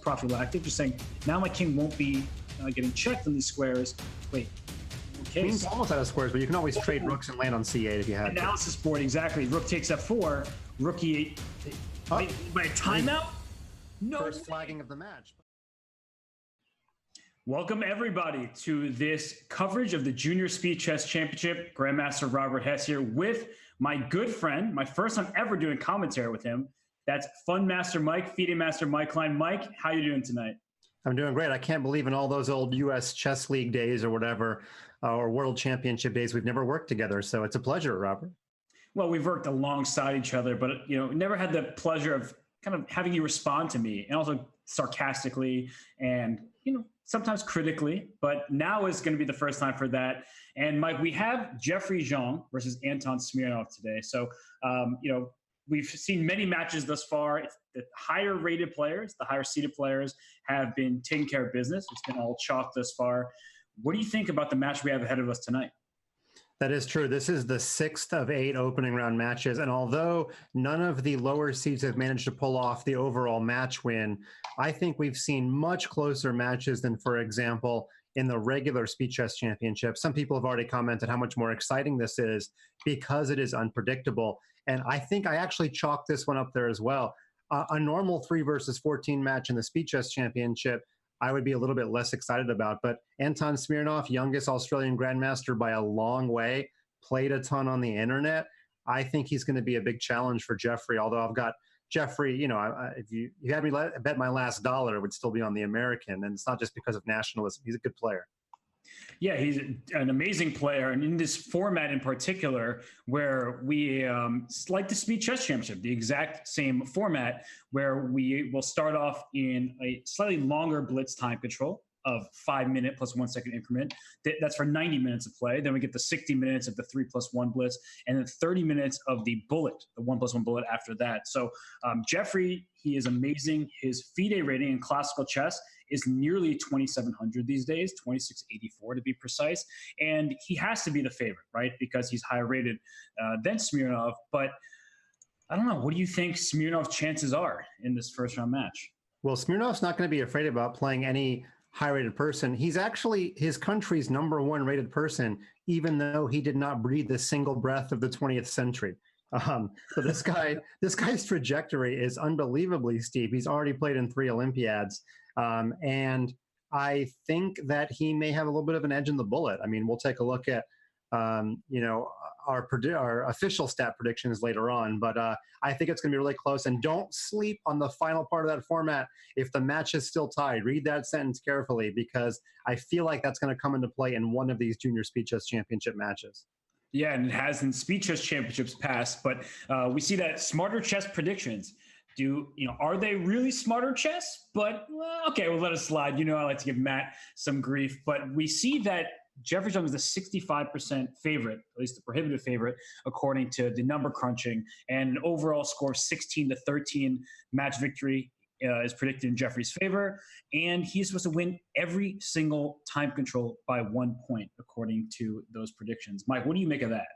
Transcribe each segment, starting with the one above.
prophylactic, just saying, now my king won't be getting checked on these squares. Wait, okay. Queen's almost out of squares, but you can always trade rooks and land on c8 if you have analysis board, exactly. Rook takes f4, rook e8. By a timeout? No. First flagging of the match. Welcome, everybody, to this coverage of the Junior Speed Chess Championship. Grandmaster Robert Hess here with my good friend, my first time ever doing commentary with him. That's Fun Master Mike, FIDE Master Mike Klein. Mike, how you doing tonight? I'm doing great. I can't believe in all those old U.S. Chess League days or whatever, or World Championship days, we've never worked together. So it's a pleasure, Robert. Well, we've worked alongside each other, but never had the pleasure of kind of having you respond to me, and also sarcastically and sometimes critically. But now is going to be the first time for that. And Mike, we have Jeffery Xiong versus Anton Smirnov today. So we've seen many matches thus far. The higher rated players, the higher seeded players have been taking care of business. It's been all chalk thus far. What do you think about the match we have ahead of us tonight? That is true. This is the 6th of 8 opening round matches. And although none of the lower seeds have managed to pull off the overall match win, I think we've seen much closer matches than, for example, in the regular Speed Chess Championship. Some people have already commented how much more exciting this is because it is unpredictable. And I think I actually chalked this one up there as well. A normal 3 versus 14 match in the Speed Chess Championship, I would be a little bit less excited about. But Anton Smirnov, youngest Australian grandmaster by a long way, played a ton on the internet. I think he's going to be a big challenge for Jeffery, although I've got Jeffery, if you had me bet my last dollar, it would still be on the American. And it's not just because of nationalism. He's a good player. Yeah, he's an amazing player. And in this format in particular, where we like the Speed Chess Championship, the exact same format, where we will start off in a slightly longer blitz time control of 5-minute plus 1 second increment. That's for 90 minutes of play. Then we get the 60 minutes of the 3+1 blitz, and then 30 minutes of the bullet, the 1+1 bullet after that. So Jeffery, he is amazing. His FIDE rating in classical chess is nearly 2,700 these days, 2,684 to be precise. And he has to be the favorite, right? Because he's higher rated than Smirnov. But I don't know. What do you think Smirnov's chances are in this first round match? Well, Smirnov's not going to be afraid about playing any high-rated person. He's actually his country's #1 rated person, even though he did not breathe a single breath of the 20th century. So this guy's trajectory is unbelievably steep. He's already played in 3 Olympiads. And I think that he may have a little bit of an edge in the bullet. I mean, we'll take a look at, our official stat predictions later on, but I think it's going to be really close. And don't sleep on the final part of that format. If the match is still tied, read that sentence carefully, because I feel like that's going to come into play in one of these Junior Speed Chess Championship matches. Yeah, and it has in Speed Chess Championships past, but we see that smarter chess predictions are they really smarter chess? But okay, we'll let it slide. I like to give Matt some grief, but we see that Jeffery Xiong is the 65% favorite, at least the prohibitive favorite, according to the number crunching, and an overall score of 16-13 match victory is predicted in Jeffery's favor, and he's supposed to win every single time control by 1 point, according to those predictions. Mike, what do you make of that?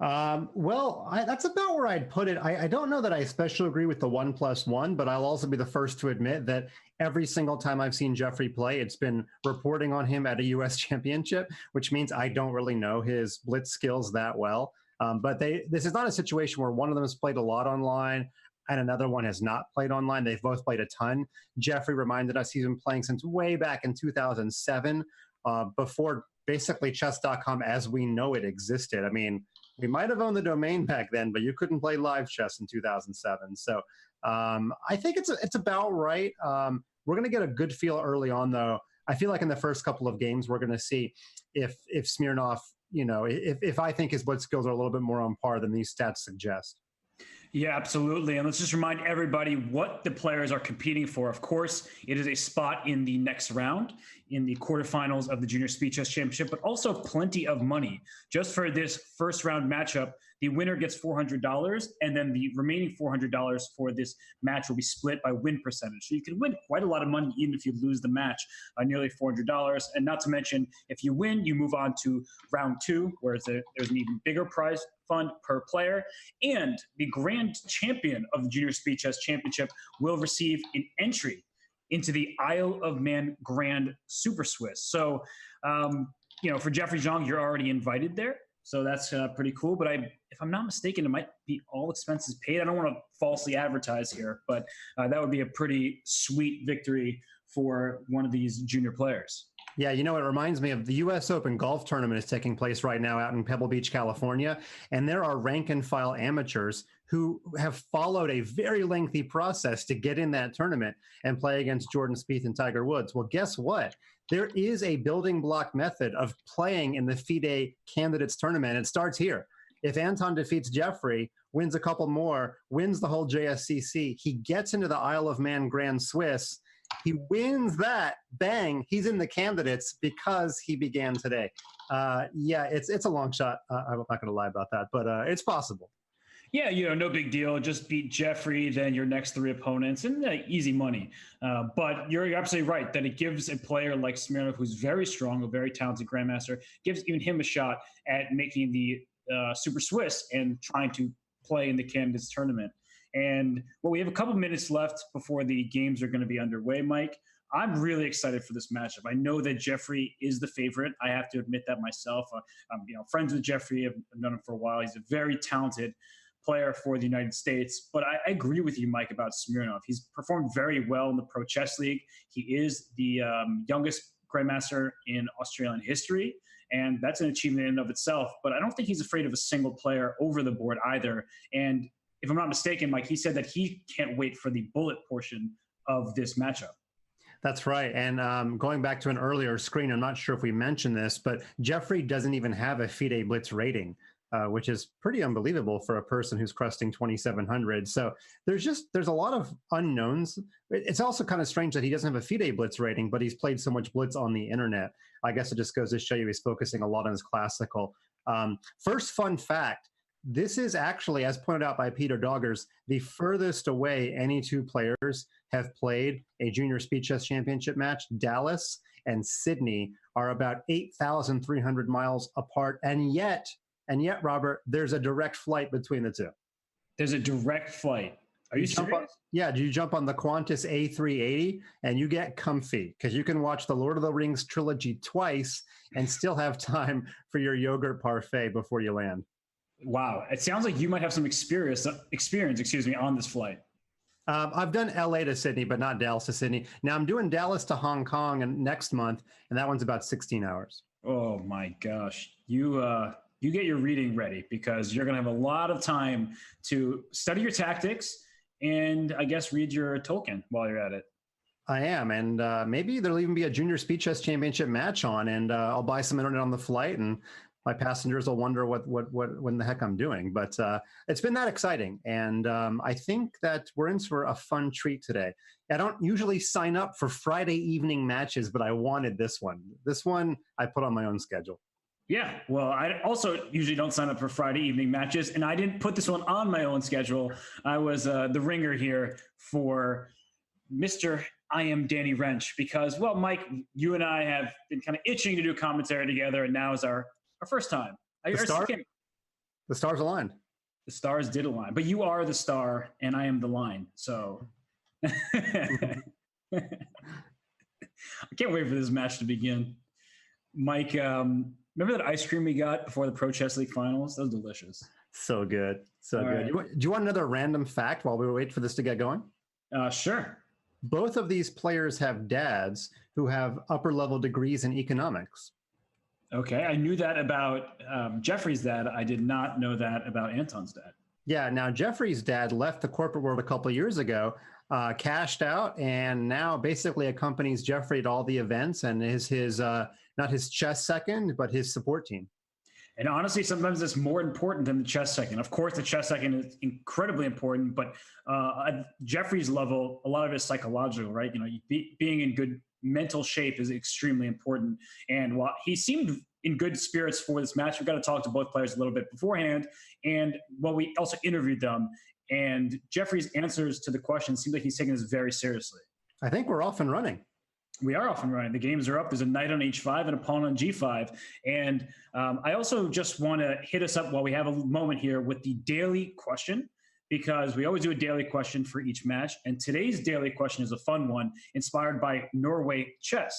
That's about where I'd put it. I don't know that I especially agree with the 1+1, but I'll also be the first to admit that every single time I've seen Jeffery play, it's been reporting on him at a U.S. championship, which means I don't really know his blitz skills that well. But this is not a situation where one of them has played a lot online and another one has not played online. They've both played a ton. Jeffery reminded us he's been playing since way back in 2007, before basically Chess.com as we know it existed. I mean, we might have owned the domain back then, but you couldn't play live chess in 2007. So I think it's about right. We're going to get a good feel early on, though. I feel like in the first couple of games, we're going to see if Smirnov, if I think his blitz skills are a little bit more on par than these stats suggest. Yeah, absolutely. And let's just remind everybody what the players are competing for. Of course, it is a spot in the next round in the quarterfinals of the Junior Speed Chess Championship, but also plenty of money. Just for this first round matchup, the winner gets $400, and then the remaining $400 for this match will be split by win percentage. So you can win quite a lot of money even if you lose the match, nearly $400. And not to mention, if you win, you move on to round 2, where there's an even bigger prize fund per player. And the grand champion of the Junior Speed Chess Championship will receive an entry into the Isle of Man Grand Super Swiss. So, for Jeffery Xiong, you're already invited there. So that's pretty cool. But if I'm not mistaken, it might be all expenses paid. I don't want to falsely advertise here, but that would be a pretty sweet victory for one of these junior players. Yeah, it reminds me of the U.S. Open golf tournament is taking place right now out in Pebble Beach, California. And there are rank and file amateurs who have followed a very lengthy process to get in that tournament and play against Jordan Spieth and Tiger Woods. Well, guess what? There is a building block method of playing in the FIDE Candidates Tournament. It starts here. If Anton defeats Jeffery, wins a couple more, wins the whole JSCC, he gets into the Isle of Man Grand Swiss. He wins that, bang, he's in the candidates because he began today. It's a long shot. I'm not going to lie about that, but it's possible. Yeah, no big deal. Just beat Jeffery, then your next 3 opponents, and easy money. But you're absolutely right that it gives a player like Smirnov, who's very strong, a very talented grandmaster, gives even him a shot at making the Super Swiss and trying to play in the candidates tournament. And we have a couple minutes left before the games are going to be underway, Mike. I'm really excited for this matchup. I know that Jeffery is the favorite. I have to admit that myself. I'm friends with Jeffery. I've known him for a while. He's a very talented player for the United States. But I agree with you, Mike, about Smirnov. He's performed very well in the Pro Chess League. He is the youngest grandmaster in Australian history, and that's an achievement in and of itself. But I don't think he's afraid of a single player over the board either. And if I'm not mistaken, Mike, he said that he can't wait for the bullet portion of this matchup. That's right. And going back to an earlier screen, I'm not sure if we mentioned this, but Jeffery doesn't even have a FIDE Blitz rating, which is pretty unbelievable for a person who's cresting 2,700. So there's a lot of unknowns. It's also kind of strange that he doesn't have a FIDE Blitz rating, but he's played so much Blitz on the internet. I guess it just goes to show you he's focusing a lot on his classical. First fun fact. This is actually, as pointed out by Peter Doggers, the furthest away any 2 players have played a Junior Speed Chess Championship match. Dallas and Sydney are about 8,300 miles apart. And yet, Robert, there's a direct flight between the 2. There's a direct flight. Are you serious? Do you jump on the Qantas A380 and you get comfy because you can watch the Lord of the Rings trilogy twice and still have time for your yogurt parfait before you land. Wow. It sounds like you might have some experience, on this flight. I've done LA to Sydney, but not Dallas to Sydney. Now I'm doing Dallas to Hong Kong next month, and that one's about 16 hours. Oh my gosh. You get your reading ready because you're going to have a lot of time to study your tactics and I guess read your Tolkien while you're at it. I am. And maybe there'll even be a Junior Speed Chess Championship match on, and I'll buy some internet on the flight, and my passengers will wonder when the heck I'm doing. But it's been that exciting. And I think that we're in for a fun treat today. I don't usually sign up for Friday evening matches, but I wanted this one. This one I put on my own schedule. Yeah, well, I also usually don't sign up for Friday evening matches, and I didn't put this one on my own schedule. I was the ringer here for Mr. I Am Danny Wrench because, well, Mike, you and I have been kind of itching to do commentary together, and now is our first time. The stars aligned. The stars did align, but you are the star, and I am the line. So I can't wait for this match to begin. Mike, remember that ice cream we got before the Pro Chess League finals? That was delicious. So good. So good. Right. Do you want another random fact while we wait for this to get going? Sure. Both of these players have dads who have upper level degrees in economics. Okay. I knew that about Jeffrey's dad. I did not know that about Anton's dad. Yeah. Now, Jeffrey's dad left the corporate world a couple of years ago, cashed out, and now basically accompanies Jeffrey at all the events and is his not his chess second, but his support team. And honestly, sometimes it's more important than the chess second. Of course, the chess second is incredibly important, but at Jeffrey's level, a lot of it is psychological, right? Being in good mental shape is extremely important. And while he seemed in good spirits for this match, we've got to talk to both players a little bit beforehand. And we also interviewed them. And Jeffrey's answers to the questions seem like he's taking this very seriously. I think we're off and running. We are off and running. The games are up. There's a knight on h5 and a pawn on g5. And I also just want to hit us up while we have a moment here with the daily question. because we always do a daily question for each match. And today's daily question is a fun one inspired by Norway chess.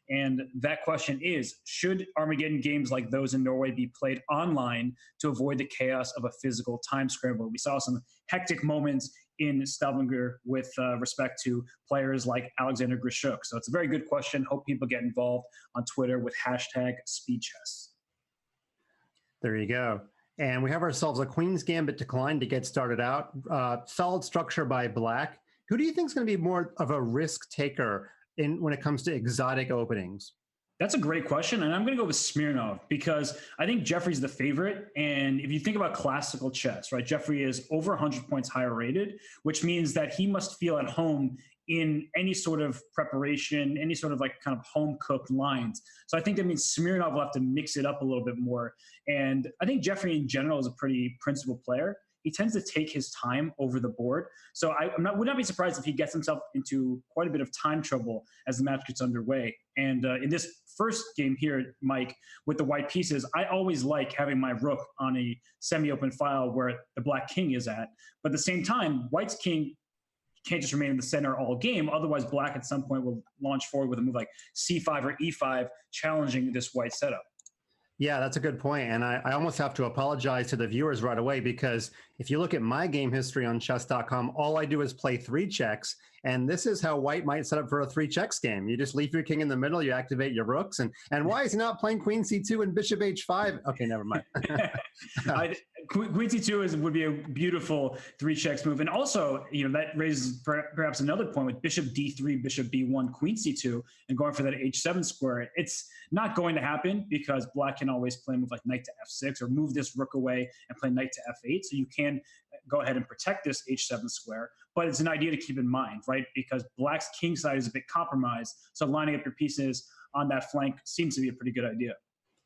And that question is, should Armageddon games like those in Norway be played online to avoid the chaos of a physical time scramble? We saw some hectic moments in Stavanger with respect to players like Alexander Grishuk. So it's a very good question. Hope people get involved on Twitter with #SpeedChess. There you go. And we have ourselves a Queen's Gambit to Klein to get started out. Solid structure by Black. Who do you think is going to be more of a risk taker when it comes to exotic openings? That's a great question. And I'm going to go with Smirnov because I think Jeffrey's the favorite. And if you think about classical chess, right, Jeffrey is over 100 points higher rated, which means that he must feel at home in any sort of preparation, any sort of like kind of home cooked lines. So I think that means Smirnov will have to mix it up a little bit more. And I think Jeffrey in general is a pretty principled player. He tends to take his time over the board. So would not be surprised if he gets himself into quite a bit of time trouble as the match gets underway. And in this first game here, Mike, with the white pieces, I always like having my rook on a semi-open file where the black king is at. But at the same time, white's king can't just remain in the center all game. Otherwise, black at some point will launch forward with a move like c5 or e5, challenging this white setup. Yeah, that's a good point. And I almost have to apologize to the viewers right away, because if you look at my game history on Chess.com, all I do is play 3 checks. And this is how white might set up for a 3 checks game. You just leave your king in the middle, you activate your rooks. And why is he not playing queen c2 and bishop h5? Okay, never mind. Queen c2 would be a beautiful 3 checks move. And also, that raises perhaps another point with bishop d3, bishop b1, queen c2, and going for that h7 square. It's not going to happen because black can always play a move like knight to f6 or move this rook away and play knight to f8. So you can go ahead and protect this h7 square. But it's an idea to keep in mind, right? Because black's king side is a bit compromised. So lining up your pieces on that flank seems to be a pretty good idea.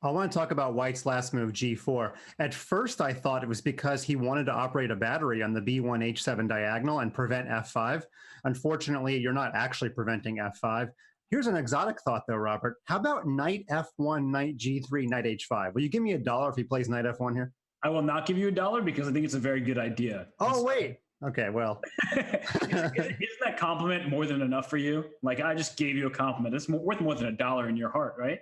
I want to talk about white's last move, g4. At first, I thought it was because he wanted to operate a battery on the b1 h7 diagonal and prevent f5. Unfortunately, you're not actually preventing f5. Here's an exotic thought, though, Robert. How about knight f1, knight g3, knight h5? Will you give me $1 if he plays knight f1 here? I will not give you $1 because I think it's a very good idea. Oh, wait. Okay, well. Isn't that compliment more than enough for you? Like, I just gave you a compliment. It's worth more than $1 in your heart, right?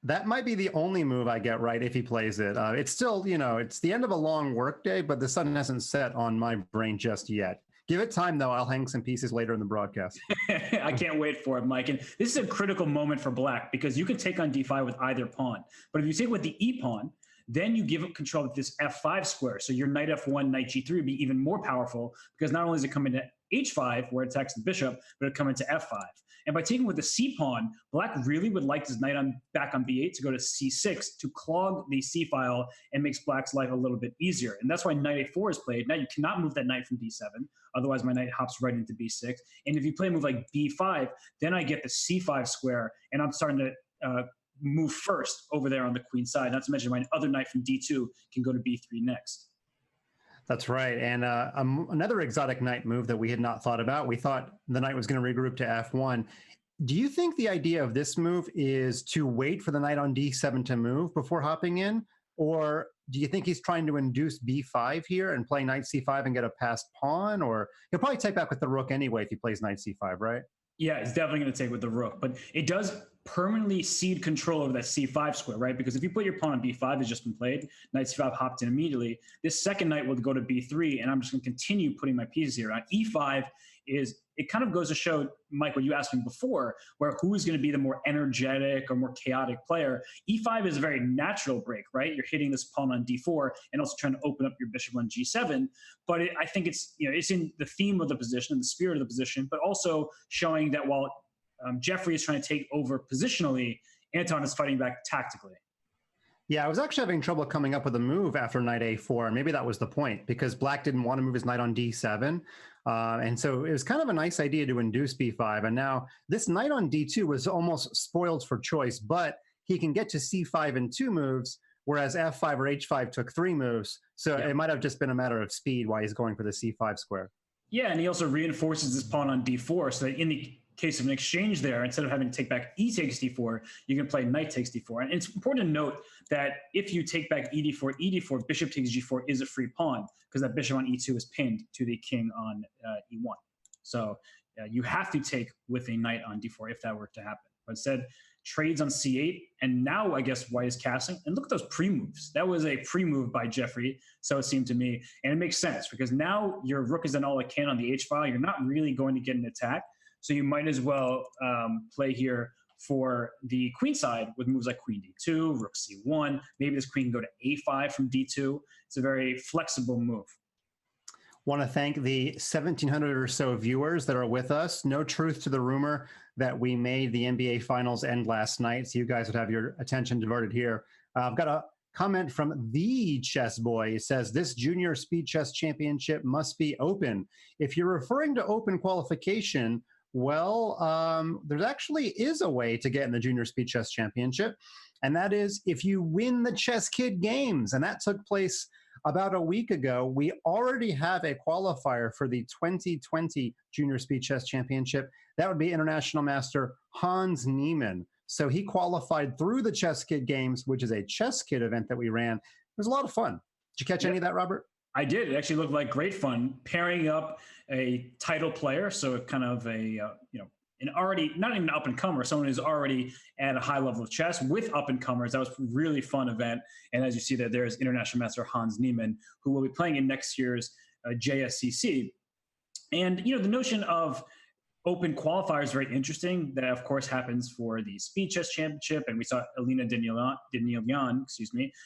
That might be the only move I get right if he plays it. It's still, it's the end of a long workday, but the sun hasn't set on my brain just yet. Give it time, though. I'll hang some pieces later in the broadcast. I can't wait for it, Mike. And this is a critical moment for black because you can take on d5 with either pawn. But if you take with the e pawn, then you give it control of this f5 square. So your knight f1, knight g3 would be even more powerful because not only does it come into h5 where it attacks the bishop, but it come into f5. And by taking with the c pawn, black really would like his knight back on b8 to go to c6 to clog the c file and makes black's life a little bit easier. And that's why knight a4 is played. Now you cannot move that knight from d7. Otherwise, my knight hops right into b6. And if you play a move like b5, then I get the c5 square, and I'm starting to move first over there on the queen side. Not to mention my other knight from d2 can go to b3 next. That's right. And another exotic knight move that we had not thought about, we thought the knight was going to regroup to f1. Do you think the idea of this move is to wait for the knight on d7 to move before hopping in? Or do you think he's trying to induce b5 here and play knight c5 and get a passed pawn? Or he'll probably take back with the rook anyway if he plays knight c5, right? Yeah, it's definitely going to take with the rook. But it does permanently cede control over that c5 square, right? Because if you put your pawn on b5, it's just been played, knight c5 hopped in immediately. This second knight will go to b3, and I'm just going to continue putting my pieces here. On e5 it kind of goes to show, Mike, what you asked me before, where who is going to be the more energetic or more chaotic player. e5 is a very natural break, right? You're hitting this pawn on d4 and also trying to open up your bishop on g7. But I think it's in the theme of the position and the spirit of the position, but also showing that while Jeffrey is trying to take over positionally, Anton is fighting back tactically. Yeah, I was actually having trouble coming up with a move after knight a4, and maybe that was the point, because black didn't want to move his knight on d7. And so it was kind of a nice idea to induce b5. And now this knight on d2 was almost spoiled for choice, but he can get to c5 in 2 moves, whereas f5 or h5 took 3 moves. So It might have just been a matter of speed why he's going for the c5 square. Yeah, and he also reinforces his pawn on d4 so that in the case of an exchange there. Instead of having to take back e takes d4, you can play knight takes d4. And it's important to note that if you take back e4, bishop takes g4 is a free pawn because that bishop on e2 is pinned to the king on e1. So you have to take with a knight on d4 if that were to happen. But instead, trades on c8, and now I guess white is castling. And look at those pre-moves. That was a pre-move by Jeffery, so it seemed to me. And it makes sense because now your rook is done all it can on the h-file. You're not really going to get an attack, so you might as well play here for the queen side with moves like queen d2, rook c1. Maybe this queen can go to a5 from d2. It's a very flexible move. Want to thank the 1,700 or so viewers that are with us. No truth to the rumor that we made the NBA Finals end last night, so you guys would have your attention diverted here. I've got a comment from the Chess Boy. It says, this Junior Speed Chess Championship must be open. If you're referring to open qualification, well, there actually is a way to get in the Junior Speed Chess Championship, and that is if you win the Chess Kid Games, and that took place about a week ago. We already have a qualifier for the 2020 Junior Speed Chess Championship. That would be International Master Hans Niemann. So he qualified through the Chess Kid Games, which is a Chess Kid event that we ran. It was a lot of fun. Did you catch any of that, Robert? I did. It actually looked like great fun, pairing up a title player, so kind of a an already, not even an up-and-comer, someone who's already at a high level of chess with up-and-comers. That was a really fun event. And as you see there, there's International Master Hans Niemann, who will be playing in next year's JSCC. And, the notion of open qualifier is very interesting. That, of course, happens for the Speed Chess Championship, and we saw Elena Danilyan,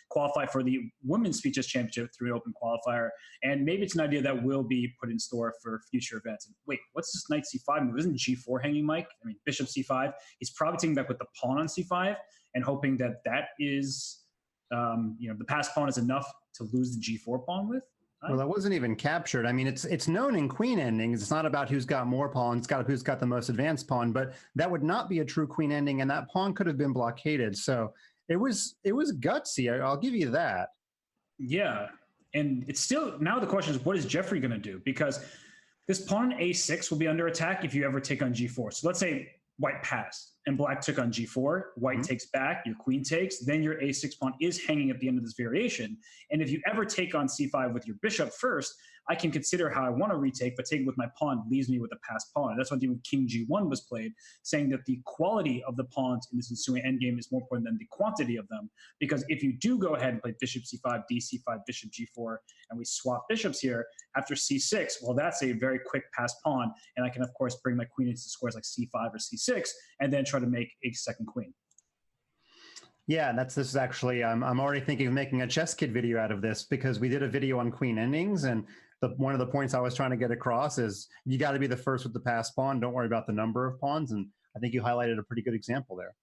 qualify for the Women's Speed Chess Championship through an open qualifier. And maybe it's an idea that will be put in store for future events. And wait, what's this knight c5 move? Isn't g4 hanging, Mike? I mean, bishop c5. He's probably taking back with the pawn on c5 and hoping that is, the passed pawn is enough to lose the g4 pawn with. Well, that wasn't even captured. I mean, it's known in queen endings. It's not about who's got more pawns, it's who's got the most advanced pawn, but that would not be a true queen ending, and that pawn could have been blockaded. So it was gutsy. I'll give you that. Yeah, and it's still, now the question is, what is Jeffery going to do? Because this pawn on a6 will be under attack if you ever take on g4. So let's say white passed and black took on g4, white takes back, your queen takes, then your a6 pawn is hanging at the end of this variation. And if you ever take on c5 with your bishop first, I can consider how I want to retake, but taking with my pawn leaves me with a passed pawn. That's why even king g1 was played, saying that the quality of the pawns in this ensuing endgame is more important than the quantity of them. Because if you do go ahead and play bishop c5, d5, bishop g4, and we swap bishops here, after c6, well, that's a very quick passed pawn, and I can, of course, bring my queen into squares like c5 or c6, and then try to make a second queen. Yeah, this is actually, I'm already thinking of making a Chess Kid video out of this, because we did a video on queen endings, and one of the points I was trying to get across is you got to be the first with the passed pawn. Don't worry about the number of pawns, and I think you highlighted a pretty good example there.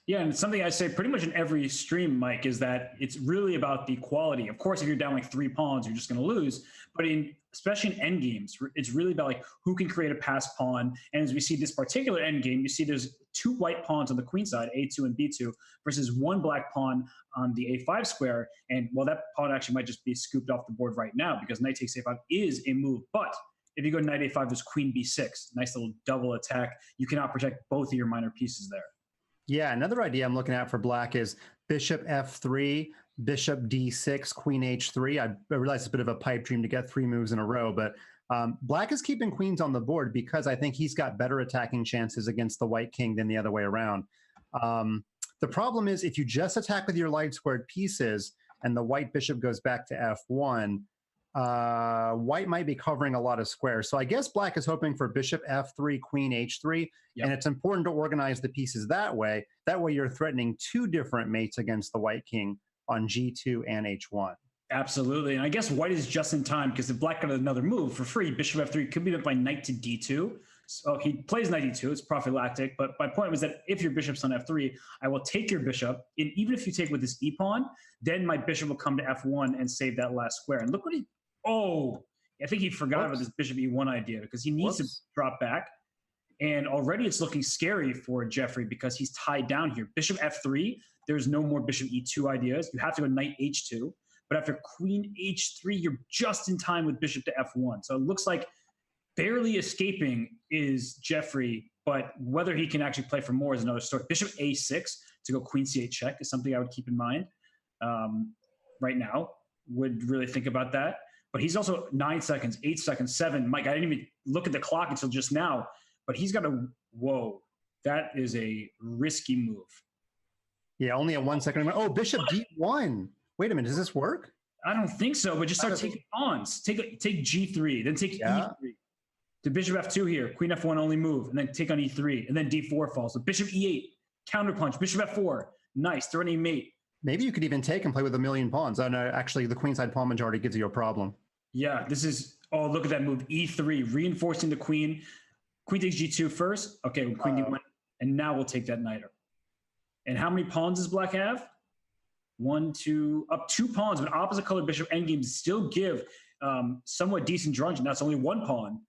Yeah, and something I say pretty much in every stream, Mike, is that it's really about the quality. Of course, if you're down like 3 pawns, you're just going to lose. But especially in endgames, it's really about like who can create a passed pawn. And as we see this particular endgame, you see there's 2 white pawns on the queen side, a2 and b2, versus 1 black pawn on the a5 square. And well, that pawn actually might just be scooped off the board right now because knight takes a5 is a move. But if you go knight a5, there's queen b6, nice little double attack. You cannot protect both of your minor pieces there. Yeah, another idea I'm looking at for black is bishop f3, bishop d6, queen h3. I realize it's a bit of a pipe dream to get 3 moves in a row, but black is keeping queens on the board because I think he's got better attacking chances against the white king than the other way around. The problem is if you just attack with your light squared pieces and the white bishop goes back to f1, white might be covering a lot of squares. So I guess black is hoping for bishop f3, queen h3, and it's important to organize the pieces that way. That way you're threatening 2 different mates against the white king on g2 and h1. Absolutely, and I guess white is just in time because if black got another move for free, bishop f3 could be up by knight to d2. So he plays knight d2, it's prophylactic, but my point was that if your bishop's on f3, I will take your bishop, and even if you take with this e-pawn, then my bishop will come to f1 and save that last square. And look what I think he forgot about this bishop e1 idea because he needs to drop back. And already it's looking scary for Jeffery because he's tied down here. Bishop f3, there's no more bishop e2 ideas. You have to go knight h2. But after queen h3, you're just in time with bishop to f1. So it looks like barely escaping is Jeffery but whether he can actually play for more is another story. Bishop A6 to go queen C8 check is something I would keep in mind right now. Would really think about that. But he's also 9 seconds, 8 seconds, 7. Mike, I didn't even look at the clock until just now, but he's got whoa, that is a risky move. Yeah, only at 1 second. Oh, Bishop D1. Wait a minute, does this work? I don't think so, but just start taking pawns. Take G3, then take E3. To Bishop F2 here, Queen F1 only move, and then take on E3, and then D4 falls. So Bishop E8, counterpunch, Bishop F4, nice, threatening mate. Maybe you could even take and play with a million pawns. Oh, no, actually, the queenside pawn majority gives you a problem. Yeah, this is, oh, look at that move, E3, reinforcing the queen. Queen takes G2 first. Okay, Queen D1, and now we'll take that knight. And how many pawns does Black have? 1, 2, up 2 pawns, but opposite color Bishop endgames still give somewhat decent drawings, and that's only 1 pawn.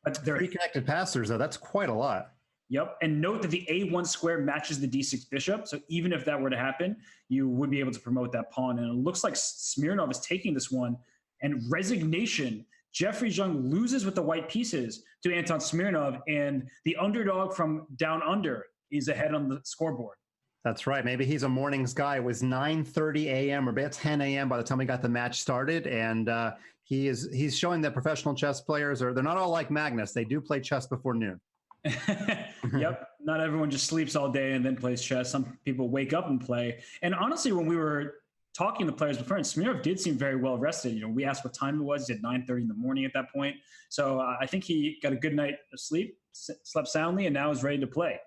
But they're 3 connected passers, though. That's quite a lot. Yep. And note that the A1 square matches the D6 bishop. So even if that were to happen, you would be able to promote that pawn. And it looks like Smirnov is taking this one. And resignation. Jeffery Xiong loses with the white pieces to Anton Smirnov. And the underdog from down under is ahead on the scoreboard. That's right. Maybe he's a mornings guy. It was 9:30 a.m. or about 10 a.m. by the time we got the match started. And he's showing that professional chess players they're not all like Magnus. They do play chess before noon. Yep. Not everyone just sleeps all day and then plays chess. Some people wake up and play. And honestly, when we were talking to players before, and Smirnov did seem very well rested. You know, we asked what time it was. He said 9:30 in the morning at that point. So I think he got a good night of sleep, slept soundly, and now is ready to play.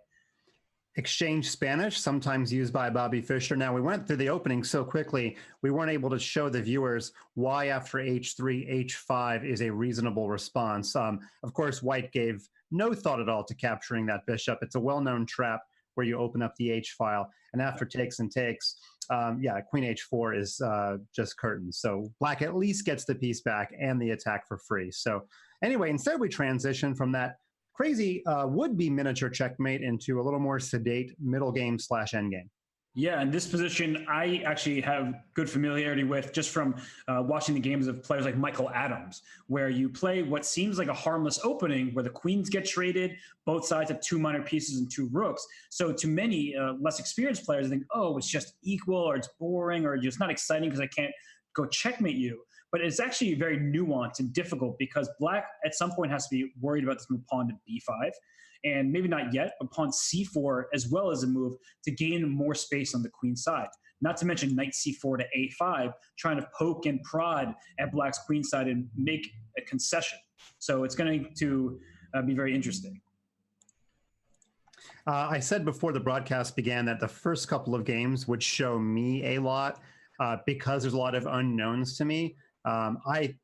Exchange Spanish, sometimes used by Bobby Fischer. Now, we went through the opening so quickly, we weren't able to show the viewers why after H3, H5 is a reasonable response. Of course, White gave no thought at all to capturing that bishop. It's a well-known trap where you open up the H file, and after takes and takes, Queen H4 is just curtains. So Black at least gets the piece back and the attack for free. So anyway, instead we transition from that crazy would-be miniature checkmate into a little more sedate middle game / endgame. Yeah, and this position I actually have good familiarity with just from watching the games of players like Michael Adams, where you play what seems like a harmless opening where the queens get traded, both sides have 2 minor pieces and 2 rooks. So to many less experienced players, they think, oh, it's just equal or it's boring or just not exciting because I can't go checkmate you. But it's actually very nuanced and difficult because Black at some point has to be worried about this move pawn to B5. And maybe not yet, but pawn C4 as well as a move to gain more space on the queen side. Not to mention knight C4 to A5, trying to poke and prod at Black's queen side and make a concession. So it's going to be very interesting. I said before the broadcast began that the first couple of games would show me a lot because there's a lot of unknowns to me. I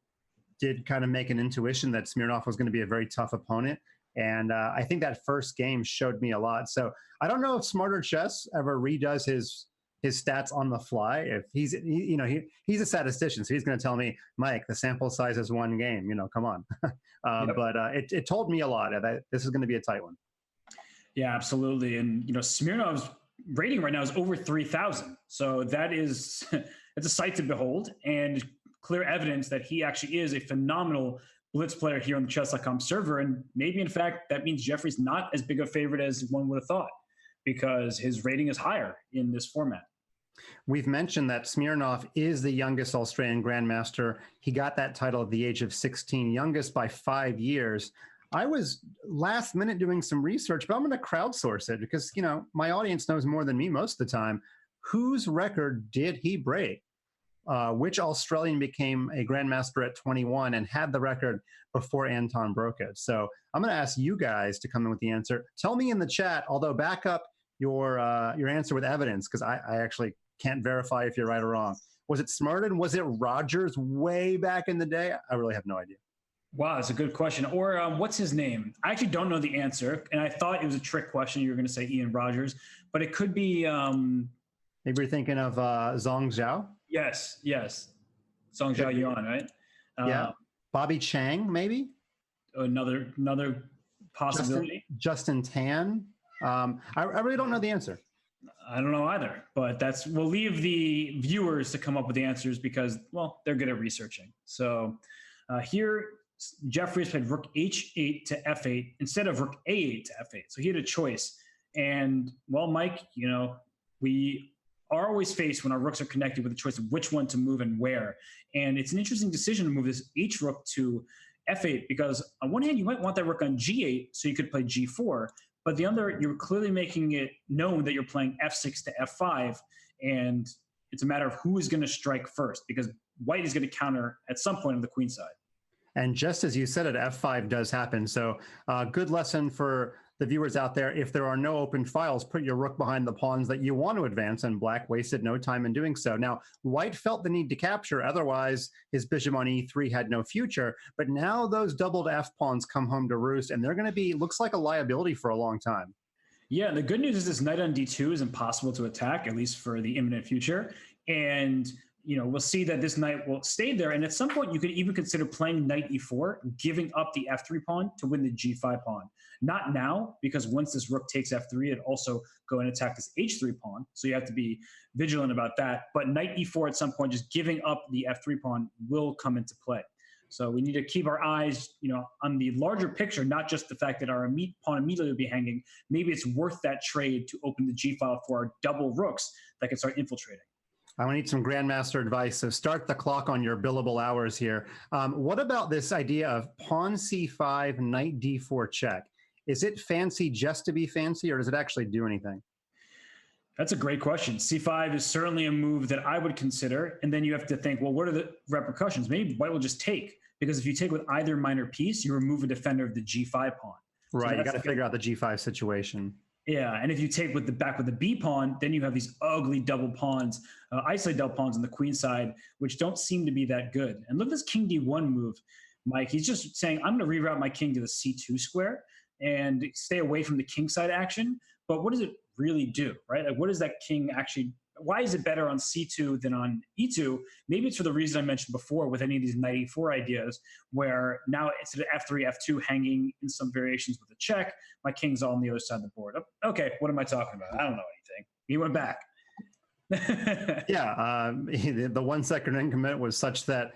did kind of make an intuition that Smirnov was going to be a very tough opponent. And I think that first game showed me a lot. So I don't know if Smarter Chess ever redoes his stats on the fly. If he's a statistician, so he's going to tell me, Mike, the sample size is 1 game. Come on. Yep. But it told me a lot that this is going to be a tight one. Yeah, absolutely. And Smirnov's rating right now is over 3,000. So that is it's a sight to behold and clear evidence that he actually is a phenomenal blitz player here on the Chess.com server. And maybe, in fact, that means Jeffrey's not as big a favorite as one would have thought because his rating is higher in this format. We've mentioned that Smirnov is the youngest Australian grandmaster. He got that title at the age of 16, youngest by 5 years. I was last minute doing some research, but I'm going to crowdsource it because, my audience knows more than me most of the time. Whose record did he break? Which Australian became a grandmaster at 21 and had the record before Anton broke it? So I'm going to ask you guys to come in with the answer. Tell me in the chat, although back up your answer with evidence because I actually can't verify if you're right or wrong. Was it Smartin? Was it Rogers way back in the day? I really have no idea. Wow, that's a good question. Or what's his name? I actually don't know the answer, and I thought it was a trick question. You were going to say Ian Rogers, but it could be... Maybe you're thinking of Zhong Zhao? Yes. Zhong Zhao Yuan, right? Yeah. Bobby Chang, maybe? Another possibility. Justin Tan. I really don't know the answer. I don't know either, but we'll leave the viewers to come up with the answers because, well, they're good at researching. So here Jeffries played rook h8 to f8 instead of rook a8 to f8. So he had a choice. And well, Mike, we are always faced when our rooks are connected with the choice of which one to move and where. And it's an interesting decision to move this h rook to f8 because on one hand, you might want that rook on g8 so you could play g4. But the other, you're clearly making it known that you're playing f6 to f5. And it's a matter of who is going to strike first because white is going to counter at some point on the queen side. And just as you said it, f5 does happen. So good lesson for the viewers out there. If there are no open files, put your rook behind the pawns that you want to advance, and black wasted no time in doing so. Now, white felt the need to capture, otherwise his bishop on e3 had no future, but now those doubled f pawns come home to roost, and they're going to be, looks like a liability for a long time. Yeah, the good news is this knight on d2 is impossible to attack, at least for the imminent future, and we'll see that this knight will stay there. And at some point, you could even consider playing knight e4, giving up the f3 pawn to win the g5 pawn. Not now, because once this rook takes f3, it also go and attack this h3 pawn. So you have to be vigilant about that. But knight e4 at some point, just giving up the f3 pawn will come into play. So we need to keep our eyes, on the larger picture, not just the fact that our pawn immediately will be hanging. Maybe it's worth that trade to open the g file for our double rooks that can start infiltrating. I need some grandmaster advice. So start the clock on your billable hours here. What about this idea of pawn c5, knight d4 check? Is it fancy just to be fancy, or does it actually do anything? That's a great question. c5 is certainly a move that I would consider. And then you have to think, well, what are the repercussions? Maybe white will just take, because if you take with either minor piece, you remove a defender of the g5 pawn. Right, so you got to figure out the g5 situation. Yeah, and if you take with the b pawn, then you have these ugly double pawns, isolated double pawns on the queen side, which don't seem to be that good. And look at this king d1 move, Mike. He's just saying, I'm going to reroute my king to the c2 square and stay away from the king side action. But what does it really do, right? Like, what does that king actually? Why is it better on c2 than on e2? Maybe it's for the reason I mentioned before with any of these knight e4 ideas, where now instead of f3, f2 hanging in some variations with a check, my king's all on the other side of the board. Okay, what am I talking about? I don't know anything. He went back. Yeah, the 1 second increment was such that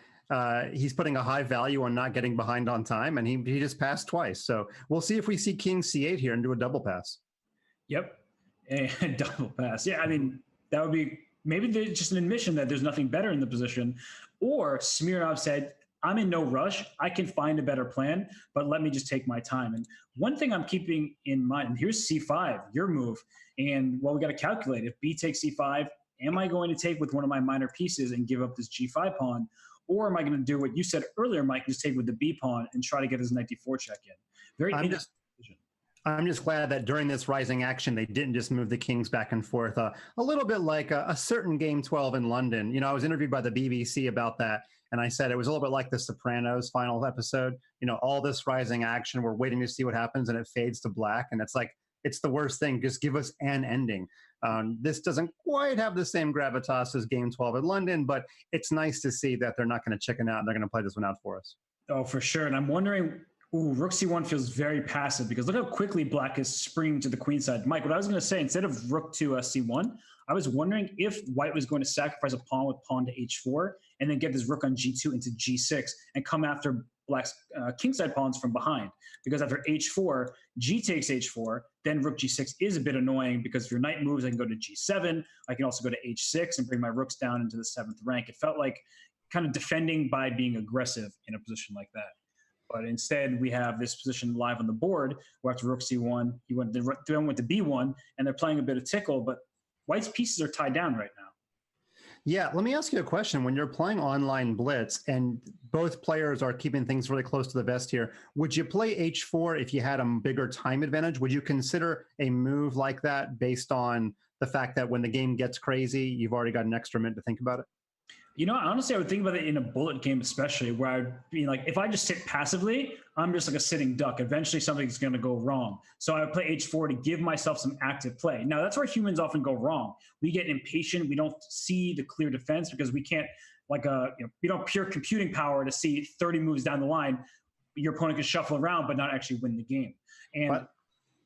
he's putting a high value on not getting behind on time, and he just passed twice. So we'll see if we see king c8 here and do a double pass. Yep, and double pass. Yeah, I mean, that would be maybe just an admission that there's nothing better in the position. Or Smirnov said, I'm in no rush. I can find a better plan, but let me just take my time. And one thing I'm keeping in mind, and here's c5, your move. And well, we got to calculate. If b takes c5, am I going to take with one of my minor pieces and give up this g5 pawn? Or am I going to do what you said earlier, Mike, just take with the b pawn and try to get his knight d4 check in? Very interesting decision. I'm just glad that during this rising action, they didn't just move the kings back and forth. A little bit like a certain Game 12 in London. I was interviewed by the BBC about that, and I said it was a little bit like The Sopranos final episode. All this rising action, we're waiting to see what happens, and it fades to black, and it's like, it's the worst thing. Just give us an ending. This doesn't quite have the same gravitas as Game 12 in London, but it's nice to see that they're not going to chicken out, and they're going to play this one out for us. Oh, for sure. And I'm wondering, rook c1 feels very passive because look how quickly black is springing to the queen side. Mike, what I was going to say, instead of rook to c1, I was wondering if white was going to sacrifice a pawn with pawn to h4 and then get this rook on g2 into g6 and come after black's kingside pawns from behind. Because after h4, g takes h4, then rook g6 is a bit annoying because if your knight moves, I can go to g7. I can also go to h6 and bring my rooks down into the 7th rank. It felt like kind of defending by being aggressive in a position like that. But instead, we have this position live on the board where after rook c1, he went to b1, and they're playing a bit of tickle, but white's pieces are tied down right now. Yeah, let me ask you a question. When you're playing online blitz and both players are keeping things really close to the vest here, would you play h4 if you had a bigger time advantage? Would you consider a move like that based on the fact that when the game gets crazy, you've already got an extra minute to think about it? Honestly, I would think about it in a bullet game, especially where I'd be like, if I just sit passively, I'm just like a sitting duck. Eventually something's going to go wrong. So I would play h4 to give myself some active play. Now, that's where humans often go wrong. We get impatient. We don't see the clear defense because we can't, we don't have pure computing power to see 30 moves down the line. Your opponent can shuffle around, but not actually win the game. And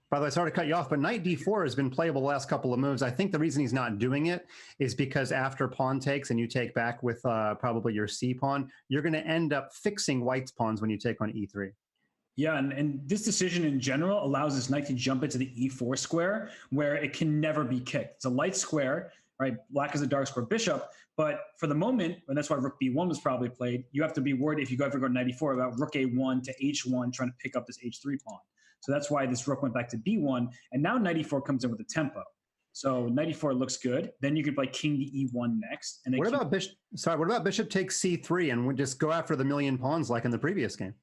By the way, sorry to cut you off, but knight d4 has been playable the last couple of moves. I think the reason he's not doing it is because after pawn takes and you take back with probably your c pawn, you're going to end up fixing white's pawns when you take on e3. Yeah, and this decision in general allows this knight to jump into the e4 square where it can never be kicked. It's a light square, right? Black is a dark square bishop, but for the moment, and that's why rook b1 was probably played, you have to be worried if you ever go to knight e4 about rook a1 to h1 trying to pick up this h3 pawn. So that's why this rook went back to b1, and now knight e4 comes in with a tempo. So knight e4 looks good. Then you could play king to e1 next. And then what about bishop? Sorry, what about bishop takes c3 and we just go after the million pawns like in the previous game?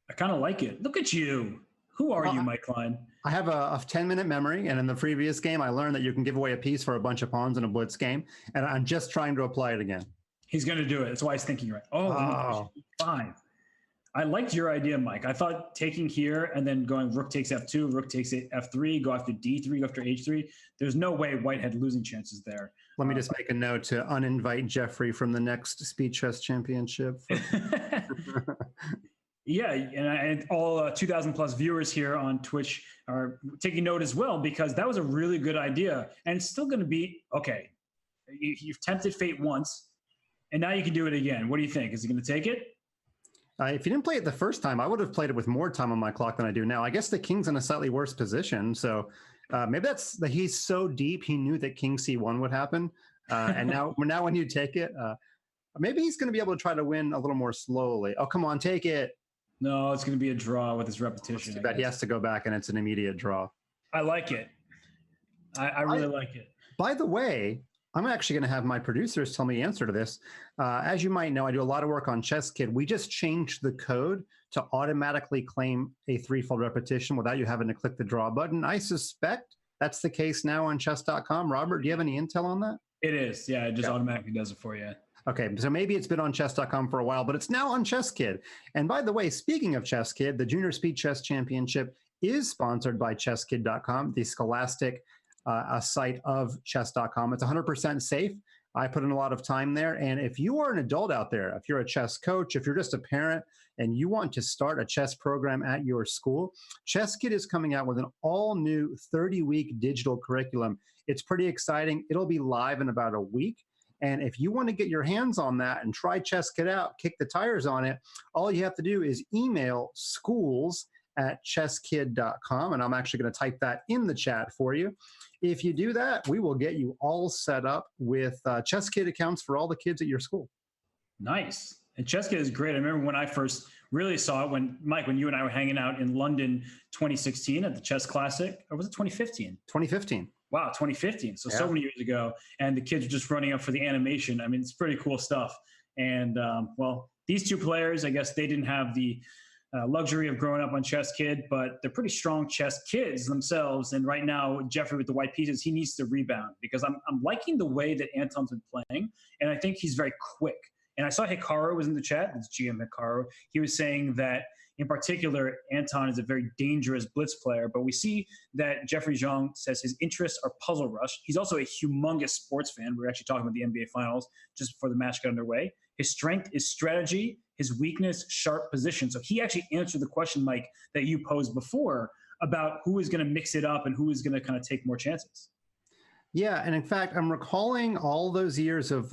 I kind of like it. Look at you. Who are you, Mike Klein? I have a 10-minute memory, and in the previous game, I learned that you can give away a piece for a bunch of pawns in a blitz game, and I'm just trying to apply it again. He's going to do it. That's why he's thinking right. Oh. Fine. I liked your idea, Mike. I thought taking here and then going rook takes f2, rook takes f3, go after d3, go after h3. There's no way white had losing chances there. Let me just make a note to uninvite Jeffrey from the next Speed Chess Championship. Yeah, and all 2,000 plus viewers here on Twitch are taking note as well, because that was a really good idea. And it's still going to be, okay, you've tempted fate once, and now you can do it again. What do you think? Is he going to take it? If you didn't play it the first time, I would have played it with more time on my clock than I do now. I guess the king's in a slightly worse position. So maybe that's that he's so deep, he knew that king c1 would happen. And now when you take it, maybe he's going to be able to try to win a little more slowly. Oh, come on, take it. No, it's going to be a draw with his repetition. Too bad he has to go back and it's an immediate draw. I like it. I really like it. By the way, I'm actually going to have my producers tell me the answer to this. As you might know, I do a lot of work on Chess Kid. We just changed the code to automatically claim a threefold repetition without you having to click the draw button. I suspect that's the case now on Chess.com. Robert, do you have any intel on that? It is. Yeah, it just automatically does it for you. Okay, so maybe it's been on Chess.com for a while, but it's now on Chess Kid. And by the way, speaking of Chess Kid, the Junior Speed Chess Championship is sponsored by ChessKid.com, the scholastic site of Chess.com. It's 100% safe. I put in a lot of time there. And if you are an adult out there, if you're a chess coach, if you're just a parent, and you want to start a chess program at your school, Chess Kid is coming out with an all-new 30-week digital curriculum. It's pretty exciting. It'll be live in about a week. And if you want to get your hands on that and try Chess Kid out, kick the tires on it, all you have to do is email schools@chesskid.com. And I'm actually going to type that in the chat for you. If you do that, we will get you all set up with Chess Kid accounts for all the kids at your school. Nice. And Chess Kid is great. I remember when I first really saw it, when you and I were hanging out in London 2016 at the Chess Classic, or was it 2015? 2015. Wow, 2015. So many years ago. And the kids are just running up for the animation. I mean, it's pretty cool stuff. And well, these two players, I guess they didn't have the luxury of growing up on Chess Kid, but they're pretty strong chess kids themselves. And right now, Jeffrey with the white pieces, he needs to rebound, because I'm liking the way that Anton's been playing. And I think he's very quick. And I saw Hikaru was in the chat. It's GM Hikaru. He was saying that, in particular, Anton is a very dangerous blitz player, but we see that Jeffery Xiong says his interests are puzzle rush. He's also a humongous sports fan. We were actually talking about the NBA Finals just before the match got underway. His strength is strategy, his weakness, sharp position. So he actually answered the question, Mike, that you posed before about who is going to mix it up and who is going to kind of take more chances. Yeah, and in fact, I'm recalling all those years of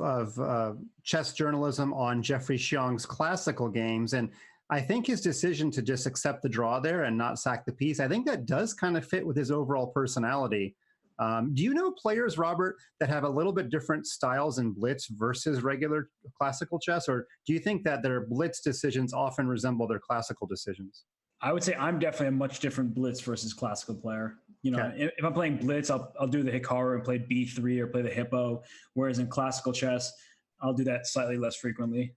chess journalism on Jeffery Xiong's classical games, and I think his decision to just accept the draw there and not sack the piece, I think that does kind of fit with his overall personality. Do you know players, Robert, that have a little bit different styles in blitz versus regular classical chess, or do you think that their blitz decisions often resemble their classical decisions? I would say I'm definitely a much different blitz versus classical player. You know, if I'm playing blitz, I'll do the Hikaru and play B3 or play the Hippo, whereas in classical chess, I'll do that slightly less frequently.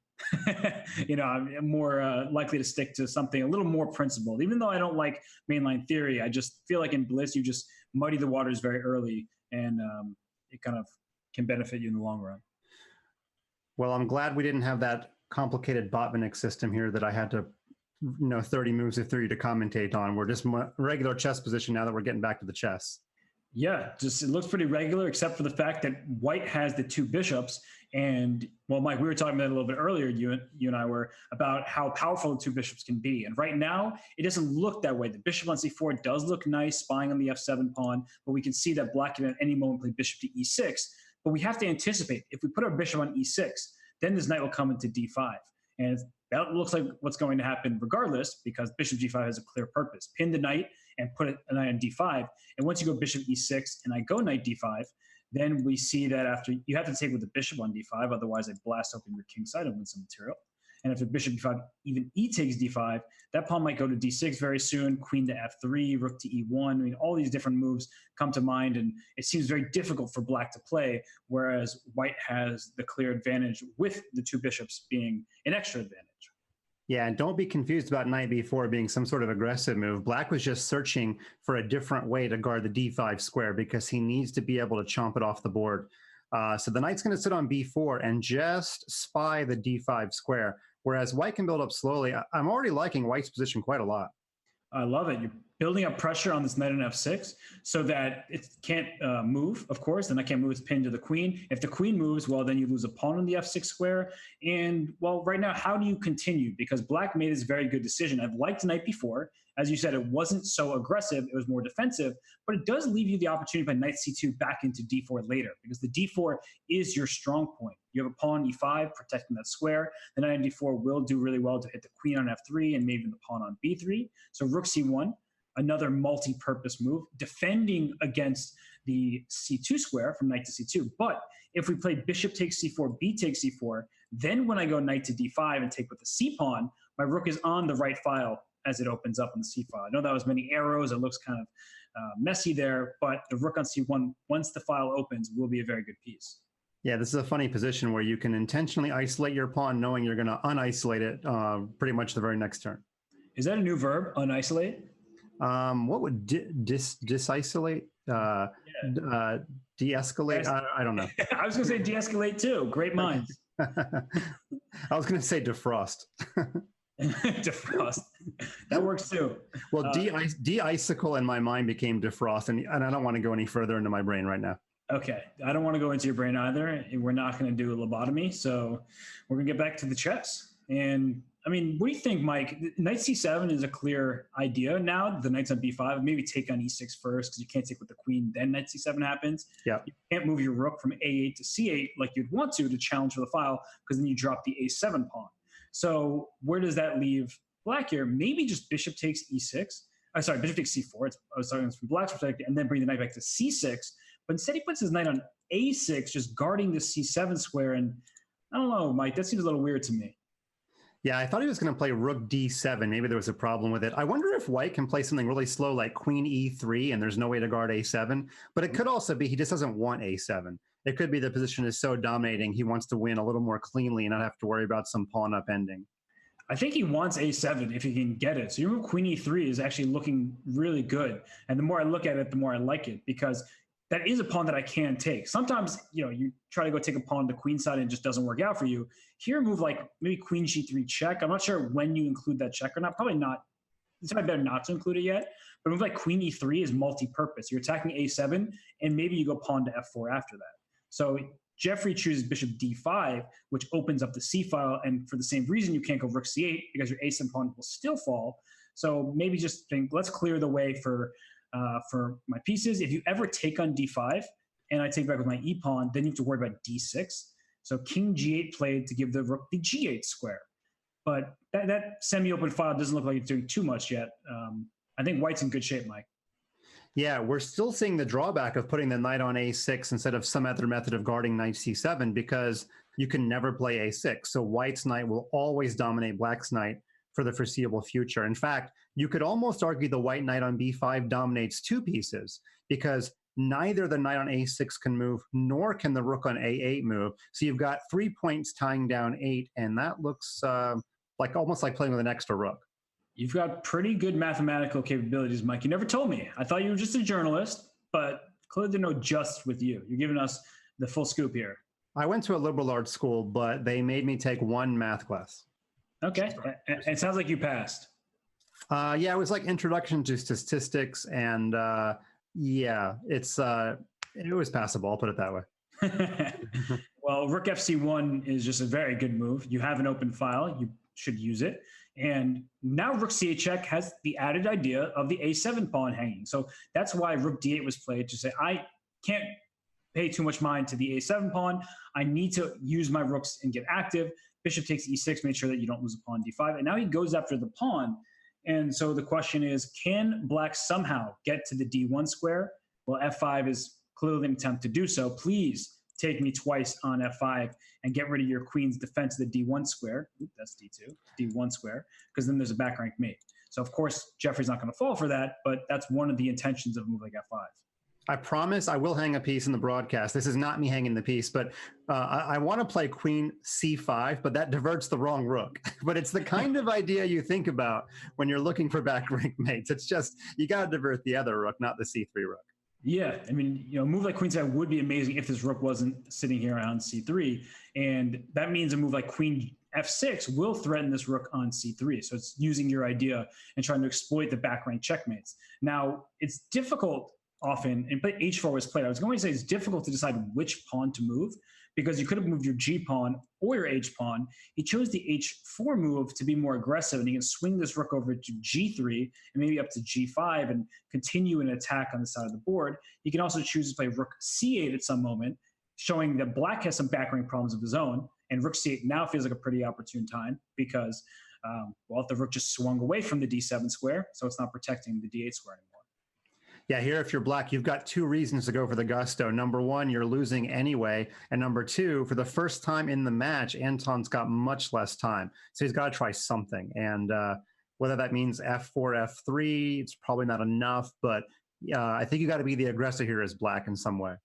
You know, I'm more likely to stick to something a little more principled. Even though I don't like mainline theory, I just feel like in blitz, you just muddy the waters very early, and it kind of can benefit you in the long run. Well, I'm glad we didn't have that complicated Botvinnik system here that I had to 30 moves of theory to commentate on. We're just regular chess position now that we're getting back to the chess. Yeah, just it looks pretty regular, except for the fact that white has the two bishops. And well, Mike, we were talking about it a little bit earlier. You and I were about how powerful the two bishops can be. And right now, it doesn't look that way. The bishop on c4 does look nice, spying on the f7 pawn, but we can see that black can at any moment play bishop to e6. But we have to anticipate if we put our bishop on e6, then this knight will come into d5. And that looks like what's going to happen regardless, because bishop g5 has a clear purpose. Pin the knight and put a knight on d5. And once you go bishop e6 and I go knight d5, then we see that after you have to take with the bishop on d5, otherwise I blast open your king side and win some material. And if the bishop d5, even e takes d5, that pawn might go to d6 very soon, queen to f3, rook to e1. I mean, all these different moves come to mind, and it seems very difficult for black to play, whereas white has the clear advantage with the two bishops being an extra advantage. Yeah, and don't be confused about knight b4 being some sort of aggressive move. Black was just searching for a different way to guard the d5 square because he needs to be able to chomp it off the board. So the knight's going to sit on b4 and just spy the d5 square, whereas white can build up slowly. I'm already liking white's position quite a lot. I love it. You're building up pressure on this knight on f6 so that it can't move, of course. The knight can't move its pin to the queen. If the queen moves, well, then you lose a pawn on the f6 square. And, well, right now, how do you continue? Because black made this very good decision. I've liked the knight before. As you said, it wasn't so aggressive. It was more defensive. But it does leave you the opportunity to play knight c2 back into d4 later, because the d4 is your strong point. You have a pawn on e5 protecting that square. The knight on d4 will do really well to hit the queen on f3 and maybe the pawn on b3. So rook c1, another multi-purpose move, defending against the c2 square from knight to c2. But if we play bishop takes c4, b takes c4, then when I go knight to d5 and take with the c pawn, my rook is on the right file as it opens up on the c file. I know that was many arrows. It looks kind of messy there, but the rook on c1, once the file opens, will be a very good piece. Yeah, this is a funny position where you can intentionally isolate your pawn knowing you're going to unisolate it pretty much the very next turn. Is that a new verb, unisolate? What would disisolate? De-escalate? I don't know. I was going to say de-escalate too. Great minds. I was going to say defrost. Defrost. That works too. Well, de-icicle in my mind became defrost, and I don't want to go any further into my brain right now. Okay. I don't want to go into your brain either. We're not going to do a lobotomy. So we're going to get back to the chess. And I mean, what do you think, Mike? Knight c7 is a clear idea now. The knight's on b5. Maybe take on e6 first because you can't take with the queen. Then knight c7 happens. Yeah. You can't move your rook from a8 to c8 like you'd want to challenge for the file, because then you drop the a7 pawn. So where does that leave black here? Maybe just bishop takes e6. Bishop takes c4. I was talking from black's perspective, and then bring the knight back to c6. But instead he puts his knight on a6, just guarding the c7 square. And I don't know, Mike, that seems a little weird to me. Yeah, I thought he was going to play rook d7. Maybe there was a problem with it. I wonder if white can play something really slow like queen e3 and there's no way to guard a7. But it could also be he just doesn't want a7. It could be the position is so dominating he wants to win a little more cleanly and not have to worry about some pawn upending. I think he wants a7 if he can get it. So your move queen e3 is actually looking really good. And the more I look at it, the more I like it, because that is a pawn that I can take. Sometimes, you try to go take a pawn to the queen side and it just doesn't work out for you. Here, move like maybe queen g3 check. I'm not sure when you include that check or not. Probably not. It's probably better not to include it yet. But a move like queen e3 is multi-purpose. You're attacking a7, and maybe you go pawn to f4 after that. So Jeffery chooses bishop d5, which opens up the c file. And for the same reason, you can't go rook c8 because your a7 pawn will still fall. So maybe just think, let's clear the way for my pieces. If you ever take on d5 and I take back with my e pawn, then you have to worry about d6. So king g8 played to give the rook the g8 square. But that semi-open file doesn't look like it's doing too much yet. I think white's in good shape, Mike. Yeah, we're still seeing the drawback of putting the knight on a6 instead of some other method of guarding knight c7, because you can never play a6. So white's knight will always dominate black's knight for the foreseeable future. In fact, you could almost argue the white knight on b5 dominates two pieces, because neither the knight on a6 can move, nor can the rook on a8 move. So you've got 3 points tying down 8, and that looks almost like playing with an extra rook. You've got pretty good mathematical capabilities, Mike. You never told me. I thought you were just a journalist, but clearly didn't know just with you. You're giving us the full scoop here. I went to a liberal arts school, but they made me take one math class. Okay. And it sounds like you passed. Yeah, it was like introduction to statistics and Yeah, it was passable. I'll put it that way. Well, Rook FC1 is just a very good move. You have an open file, you should use it. And now Rook C8 check has the added idea of the A7 pawn hanging. So that's why Rook D8 was played, to say, I can't pay too much mind to the A7 pawn. I need to use my rooks and get active. Bishop takes E6, make sure that you don't lose a pawn D5. And now he goes after the pawn. And so the question is, can Black somehow get to the D1 square? Well, F5 is clearly an attempt to do so. Please take me twice on F5 and get rid of your queen's defense of the D1 square. Oop, that's D2, D1 square, because then there's a back rank mate. So of course, Jeffrey's not going to fall for that, but that's one of the intentions of a move like F5. I promise I will hang a piece in the broadcast. This is not me hanging the piece, but I want to play queen C5, but that diverts the wrong rook. But it's the kind of idea you think about when you're looking for back rank mates. It's just, you got to divert the other rook, not the C3 rook. Yeah, I mean, a move like queen C5 would be amazing if this rook wasn't sitting here on C3, and that means a move like queen F6 will threaten this rook on C3. So it's using your idea and trying to exploit the back rank checkmates. Now, it's difficult often, and H4 was played. I was going to say it's difficult to decide which pawn to move, because you could have moved your G pawn or your H pawn. He chose the H4 move to be more aggressive, and he can swing this rook over to G3 and maybe up to G5 and continue an attack on the side of the board. He can also choose to play rook C8 at some moment, showing that Black has some back rank problems of his own, and rook C8 now feels like a pretty opportune time because, well, the rook just swung away from the D7 square, so it's not protecting the D8 square anymore. Yeah, here, if you're Black, you've got two reasons to go for the gusto. Number one, you're losing anyway. And number two, for the first time in the match, Anton's got much less time. So he's got to try something. And whether that means F4, F3, it's probably not enough. But I think you got to be the aggressor here as Black in some way.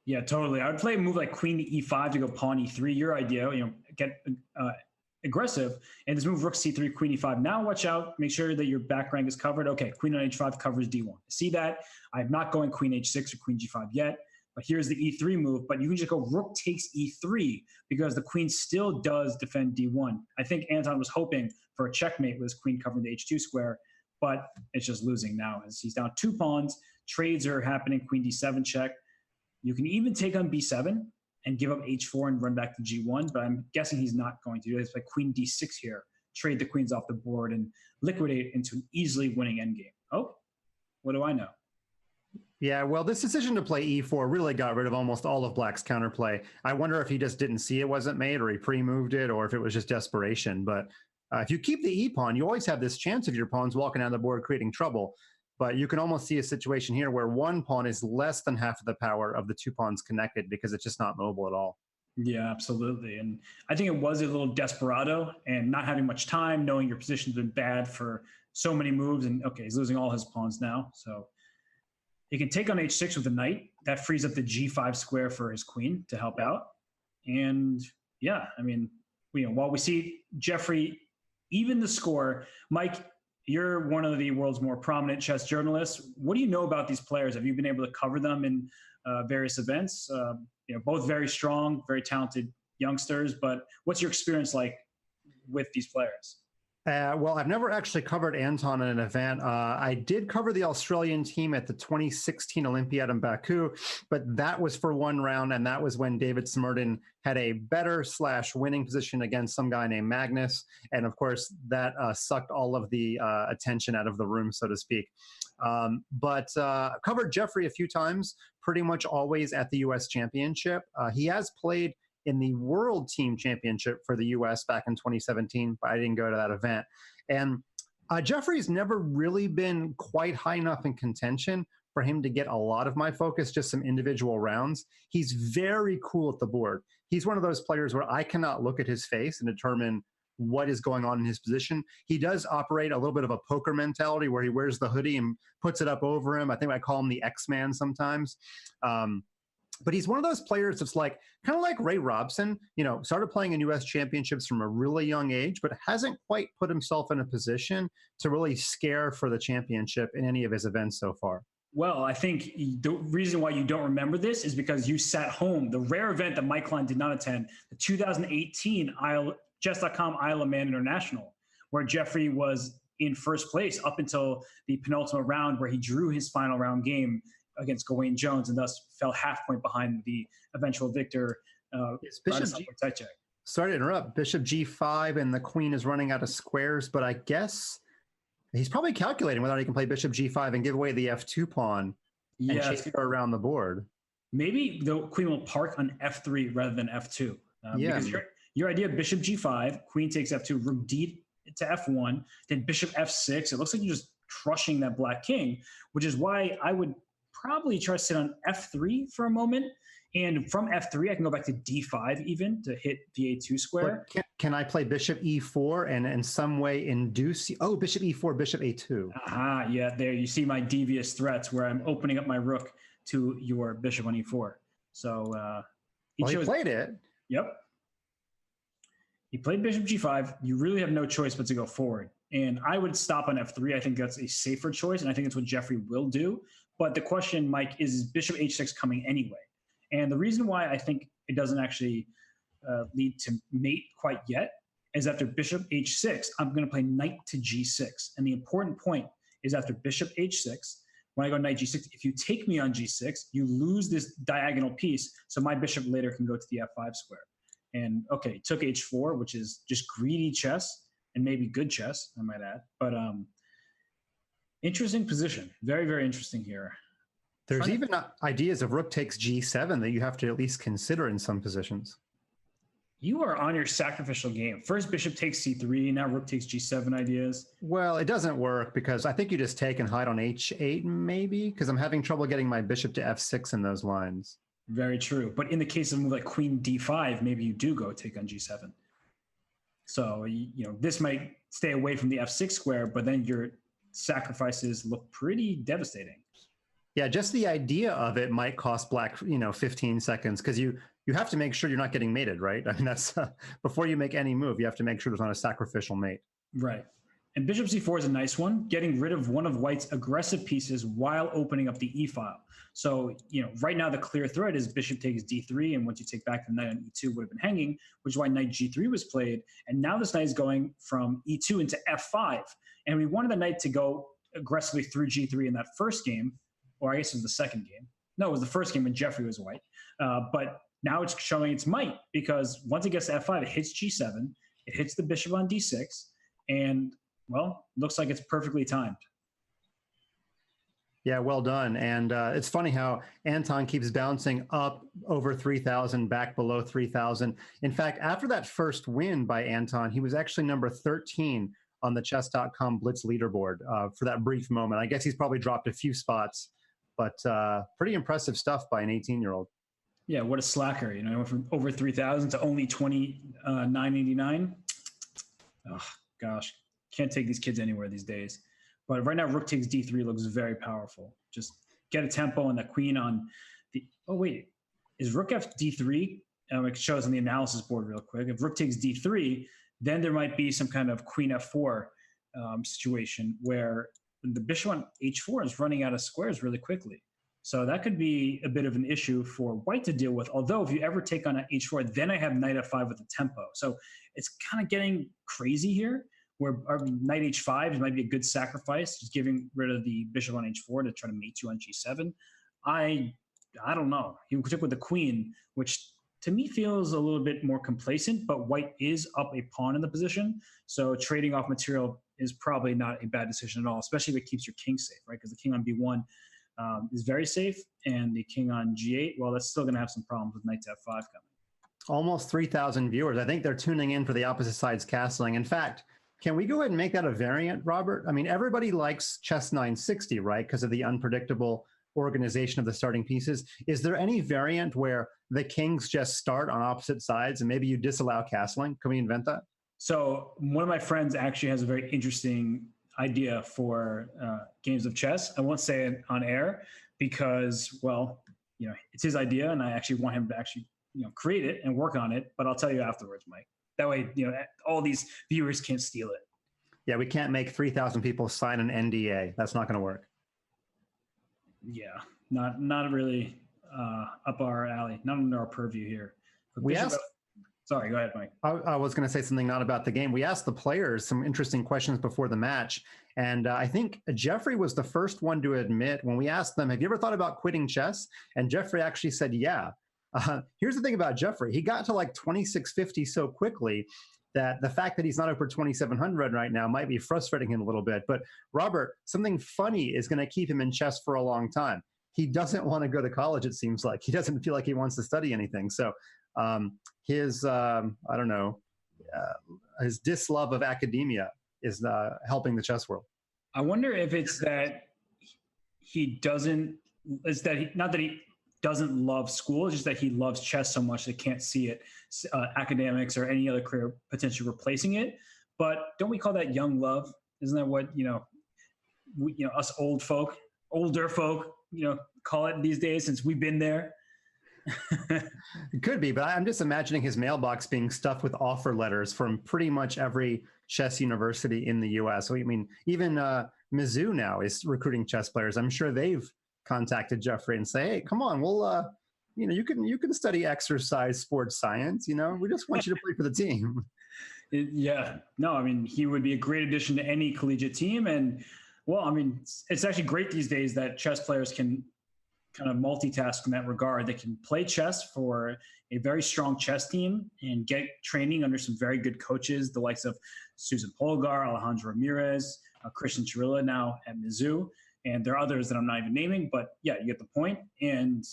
Yeah, totally. I would play a move like queen to E5 to go pawn E3. Your idea, get aggressive, and this move rook C3, queen E5. Now watch out, make sure that your back rank is covered. Okay, queen on H5 covers D1. See that? I'm not going queen H6 or queen G5 yet, but here's the E3 move. But you can just go rook takes E3 because the queen still does defend D1. I think Anton was hoping for a checkmate with his queen covering the H2 square, but it's just losing now as he's down 2 pawns. Trades are happening, queen D7 check. You can even take on B7 and give up H4 and run back to G1, but I'm guessing he's not going to do this. Like queen D6 here, trade the queens off the board and liquidate into an easily winning endgame. Oh, what do I know? Yeah, well, this decision to play E4 really got rid of almost all of Black's counterplay. I wonder if he just didn't see it wasn't made, or he pre-moved it, or if it was just desperation. But if you keep the E pawn, you always have this chance of your pawns walking down the board creating trouble. But you can almost see a situation here where one pawn is less than half of the power of the 2 pawns connected because it's just not mobile at all. Yeah, absolutely. And I think it was a little desperado and not having much time, knowing your position's been bad for so many moves. And okay, he's losing all his pawns now. So he can take on H6 with a knight. That frees up the G5 square for his queen to help out. And yeah, I mean, while we see Jeffrey even the score, Mike, you're one of the world's more prominent chess journalists. What do you know about these players? Have you been able to cover them in various events? Both very strong, very talented youngsters, but what's your experience like with these players? Well, I've never actually covered Anton in an event. I did cover the Australian team at the 2016 Olympiad in Baku, but that was for one round, and that was when David Smirnov had a better / winning position against some guy named Magnus. And of course, that sucked all of the attention out of the room, so to speak. But covered Jeffrey a few times, pretty much always at the U.S. Championship. He has played in the World Team Championship for the U.S. back in 2017, but I didn't go to that event. And Jeffrey's never really been quite high enough in contention for him to get a lot of my focus, just some individual rounds. He's very cool at the board. He's one of those players where I cannot look at his face and determine what is going on in his position. He does operate a little bit of a poker mentality where he wears the hoodie and puts it up over him. I think I call him the X-Man sometimes. But he's one of those players that's like, kind of like Ray Robson, started playing in U.S. championships from a really young age, but hasn't quite put himself in a position to really scare for the championship in any of his events so far. Well, I think the reason why you don't remember this is because you sat home. The rare event that Mike Klein did not attend, the 2018 Chess.com Isle of Man International, where Jeffrey was in first place up until the penultimate round where he drew his final round game against Gawain Jones, and thus fell half point behind the eventual victor. Sorry to interrupt. Bishop G5, and the queen is running out of squares, but I guess he's probably calculating whether he can play Bishop G5 and give away the F2 pawn and chase her around the board. Maybe the queen will park on F3 rather than F2. Because your idea of Bishop G5, queen takes F2, rook D to F1, then Bishop F6. It looks like you're just crushing that black king, which is why I would probably try to sit on F3 for a moment. And from F3, I can go back to D5 even to hit the A2 square. Can I play Bishop E4 and in some way induce? Oh, Bishop E4, Bishop A2. Yeah, there you see my devious threats where I'm opening up my rook to your bishop on E4. So he played it. Yep. He played Bishop G5. You really have no choice but to go forward. And I would stop on F3. I think that's a safer choice, and I think that's what Jeffery will do. But the question, Mike, is Bishop H6 coming anyway? And the reason why I think it doesn't actually lead to mate quite yet is after Bishop H6, I'm going to play Knight to G6. And the important point is after Bishop H6, when I go Knight G6, if you take me on G6, you lose this diagonal piece, so my bishop later can go to the F5 square. And okay, took H4, which is just greedy chess, and maybe good chess, I might add. But interesting position. Very, very interesting here. There's even ideas of rook takes G7 that you have to at least consider in some positions. You are on your sacrificial game. First bishop takes C3, now rook takes G7 ideas. Well, it doesn't work because I think you just take and hide on H8 maybe, because I'm having trouble getting my bishop to F6 in those lines. Very true. But in the case of a move like Queen D5, maybe you do go take on G7. So, this might stay away from the F6 square, but then your sacrifices look pretty devastating. Yeah, just the idea of it might cost black, 15 seconds because you have to make sure you're not getting mated, right? I mean, that's before you make any move, you have to make sure there's not a sacrificial mate. Right. And Bishop C4 is a nice one, getting rid of one of White's aggressive pieces while opening up the E file. So, right now the clear threat is Bishop takes D3, and once you take back the knight on E2 would have been hanging, which is why Knight G3 was played. And now this knight is going from E2 into F5. And we wanted the knight to go aggressively through G3 in that first game, or I guess it was the second game. No, it was the first game when Jeffery was white. But now it's showing its might because once it gets to F5, it hits G7, it hits the bishop on D6, and, well, looks like it's perfectly timed. Yeah, well done. And it's funny how Anton keeps bouncing up over 3,000, back below 3,000. In fact, after that first win by Anton, he was actually number 13 on the Chess.com Blitz leaderboard for that brief moment. I guess he's probably dropped a few spots, but pretty impressive stuff by an 18-year-old. Yeah, what a slacker. He went from over 3,000 to only 29.89. Oh, gosh. Can't take these kids anywhere these days. But right now, rook takes D3 looks very powerful. Just get a tempo and that queen on the... Oh, wait. Is rook F D3? It shows on the analysis board real quick. If rook takes D3, then there might be some kind of queen F4 situation where the bishop on H4 is running out of squares really quickly. So that could be a bit of an issue for White to deal with. Although if you ever take on H4, then I have knight F5 with the tempo. So it's kind of getting crazy here, where knight H5 might be a good sacrifice, just giving rid of the bishop on H4 to try to mate you on G7. I don't know. He took with the queen, which to me feels a little bit more complacent, but White is up a pawn in the position. So trading off material is probably not a bad decision at all, especially if it keeps your king safe, right? Because the king on B1 is very safe, and the king on G8, well, that's still going to have some problems with knight to F5 coming. Almost 3,000 viewers. I think they're tuning in for the opposite side's castling. In fact, can we go ahead and make that a variant, Robert? I mean, everybody likes Chess 960, right? Because of the unpredictable organization of the starting pieces. Is there any variant where the kings just start on opposite sides and maybe you disallow castling? Can we invent that? So one of my friends actually has a very interesting idea for games of chess. I won't say it on air because, well, it's his idea, and I actually want him to actually, create it and work on it. But I'll tell you afterwards, Mike. That way, all these viewers can't steal it. Yeah, we can't make 3,000 people sign an NDA. That's not going to work. Yeah, not really up our alley, not under our purview here. We Sorry, go ahead, Mike. I was going to say something not about the game. We asked the players some interesting questions before the match. And I think Jeffrey was the first one to admit when we asked them, have you ever thought about quitting chess? And Jeffrey actually said, yeah. Here's the thing about Jeffrey. He got to like 2650 so quickly that the fact that he's not over 2700 right now might be frustrating him a little bit. But Robert, something funny is going to keep him in chess for a long time. He doesn't want to go to college, it seems like. He doesn't feel like he wants to study anything. So his dislove of academia is helping the chess world. I wonder if it's that he doesn't, not that he doesn't love school, it's just that he loves chess so much that can't see it, academics or any other career potentially replacing it. But don't we call that young love? Isn't that what, us older folk, call it these days, since we've been there? It could be, but I'm just imagining his mailbox being stuffed with offer letters from pretty much every chess university in the US. So, I mean, even Mizzou now is recruiting chess players. I'm sure they've contacted Jeffrey and say, hey, come on, we'll, you can study exercise, sports science, we just want you to play for the team. He would be a great addition to any collegiate team. And it's actually great these days that chess players can kind of multitask in that regard. They can play chess for a very strong chess team and get training under some very good coaches, the likes of Susan Polgar, Alejandro Ramirez, Christian Chirilla now at Mizzou. And there are others that I'm not even naming, but yeah, you get the point. And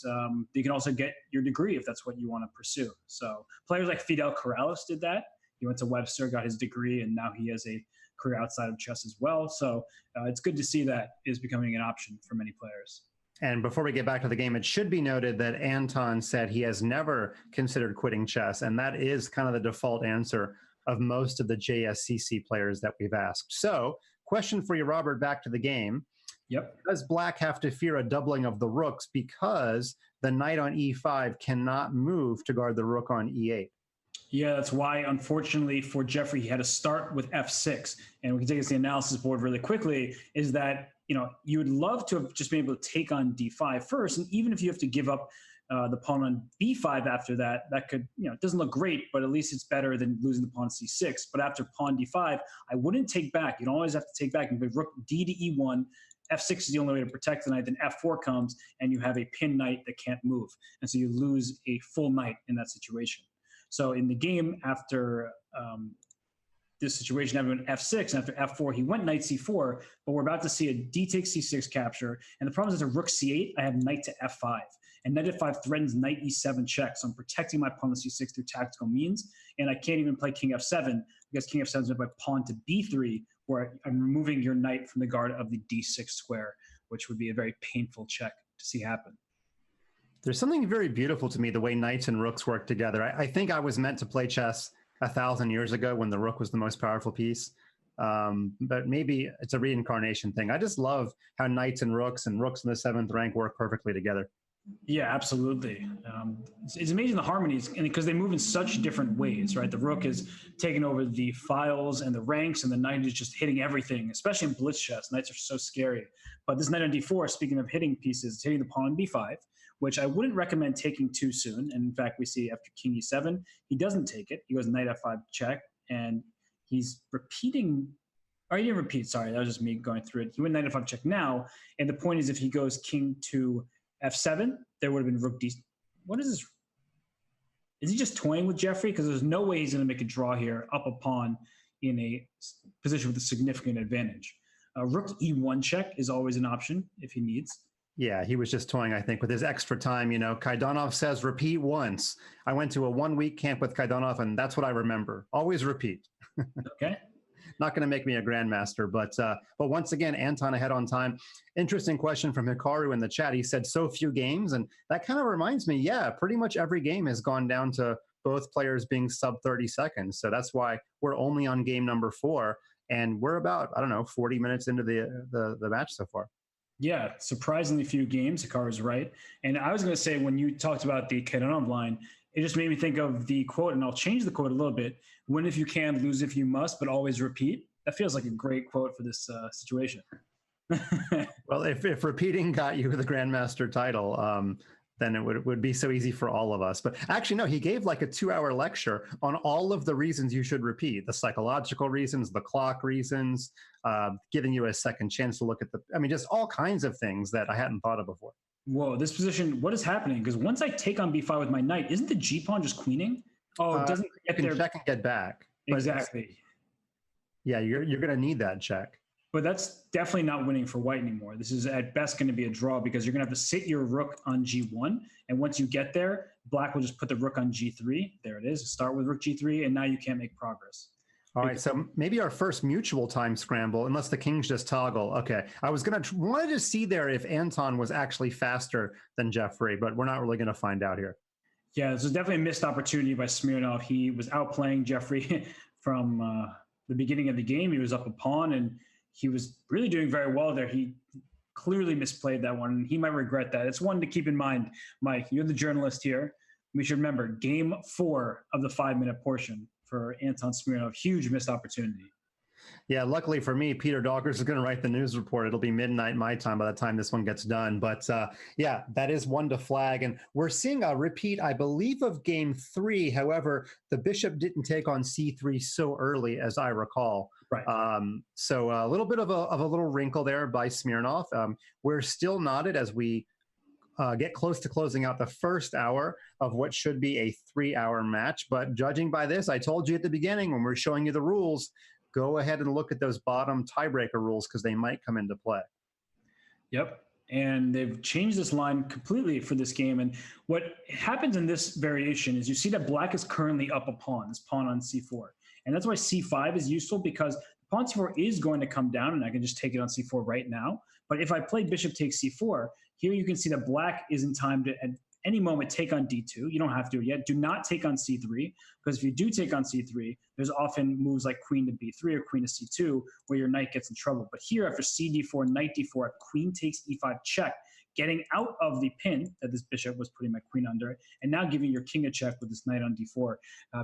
you can also get your degree if that's what you want to pursue. So players like Fidel Corrales did that. He went to Webster, got his degree, and now he has a career outside of chess as well. So it's good to see that is becoming an option for many players. And before we get back to the game, it should be noted that Anton said he has never considered quitting chess. And that is kind of the default answer of most of the JSCC players that we've asked. So question for you, Robert, back to the game. Yep. Does black have to fear a doubling of the rooks because the knight on e5 cannot move to guard the rook on e8? Yeah, that's why, unfortunately, for Jeffrey, he had to start with f6. And we can take this to the analysis board really quickly, is that, you would love to have just been able to take on d5 first. And even if you have to give up the pawn on b5 after that, that could, it doesn't look great, but at least it's better than losing the pawn c6. But after pawn d5, I wouldn't take back. You don't always have to take back. You can rook d to e1. F6 is the only way to protect the knight. Then F4 comes, and you have a pinned knight that can't move. And so you lose a full knight in that situation. So in the game after this situation, having F6, and after F4, he went knight C4, but we're about to see a D takes C6 capture. And the problem is a rook C8, I have knight to F5. And knight F5 threatens knight E7 check. So I'm protecting my pawn to C6 through tactical means. And I can't even play king F7 because king F7 is my pawn to B3, where I'm removing your knight from the guard of the D6 square, which would be a very painful check to see happen. There's something very beautiful to me, the way knights and rooks work together. I think I was meant to play chess 1,000 years ago when the rook was the most powerful piece. But maybe it's a reincarnation thing. I just love how knights and rooks in the 7th rank work perfectly together. Yeah, absolutely. It's amazing the harmonies, and because they move in such different ways, right? The rook is taking over the files and the ranks, and the knight is just hitting everything, especially in blitz chess. Knights are so scary. But this knight on d4, speaking of hitting pieces, it's hitting the pawn on b5, which I wouldn't recommend taking too soon. And in fact, we see after king e7, he doesn't take it. He goes knight f5 check, and he's repeating. Or he didn't repeat, sorry, that was just me going through it. He went knight f5 check now, and the point is if he goes king to F7, there would have been rook D. What is this? Is he just toying with Jeffrey? Because there's no way he's going to make a draw here, up a pawn in a position with a significant advantage. Rook E1 check is always an option if he needs. Yeah, he was just toying, I think, with his extra time. Kaidanov says repeat once. I went to a 1-week camp with Kaidanov, and that's what I remember. Always repeat. Okay. Not going to make me a grandmaster, but once again, Anton ahead on time. Interesting question from Hikaru in the chat. He said so few games, and that kind of reminds me, yeah, pretty much every game has gone down to both players being sub 30 seconds. So that's why we're only on game number 4, and we're about, 40 minutes into the match so far. Yeah, surprisingly few games. Hikaru's right. And I was going to say, when you talked about the Kaidanov line, it just made me think of the quote, and I'll change the quote a little bit. Win if you can, lose if you must, but always repeat. That feels like a great quote for this situation. Well, if repeating got you the grandmaster title, then it would be so easy for all of us. But actually, no, he gave like a 2-hour lecture on all of the reasons you should repeat, the psychological reasons, the clock reasons, giving you a second chance to look at just all kinds of things that I hadn't thought of before. Whoa, this position, what is happening? Because once I take on b5 with my knight, isn't the g pawn just queening? Oh, it doesn't get there. Check and get back. Exactly. Yeah, you're going to need that check. But that's definitely not winning for white anymore. This is at best going to be a draw because you're going to have to sit your rook on g1. And once you get there, black will just put the rook on g3. There it is. Start with rook g3, and now you can't make progress. All right, so maybe our first mutual time scramble, unless the kings just toggle. Okay, I was wanted to see there if Anton was actually faster than Jeffery, but we're not really going to find out here. Yeah, this was definitely a missed opportunity by Smirnov. He was outplaying Jeffery from the beginning of the game. He was up a pawn, and he was really doing very well there. He clearly misplayed that one. He might regret that. It's one to keep in mind, Mike. You're the journalist here. We should remember game 4 of the 5-minute portion for Anton Smirnov. Huge missed opportunity. Yeah, luckily for me, Peter Doggers is going to write the news report. It'll be midnight my time by the time this one gets done. But yeah, that is one to flag. And we're seeing a repeat, I believe, of game 3. However, the bishop didn't take on c3 so early, as I recall. Right. So a little bit of a little wrinkle there by Smirnov. We're still knotted as we get close to closing out the first hour of what should be a 3-hour match. But judging by this, I told you at the beginning when we're showing you the rules, go ahead and look at those bottom tiebreaker rules because they might come into play. Yep. And they've changed this line completely for this game. And what happens in this variation is you see that black is currently up a pawn, this pawn on c4. And that's why c5 is useful because pawn c4 is going to come down and I can just take it on c4 right now. But if I play bishop takes c4, here you can see that black is in time to at any moment take on d2. You don't have to do it yet. Do not take on c3 because if you do take on c3, there's often moves like queen to b3 or queen to c2 where your knight gets in trouble. But here after cd4, knight d4, queen takes e5 check, getting out of the pin that this bishop was putting my queen under, and now giving your king a check with this knight on d4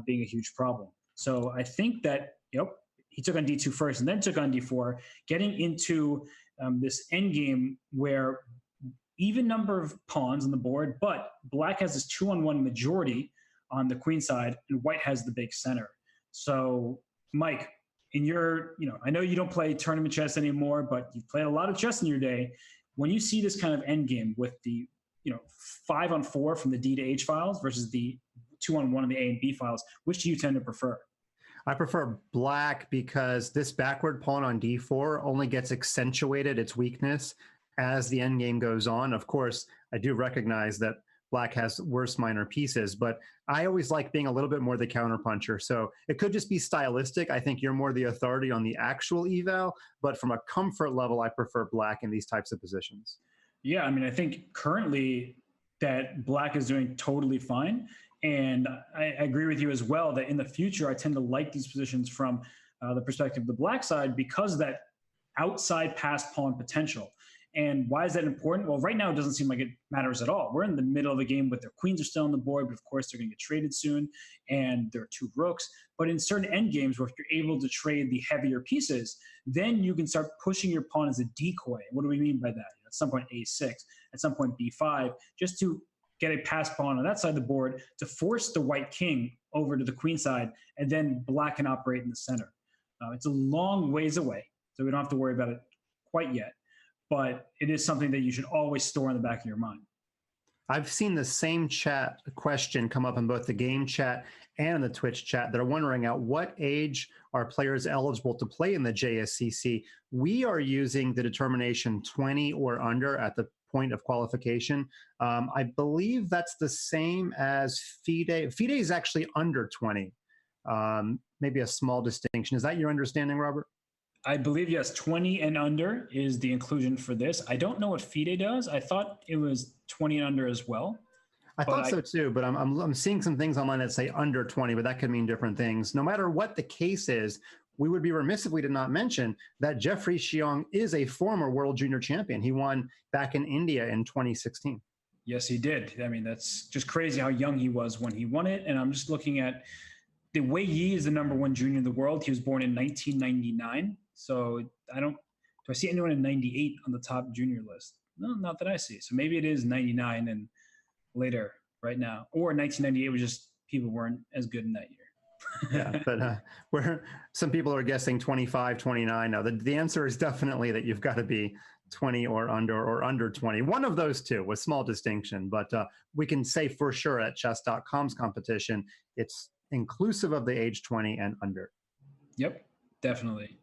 being a huge problem. So I think that, he took on d2 first and then took on d4, getting into this endgame where even number of pawns on the board, but black has this 2-on-1 majority on the queen side and white has the big center. So Mike, in your, I know you don't play tournament chess anymore, but you've played a lot of chess in your day. When you see this kind of endgame with the, 5-on-4 from the D to H files versus the 2-on-1 of the A and B files, which do you tend to prefer? I prefer black because this backward pawn on d4 only gets accentuated its weakness as the endgame goes on. Of course, I do recognize that black has worse minor pieces, but I always like being a little bit more the counterpuncher. So it could just be stylistic. I think you're more the authority on the actual eval, but from a comfort level, I prefer black in these types of positions. Yeah, I think currently that black is doing totally fine. And I agree with you as well that in the future, I tend to like these positions from the perspective of the black side because of that outside pass pawn potential. And why is that important? Well, right now, it doesn't seem like it matters at all. We're in the middle of the game with their queens are still on the board, but of course, they're going to get traded soon. And there are 2 rooks. But in certain end games where if you're able to trade the heavier pieces, then you can start pushing your pawn as a decoy. What do we mean by that? At some point, a6, at some point, b5, just to get a pass pawn on that side of the board to force the white king over to the queen side, and then black can operate in the center. It's a long ways away, so we don't have to worry about it quite yet. But it is something that you should always store in the back of your mind. I've seen the same chat question come up in both the game chat and in the Twitch chat. They're wondering at what age are players eligible to play in the JSCC. We are using the determination 20 or under at the point of qualification. I believe that's the same as FIDE. FIDE is actually under 20. Maybe a small distinction. Is that your understanding, Robert? I believe, yes, 20 and under is the inclusion for this. I don't know what FIDE does. I thought it was 20 and under as well. I thought so too, but I'm seeing some things online that say under 20, but that could mean different things. No matter what the case is, we would be remiss if we did not mention that Jeffery Xiong is a former world junior champion. He won back in India in 2016. Yes, he did. That's just crazy how young he was when he won it. And I'm just looking at the Wei Yi is the #1 junior in the world. He was born in 1999. So do I see anyone in 98 on the top junior list? No, not that I see. So maybe it is 99. And later right now. Or 1998 was just people weren't as good in that Yeah, year. but where some people are guessing 25, 29. Now, the answer is definitely that you've got to be 20 or under 20. One of those two with small distinction, but we can say for sure at chess.com's competition, it's inclusive of the age 20 and under. Yep, definitely.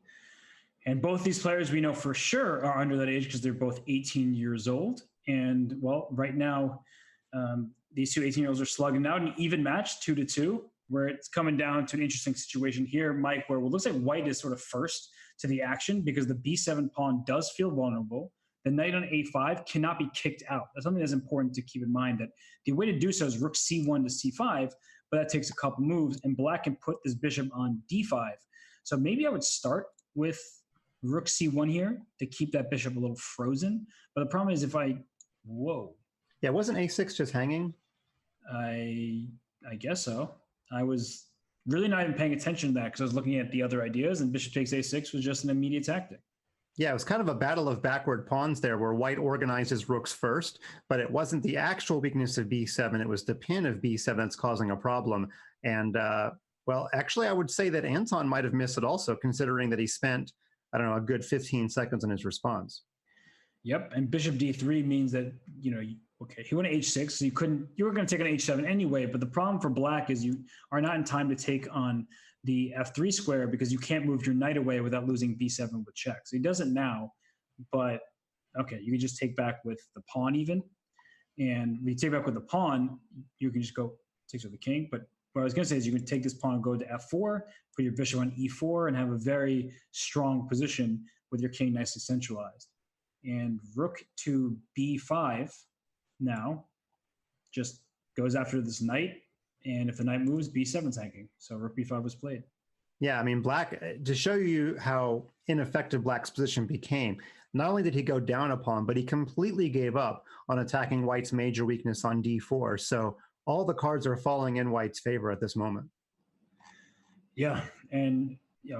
And both these players we know for sure are under that age because they're both 18 years old. And well, right now, these two 18-year-olds are slugging out an even match, 2-2, where it's coming down to an interesting situation here, Mike, where it looks like white is sort of first to the action because the b7 pawn does feel vulnerable. The knight on a5 cannot be kicked out. That's something that's important to keep in mind, that the way to do so is rook c1 to c5, but that takes a couple moves, and black can put this bishop on d5. So maybe I would start with rook c1 here to keep that bishop a little frozen. But the problem is whoa. Yeah, wasn't a6 just hanging? I guess so. I was really not even paying attention to that because I was looking at the other ideas, and bishop takes a6 was just an immediate tactic. Yeah, it was kind of a battle of backward pawns there where white organized his rooks first, but it wasn't the actual weakness of b7. It was the pin of b7 that's causing a problem. And well, actually, I would say that Anton might have missed it also, considering that he spent, I don't know, a good 15 seconds in his response. Yep, and bishop d3 means that, okay, he went to h6, so you were going to take an h7 anyway, but the problem for black is you are not in time to take on the f3 square because you can't move your knight away without losing b7 with check. So he does it now, but okay, you can just take back with the pawn even, and when you take back with the pawn, you can just go takes with the king, but what I was going to say is you can take this pawn and go to f4, put your bishop on e4, and have a very strong position with your king nicely centralized. And rook to b5 now just goes after this knight, and if the knight moves, b7's hanging. So rook b5 was played. Yeah, I mean, black, to show you how ineffective black's position became, not only did he go down a pawn, but he completely gave up on attacking white's major weakness on d4. So all the cards are falling in white's favor at this moment. Yeah, and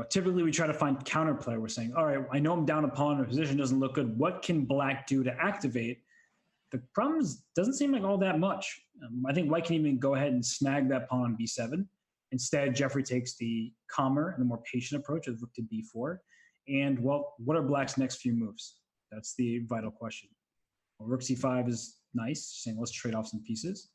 typically we try to find counterplay. We're saying, all right, I know I'm down a pawn, the position doesn't look good. What can black do to activate? The problem is, doesn't seem like all that much. I think white can even go ahead and snag that pawn on b7. Instead, Jeffrey takes the calmer and the more patient approach of rook to b4. And well, what are black's next few moves? That's the vital question. Well, rook c5 is nice, saying let's trade off some pieces.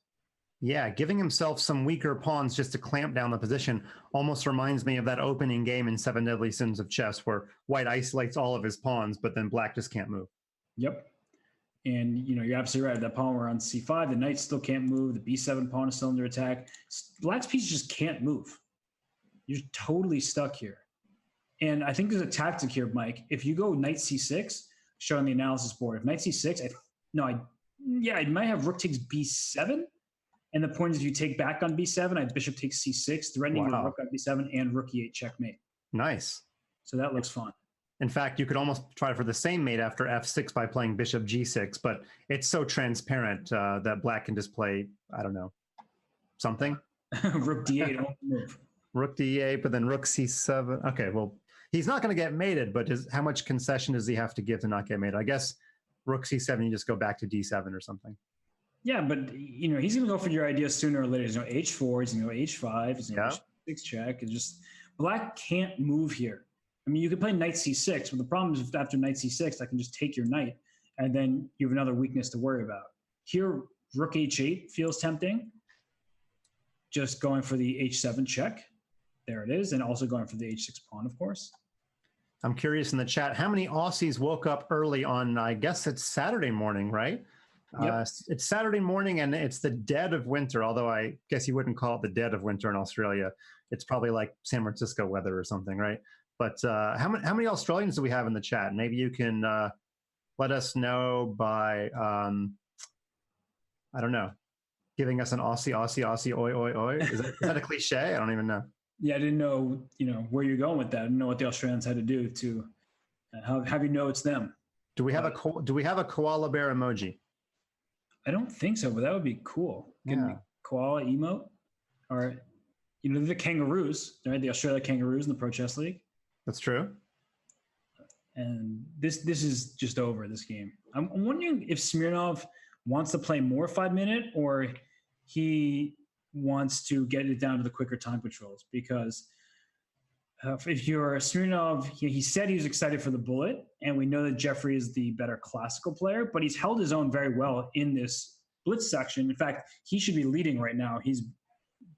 Yeah, giving himself some weaker pawns just to clamp down the position almost reminds me of that opening game in Seven Deadly Sins of Chess where white isolates all of his pawns, but then black just can't move. Yep. And you're absolutely right. That pawn we're on c5, the knight still can't move. The b7 pawn is still under attack. Black's piece just can't move. You're totally stuck here. And I think there's a tactic here, Mike. If you go knight c6, showing the analysis board, if knight c6, I might have rook takes b7. And the point is, if you take back on b7, I have bishop takes c6, threatening with rook on b7 and rook e8 checkmate. Nice. So that looks fun. In fact, you could almost try for the same mate after f6 by playing bishop g6, but it's so transparent that black can just play, I don't know, something. Rook d8, don't move. Rook d8, but then rook c7. Okay, well, he's not going to get mated, but how much concession does he have to give to not get mated? I guess rook c7, you just go back to d7 or something. Yeah, but he's going to go for your idea sooner or later. He's going to h4, he's going to go h5, he's going to go h6 check. It's just black can't move here. I mean, you could play knight c6, but the problem is after knight c6, I can just take your knight, and then you have another weakness to worry about. Here, rook h8 feels tempting. Just going for the h7 check. There it is, and also going for the h6 pawn, of course. I'm curious in the chat, how many Aussies woke up early on, I guess it's Saturday morning, right? Yep. It's Saturday morning and it's the dead of winter, although I guess you wouldn't call it the dead of winter in Australia. It's probably like San Francisco weather or something, right? But how many Australians do we have in the chat? Maybe you can let us know by, I don't know, giving us an Aussie, oi, oi, oi. Is that a cliche? I don't even know. Yeah, I didn't know, where you're going with that. I didn't know what the Australians had to do to have you know it's them. Do we have a koala bear emoji? I don't think so, but that would be cool. Yeah. Koala emote, or the kangaroos, right? The Australia Kangaroos in the Pro Chess League. That's true. And this is just over this game. I'm wondering if Smirnov wants to play more 5-minute, or he wants to get it down to the quicker time controls. Because if you're Smirnov, he said he was excited for the bullet, and we know that Jeffery is the better classical player, but he's held his own very well in this blitz section. In fact, he should be leading right now. He's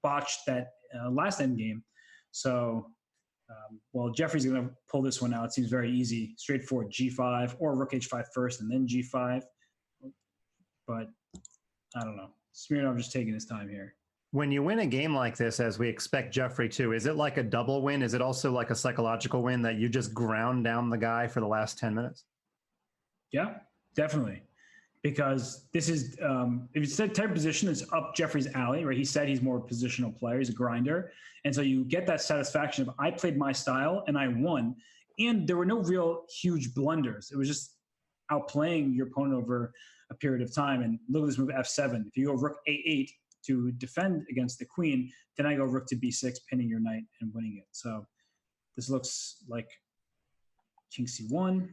botched that last end game. So, well, Jeffrey's going to pull this one out. It seems very easy, straightforward. G5 or rook H5 first and then G5. But I don't know. Smirnov just taking his time here. When you win a game like this, as we expect Jeffery to, is it like a double win? Is it also like a psychological win that you just ground down the guy for the last 10 minutes? Yeah, definitely. Because this is, if it's that type of position, it's up Jeffrey's alley, right? He said he's more a positional player. He's a grinder. And so you get that satisfaction of I played my style and I won. And there were no real huge blunders. It was just outplaying your opponent over a period of time. And look at this move, F7. If you go rook A8 to defend against the queen, then I go rook to B6, pinning your knight and winning it. So this looks like king C1.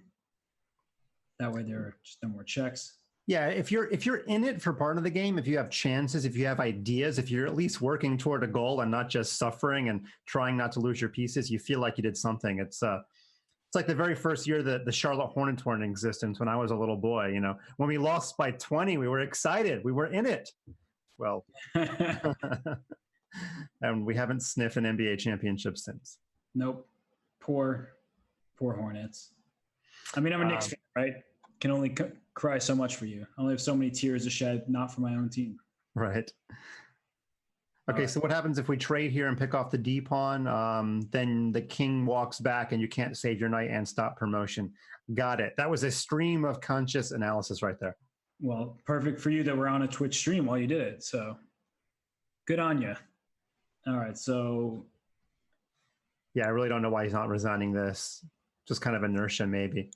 That way there are just no more checks. Yeah, if you're in it for part of the game, if you have chances, if you have ideas, if you're at least working toward a goal and not just suffering and trying not to lose your pieces, you feel like you did something. It's like the very first year that the Charlotte Hornets were in existence when I was a little boy. You know, when we lost by 20, we were excited. We were in it. Well, and we haven't sniffed an NBA championship since. Nope. Poor Hornets. I mean, I'm a Knicks fan, right? Can only cry so much for you. I only have so many tears to shed, not for my own team. Right. Okay, so what happens if we trade here and pick off the D pawn? Then the king walks back and you can't save your knight and stop promotion. Got it. That was a stream of conscious analysis right there. Well, perfect for you that we're on a Twitch stream while you did it. So good on you. All right, so. Yeah, I really don't know why he's not resigning this. Just kind of inertia, maybe.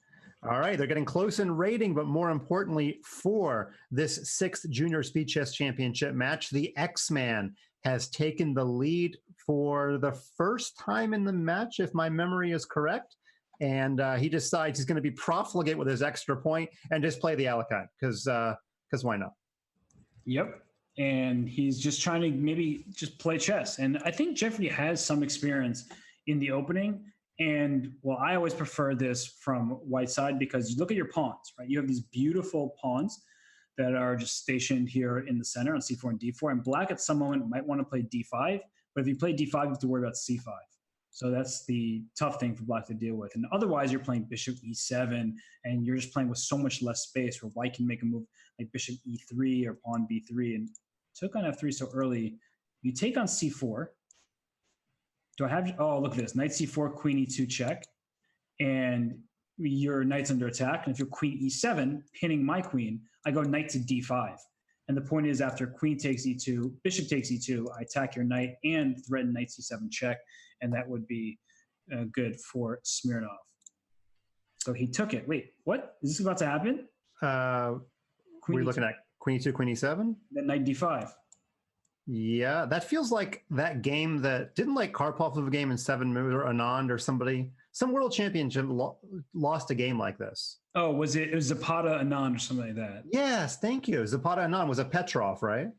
All right, they're getting close in rating, but more importantly, for this 6th Junior Speed Chess Championship match, the X-Man has taken the lead for the first time in the match, if my memory is correct. And he decides he's going to be profligate with his extra point and just play the Alekai, because why not? Yep, and he's just trying to maybe just play chess. And I think Jeffery has some experience in the opening. And well, I always prefer this from white side because you look at your pawns, right? You have these beautiful pawns that are just stationed here in the center on C4 and D4. And black at some moment might want to play D5, but if you play D5, you have to worry about C5. So that's the tough thing for black to deal with. And otherwise, you're playing bishop E7, and you're just playing with so much less space where white can make a move like bishop E3 or pawn B3. And took on F3 so early. You take on C4. Do I have, oh, look at this, knight C4, queen E2 check, and your knight's under attack. And if you're queen E7, pinning my queen, I go knight to D5. And the point is after queen takes E2, bishop takes E2, I attack your knight and threaten knight C7 check, and that would be good for Smirnov. So he took it. Wait, what? Is this about to happen? We're looking at queen E2, queen E7? Then knight D5. Yeah, that feels like that game that didn't like Karpov have a game in 7 moves, or Anand or somebody, some world championship lost a game like this. Oh, it was Zapata Anand or something like that? Yes, thank you. Zapata Anand was a Petrov, right?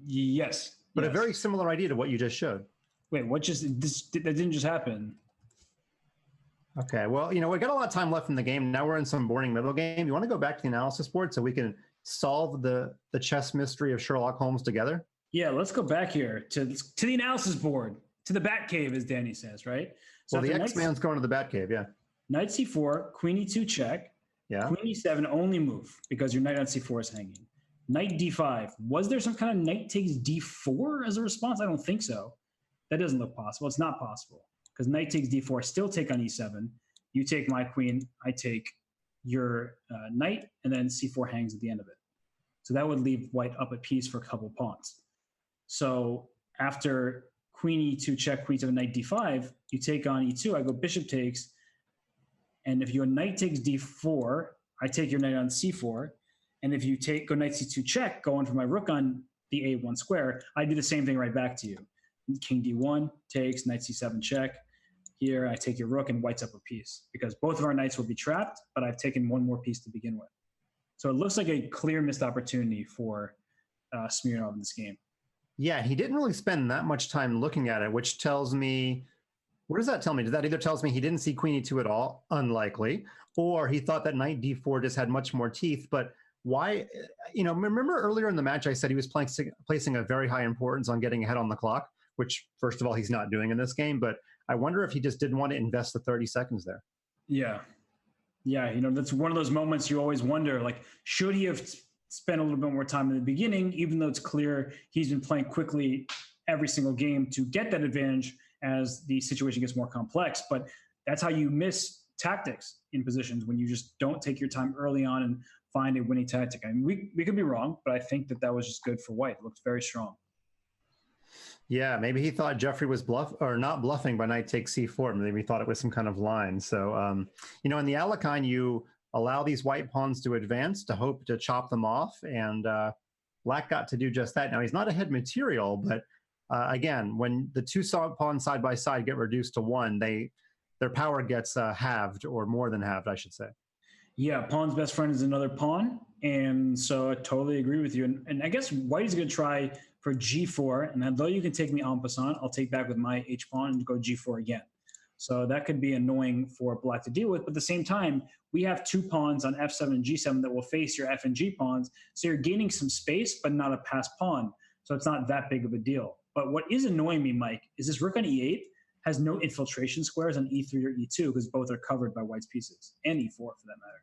Yes. But yes. A very similar idea to what you just showed. Wait, that didn't just happen. Okay, well, we got a lot of time left in the game. Now we're in some boring middle game. You want to go back to the analysis board so we can solve the chess mystery of Sherlock Holmes together? Yeah, let's go back here to the analysis board, to the bat cave, as Danny says, right? So well, the X-Man's going to the bat cave, yeah. Knight C4, queen E2 check. Yeah. Queen E7 only move because your knight on C4 is hanging. Knight D5. Was there some kind of knight takes D4 as a response? I don't think so. That doesn't look possible. It's not possible because knight takes D4, still take on E7. You take my queen, I take your knight, and then C4 hangs at the end of it. So that would leave white up a piece for a couple pawns. So after queen E2 check, queen 7, knight D5, you take on E2, I go bishop takes, and if your knight takes D4, I take your knight on C4, and if you go knight C2 check, go on for my rook on the A1 square, I do the same thing right back to you. King D1 takes, knight C7 check. Here, I take your rook and white's up a piece because both of our knights will be trapped, but I've taken one more piece to begin with. So it looks like a clear missed opportunity for Smirnov in this game. Yeah, he didn't really spend that much time looking at it, which tells me, what does that tell me? That either tells me he didn't see queen e2 at all, unlikely, or he thought that knight d4 just had much more teeth. But why, remember earlier in the match I said he was placing a very high importance on getting ahead on the clock, which first of all, he's not doing in this game, but I wonder if he just didn't want to invest the 30 seconds there. Yeah. Yeah, that's one of those moments you always wonder, like, should he have spent a little bit more time in the beginning, even though it's clear he's been playing quickly every single game to get that advantage as the situation gets more complex. But that's how you miss tactics in positions, when you just don't take your time early on and find a winning tactic. I mean, we could be wrong, but I think that was just good for white. It looks very strong. Yeah, maybe he thought Jeffery was not bluffing by knight takes c4. Maybe he thought it was some kind of line. So, in the Alekhine, you allow these white pawns to advance to hope to chop them off, and Black got to do just that. Now, he's not ahead material, but again, when the two pawns side by side get reduced to one, their power gets halved, or more than halved, I should say. Yeah, pawn's best friend is another pawn, and so I totally agree with you. And I guess white is going to try for g4, and although you can take me en passant, I'll take back with my h-pawn and go g4 again. So that could be annoying for black to deal with, but at the same time, we have two pawns on f7 and g7 that will face your f and g pawns, so you're gaining some space, but not a passed pawn, so it's not that big of a deal. But what is annoying me, Mike, is this rook on e8 has no infiltration squares on e3 or e2, because both are covered by white's pieces, and e4 for that matter.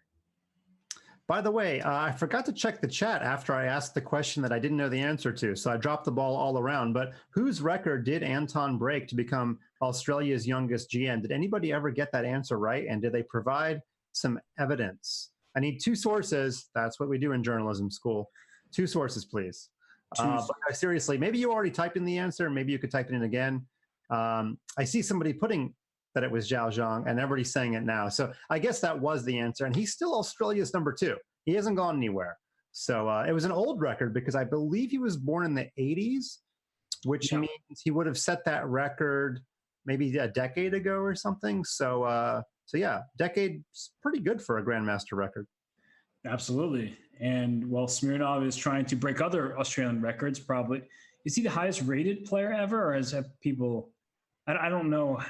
By the way, I forgot to check the chat after I asked the question that I didn't know the answer to, so I dropped the ball all around. But whose record did Anton break to become Australia's youngest GM? Did anybody ever get that answer right? And did they provide some evidence? I need two sources. That's what we do in journalism school. Two sources, please. But seriously, maybe you already typed in the answer. Maybe you could type it in again. I see somebody putting that it was Zhao Zhang, and everybody's saying it now. So I guess that was the answer. And he's still Australia's number 2. He hasn't gone anywhere. So it was an old record, because I believe he was born in the 80s, which means he would have set that record maybe a decade ago or something. So yeah, decade's pretty good for a grandmaster record. Absolutely. And while Smirnov is trying to break other Australian records, probably, is he the highest rated player ever, or have people... I don't know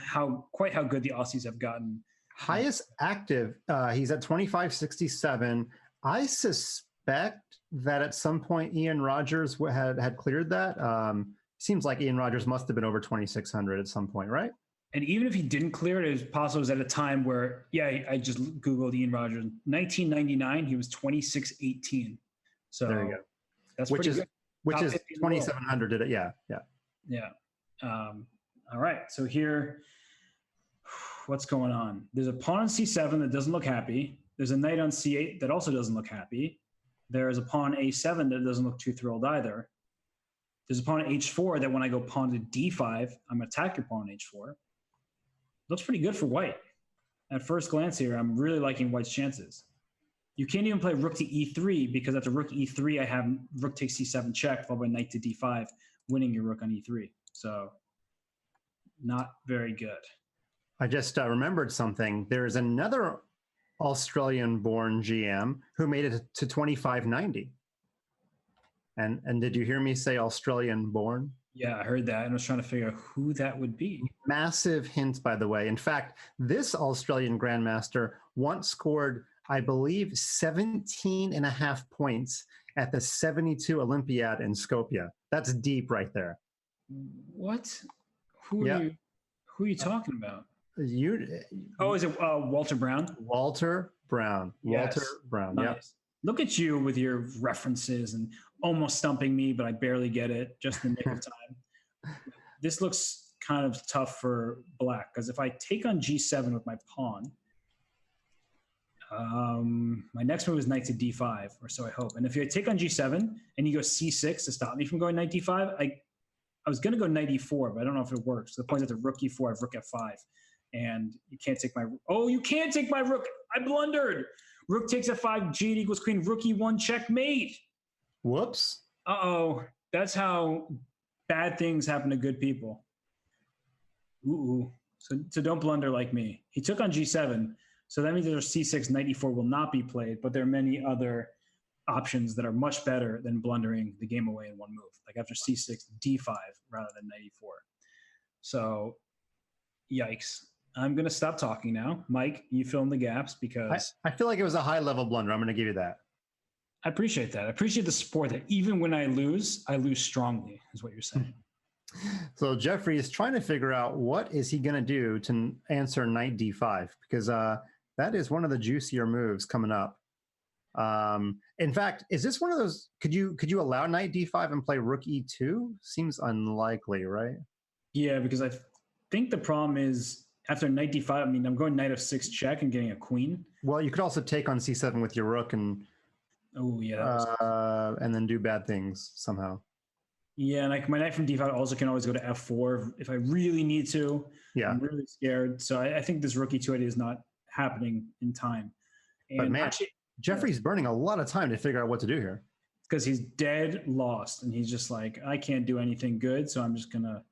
quite how good the Aussies have gotten. Highest active, he's at 2567. I suspect that at some point Ian Rogers had cleared that. Seems like Ian Rogers must have been over 2600 at some point, right? And even if he didn't clear it, it was possible it was at a time where, I just Googled Ian Rogers. 1999, he was 2618. So there you go. That's which pretty is good. Which is 2700 did it? Yeah. All right, so here, what's going on? There's a pawn on c7 that doesn't look happy. There's a knight on c8 that also doesn't look happy. There's a pawn a7 that doesn't look too thrilled either. There's a pawn at h4 that when I go pawn to d5, I'm going to attack your pawn on h4. Looks pretty good for white. At first glance here, I'm really liking white's chances. You can't even play rook to e3, because after rook e3, I have rook takes c7 check, followed by knight to d5, winning your rook on e3. So not very good. I just remembered something. There's another Australian-born GM who made it to 2590. And did you hear me say Australian-born? Yeah, I heard that, and I was trying to figure out who that would be. Massive hint, by the way. In fact, this Australian grandmaster once scored, I believe, 17 and a half points at the 72 Olympiad in Skopje. That's deep right there. What? Who are you talking about? Is it Walter Brown? Walter Brown. Yes. Walter Brown. Nice. Yep. Look at you with your references and almost stumping me, but I barely get it, just in the nick of time. This looks kind of tough for black, because if I take on g7 with my pawn, my next move is knight to d5, or so I hope. And if you take on g7 and you go c6 to stop me from going knight d5, I was going to go knight e4, but I don't know if it works. The point is that rook e4, I have rook f5. And you can't take my... Oh, you can't take my rook! I blundered! Rook takes f5, g8 equals queen, rook e1, checkmate! Whoops. Uh-oh. That's how bad things happen to good people. Ooh. So don't blunder like me. He took on g7, so that means there's c6, knight e4 will not be played, but there are many other options that are much better than blundering the game away in one move, like after c6, d5 rather than knight e4. So, yikes. I'm going to stop talking now. Mike, you fill in the gaps because I feel like it was a high-level blunder. I'm going to give you that. I appreciate that. I appreciate the support that even when I lose strongly, is what you're saying. So Jeffrey is trying to figure out what is he going to do to answer knight d5, because that is one of the juicier moves coming up. In fact, is this one of those, could you allow knight d5 and play rook e2? Seems unlikely, right? Yeah, because I think the problem is after knight d5, I mean, I'm going knight f6 check and getting a queen. Well, you could also take on c7 with your rook and and then do bad things somehow. Yeah, and like my knight from d5 also can always go to f4 if I really need to. Yeah, I'm really scared. So I think this rook e2 idea is not happening in time. And but man, actually, Jeffrey's burning a lot of time to figure out what to do here. Because he's dead lost, and he's just like, I can't do anything good, so I'm just gonna,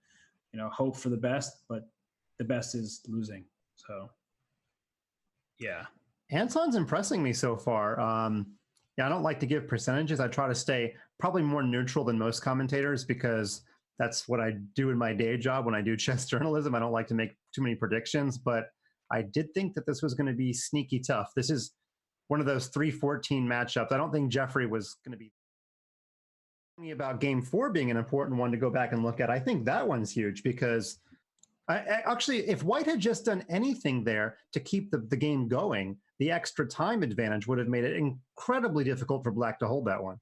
hope for the best. But the best is losing. So, yeah. Anton's impressing me so far. Yeah, I don't like to give percentages. I try to stay probably more neutral than most commentators because that's what I do in my day job when I do chess journalism. I don't like to make too many predictions, but I did think that this was going to be sneaky tough. This is one of those 3-14 matchups. I don't think Jeffrey was going to be thinking about game 4 being an important one to go back and look at. I think that one's huge because actually, if White had just done anything there to keep the game going, the extra time advantage would have made it incredibly difficult for Black to hold that one.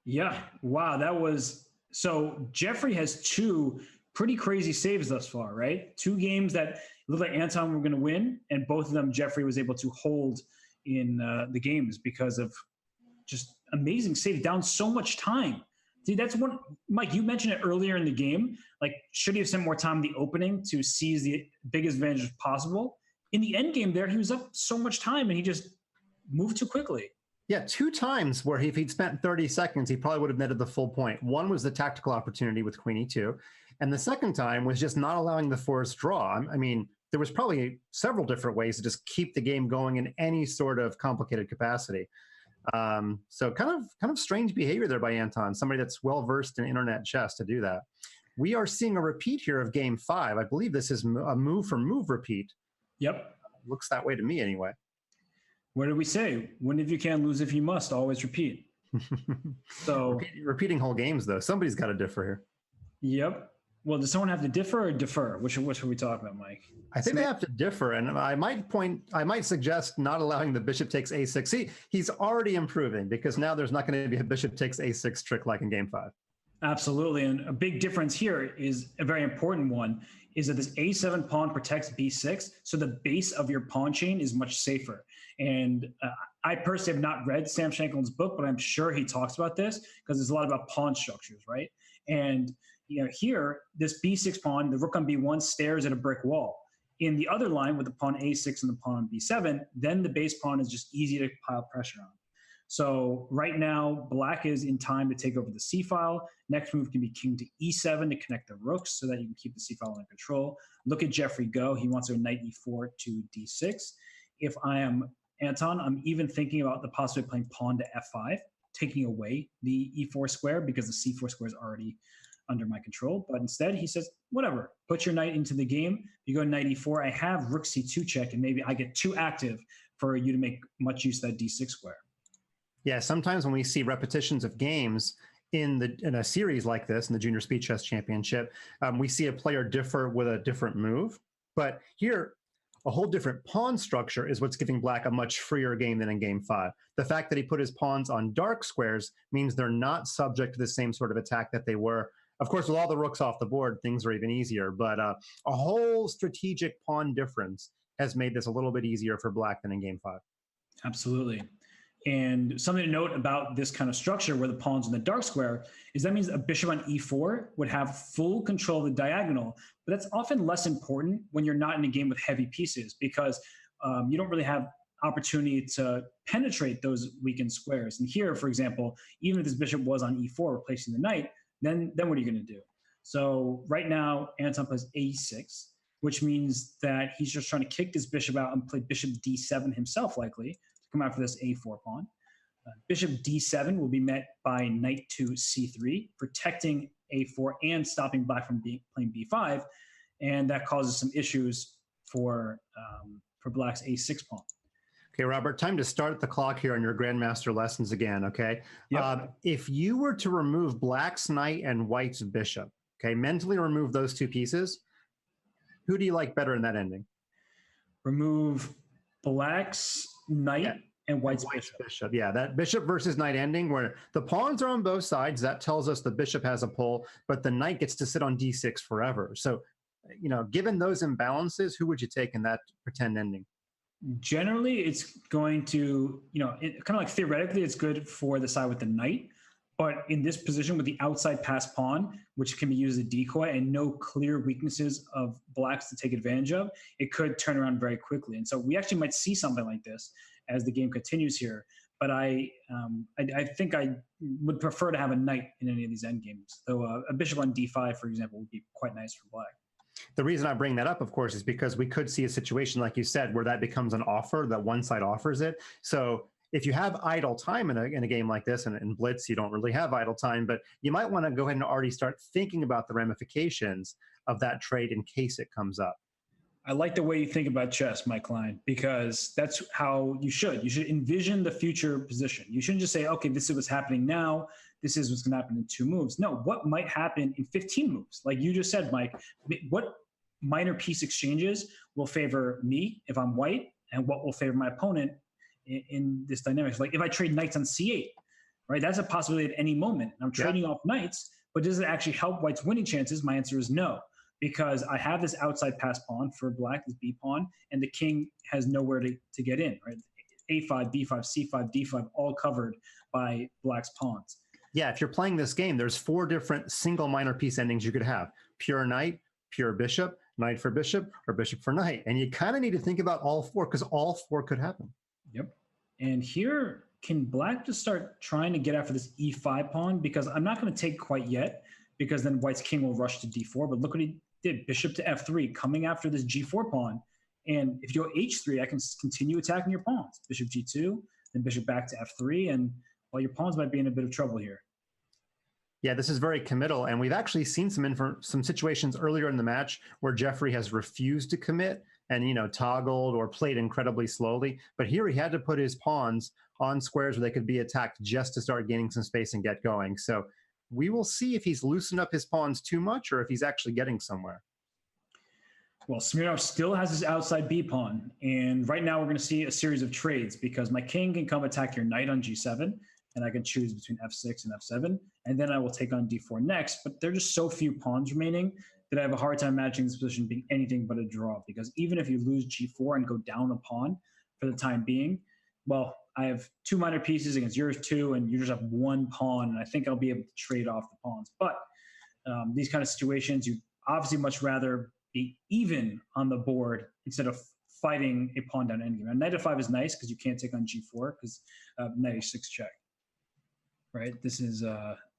Yeah. Wow. That was so. Jeffrey has 2 pretty crazy saves thus far, right? 2 games that looked like Anton were going to win, and both of them Jeffrey was able to hold in the games because of just amazing saves down so much time. See, that's one, Mike, you mentioned it earlier in the game. Like, should he have spent more time in the opening to seize the biggest advantage possible? In the end game there, he was up so much time and he just moved too quickly. Yeah, 2 times where if he'd spent 30 seconds, he probably would have netted the full point. One was the tactical opportunity with Queen E2. And the second time was just not allowing the forced draw. I mean, there was probably several different ways to just keep the game going in any sort of complicated capacity. So kind of strange behavior there by Anton, somebody that's well-versed in internet chess to do that. We are seeing a repeat here of game 5. I believe this is a move for move repeat. Yep. Looks that way to me anyway. What did we say? Win if you can, lose if you must, always repeat. So repeating whole games though. Somebody's got to differ here. Yep. Well, does someone have to differ or defer? Which are we talking about, Mike? I think they have to differ, and I might suggest not allowing the bishop takes a6. See, he's already improving because now there's not going to be a bishop takes a6 trick like in game 5. Absolutely, and a big difference here is a very important one, is that this a7 pawn protects b6, so the base of your pawn chain is much safer. And I personally have not read Sam Shankland's book, but I'm sure he talks about this because there's a lot about pawn structures, right? And here, this b6 pawn, the rook on b1 stares at a brick wall. In the other line with the pawn a6 and the pawn on b7, then the base pawn is just easy to pile pressure on. So right now, Black is in time to take over the c file. Next move can be king to e7 to connect the rooks so that you can keep the c file under control. Look at Jeffrey go. He wants to go knight e4 to d6. If I am Anton, I'm even thinking about the possibility of playing pawn to f5, taking away the e4 square because the c4 square is already under my control. But instead, he says, whatever, put your knight into the game. You go knight e4. I have rook c2 check, and maybe I get too active for you to make much use of that d6 square. Yeah, sometimes when we see repetitions of games in a series like this, in the Junior Speed Chess Championship, we see a player differ with a different move. But here, a whole different pawn structure is what's giving Black a much freer game than in game 5. The fact that he put his pawns on dark squares means they're not subject to the same sort of attack that they were. Of course, with all the rooks off the board, things are even easier. But a whole strategic pawn difference has made this a little bit easier for Black than in game 5. Absolutely. And something to note about this kind of structure where the pawn's in the dark square is that means a bishop on e4 would have full control of the diagonal, but that's often less important when you're not in a game with heavy pieces because you don't really have opportunity to penetrate those weakened squares. And here, for example, even if this bishop was on e4 replacing the knight, then what are you going to do? So right now, Anton plays a6, which means that he's just trying to kick this bishop out and play bishop d7 himself likely, come out for this a4 pawn. Bishop d7 will be met by knight to c3, protecting a4 and stopping black from playing b5, and that causes some issues for black's a6 pawn. Okay, Robert, time to start the clock here on your grandmaster lessons again, okay? Yep. If you were to remove black's knight and white's bishop, okay, mentally remove those two pieces, who do you like better in that ending? Remove black's knight and white's bishop. Yeah, that bishop versus knight ending where the pawns are on both sides, that tells us the bishop has a pull, but the knight gets to sit on d6 forever. So, given those imbalances, who would you take in that pretend ending? Generally, it's going to, kind of like theoretically, it's good for the side with the knight. But in this position with the outside pass pawn, which can be used as a decoy and no clear weaknesses of blacks to take advantage of, it could turn around very quickly. And so we actually might see something like this as the game continues here. But I think I would prefer to have a knight in any of these endgames, though a bishop on d5, for example, would be quite nice for black. The reason I bring that up, of course, is because we could see a situation, like you said, where that becomes an offer, that one side offers it. So if you have idle time in a game like this, and in Blitz, you don't really have idle time, but you might want to go ahead and already start thinking about the ramifications of that trade in case it comes up. I like the way you think about chess, Mike Klein, because that's how you should. You should envision the future position. You shouldn't just say, okay, this is what's happening now. This is what's going to happen in 2 moves. No, what might happen in 15 moves? Like you just said, Mike, what minor piece exchanges will favor me if I'm white, and what will favor my opponent in this dynamic? Like if I trade knights on c8, right? That's a possibility at any moment. I'm trading off knights, but does it actually help white's winning chances? My answer is no, because I have this outside pass pawn for black, this b pawn, and the king has nowhere to get in, right? a5, b5, c5, d5, all covered by black's pawns. Yeah, if you're playing this game, there's 4 different single minor piece endings you could have. Pure knight, pure bishop, knight for bishop, or bishop for knight. And you kind of need to think about all 4 because all 4 could happen. Yep. And here, can black just start trying to get after this e5 pawn? Because I'm not going to take quite yet, because then white's king will rush to d4. But look what he did, bishop to f3, coming after this g4 pawn. And if you go h3, I can continue attacking your pawns. Bishop g2, then bishop back to f3, and well, your pawns might be in a bit of trouble here. Yeah, this is very committal, and we've actually seen some situations earlier in the match where Jeffery has refused to commit and toggled or played incredibly slowly. But here he had to put his pawns on squares where they could be attacked just to start gaining some space and get going. So we will see if he's loosened up his pawns too much or if he's actually getting somewhere. Well, Smirnov still has his outside b pawn, and right now we're going to see a series of trades because my king can come attack your knight on g7. And I can choose between f6 and f7, and then I will take on d4 next. But there are just so few pawns remaining that I have a hard time imagining this position being anything but a draw, because even if you lose g4 and go down a pawn for the time being, well, I have 2 minor pieces against yours 2, and you just have 1 pawn, and I think I'll be able to trade off the pawns. But these kind of situations, you'd obviously much rather be even on the board instead of fighting a pawn down endgame. And knight f5 is nice because you can't take on g4 because knight h6 check. Right, this is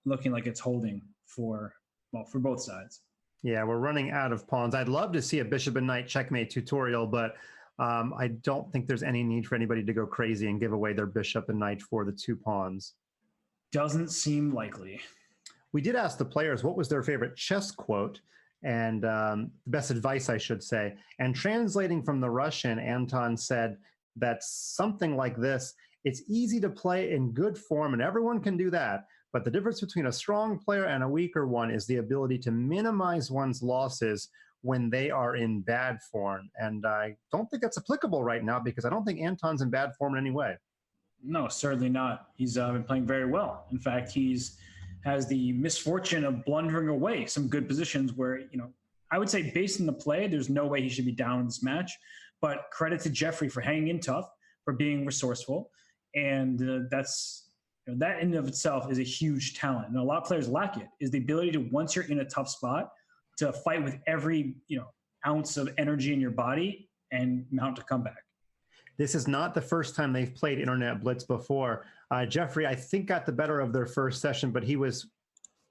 looking like it's holding for both sides. Yeah, we're running out of pawns. I'd love to see a bishop and knight checkmate tutorial, but I don't think there's any need for anybody to go crazy and give away their bishop and knight for the 2 pawns. Doesn't seem likely. We did ask the players what was their favorite chess quote, and the best advice, I should say. And translating from the Russian, Anton said that something like this: it's easy to play in good form, and everyone can do that. But the difference between a strong player and a weaker one is the ability to minimize one's losses when they are in bad form. And I don't think that's applicable right now because I don't think Anton's in bad form in any way. No, certainly not. He's been playing very well. In fact, has the misfortune of blundering away some good positions where, I would say based on the play, there's no way he should be down in this match. But credit to Jeffery for hanging in tough, for being resourceful. And that in and of itself is a huge talent. And a lot of players lack it, is the ability to, once you're in a tough spot, to fight with every ounce of energy in your body and mount a comeback. This is not the first time they've played Internet Blitz before. Jeffery, I think, got the better of their first session, but he was